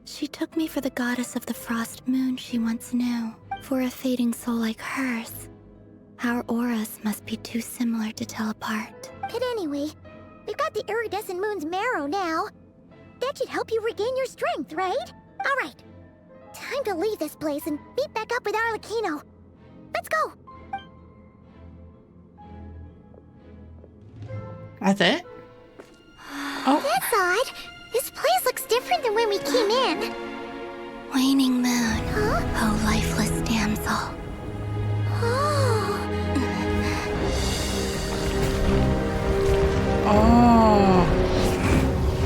She took me for the goddess of the frost moon she once knew. For a fading soul like hers, our auras must be too similar to tell apart. But anyway, we've got the iridescent moon's marrow now. That should help you regain your strength, right? Alright. Time to leave this place and meet back up with Arlecchino. Let's go! That's it? Oh. That's odd. This place looks different than when we came in. Waning moon. Huh? Oh, lifeless damsel. Oh.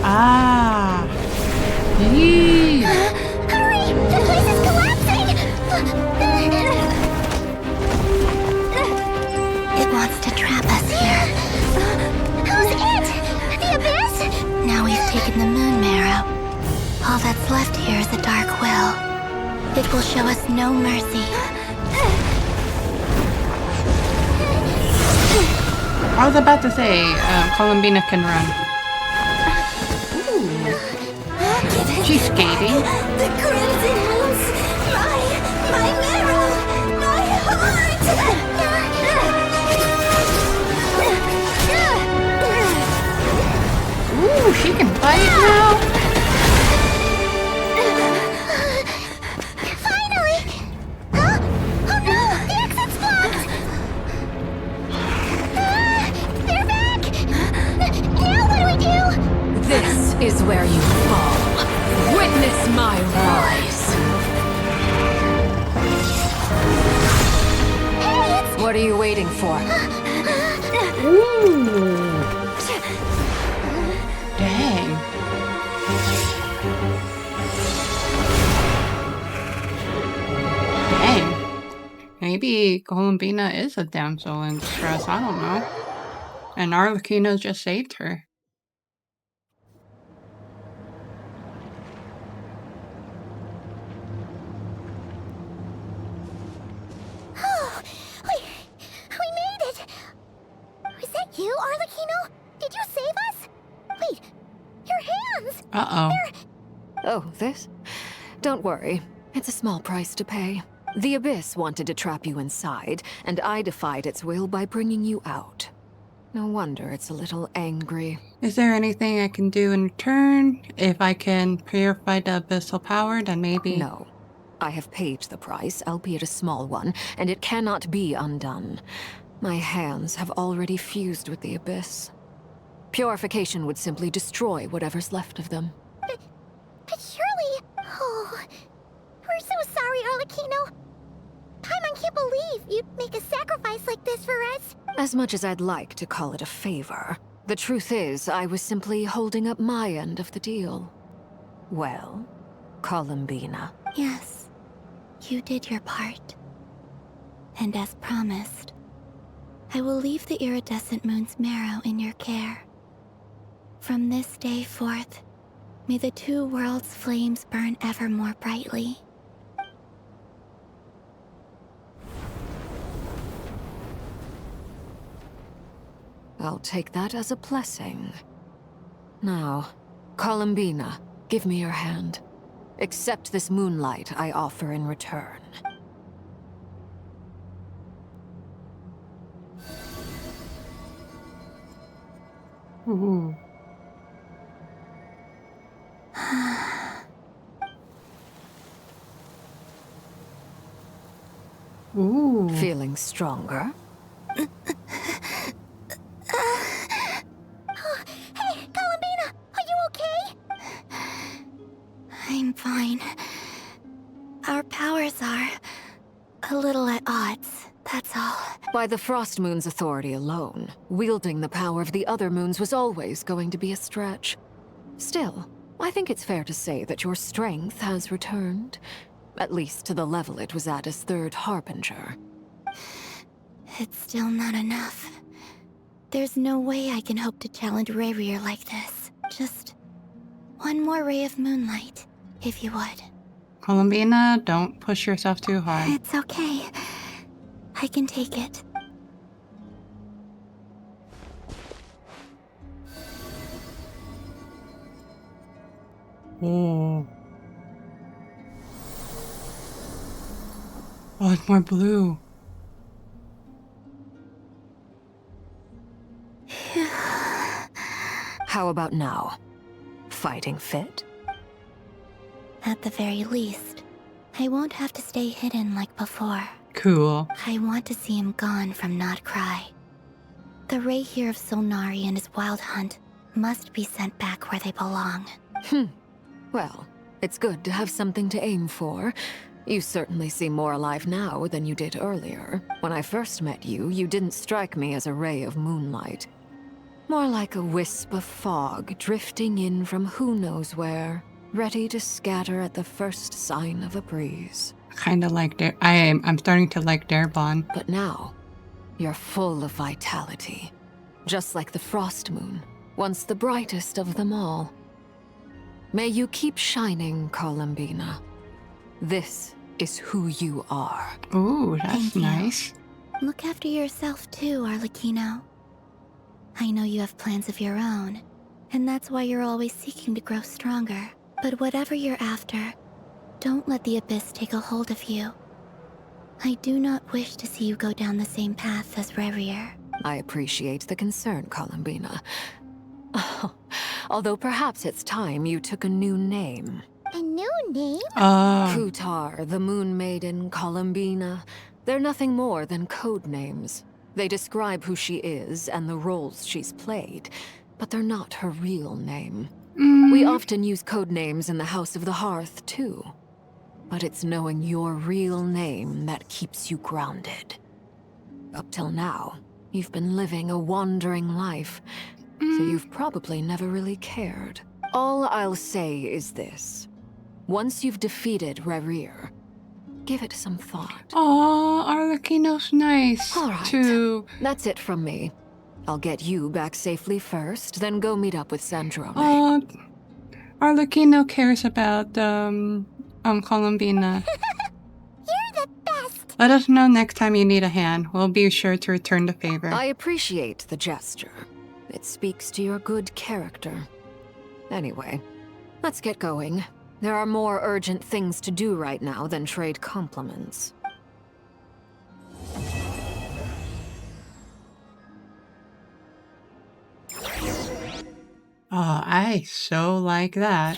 Ah. Yee. Hurry! The place is collapsing! It wants to trap us here. Who's it? The abyss? Now we've taken the moon marrow. All that's left here is a dark will. It will show us no mercy. I was about to say, Columbina can run. Ooh. She's skating. The crimson moons! My marrow! My heart! Ooh, she can fight now. Finally! Huh? Oh no! The exit's blocked! They're back! Now what do we do? This is where you fall. Witness my rise. Hey, it's... What are you waiting for? Ooh. Dang. Dang. Maybe Columbina is a damsel in distress, I don't know. And Arlecchino just saved her. Oh, we made it! Was that you, Arlecchino? Did you save us? Wait, your hands! Uh-oh. Oh, this? Don't worry. It's a small price to pay. The Abyss wanted to trap you inside, and I defied its will by bringing you out. No wonder it's a little angry. Is there anything I can do in return? If I can purify the abyssal power, then maybe... No. I have paid the price, albeit a small one, and it cannot be undone. My hands have already fused with the Abyss. Purification would simply destroy whatever's left of them. But surely... Oh... We're so sorry, Arlecchino. Paimon can't believe you'd make a sacrifice like this for us. As much as I'd like to call it a favor, the truth is I was simply holding up my end of the deal. Well, Columbina. Yes, you did your part. And as promised, I will leave the iridescent moon's marrow in your care. From this day forth, may the two worlds' flames burn ever more brightly. I'll take that as a blessing. Now, Columbina, give me your hand. Accept this moonlight I offer in return. Ooh. Ooh. Feeling stronger? Hey, Columbina! Are you okay? I'm fine. Our powers are a little at odds, that's all. By the Frost Moon's authority alone, wielding the power of the other moons was always going to be a stretch. Still, I think it's fair to say that your strength has returned. At least to the level it was at as Third Harbinger. It's still not enough. There's no way I can hope to challenge Rayrir like this. Just one more ray of moonlight, if you would. Columbina, don't push yourself too hard. It's okay. I can take it. Oh. Oh, it's more blue. How about now? Fighting fit? At the very least, I won't have to stay hidden like before. Cool. I want to see him gone from Nod-krai. The Rayheir of Solnari and his wild hunt must be sent back where they belong. Well, it's good to have something to aim for. You certainly seem more alive now than you did earlier. When I first met you, you didn't strike me as a ray of moonlight. More like a wisp of fog drifting in from who knows where, ready to scatter at the first sign of a breeze. Kinda like I'm starting to like Darbon. But now, you're full of vitality. Just like the Frost Moon, once the brightest of them all. May you keep shining, Columbina. This is who you are. Ooh, that's Thank you. nice. Look after yourself too, Arlecchino. I know you have plans of your own, and that's why you're always seeking to grow stronger. But whatever you're after, don't let the Abyss take a hold of you. I do not wish to see you go down the same path as Rayrir. I appreciate the concern, Columbina. Although perhaps it's time you took a new name. A new name? Kutar, the Moon Maiden, Columbina. They're nothing more than code names. They describe who she is and the roles she's played, but they're not her real name. We often use code names in the House of the Hearth, too. But it's knowing your real name that keeps you grounded. Up till now, you've been living a wandering life, so you've probably never really cared. All I'll say is this. Once you've defeated Rayrir, give it some thought. Aw, Arlecchino's nice. All right, that's it from me. I'll get you back safely first, then go meet up with Sandrone. Oh, Arlecchino cares about Columbina. You're the best. Let us know next time you need a hand. We'll be sure to return the favor. I appreciate the gesture. It speaks to your good character. Anyway, let's get going. There are more urgent things to do right now than trade compliments. Oh, I so like that.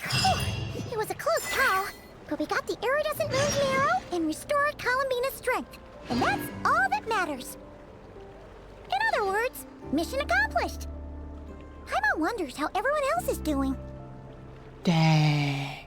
It was a close call, but we got the iridescent moon's marrow and restored Columbina's strength. And that's all that matters. In other words, mission accomplished. Paimon wonders how everyone else is doing. Dang.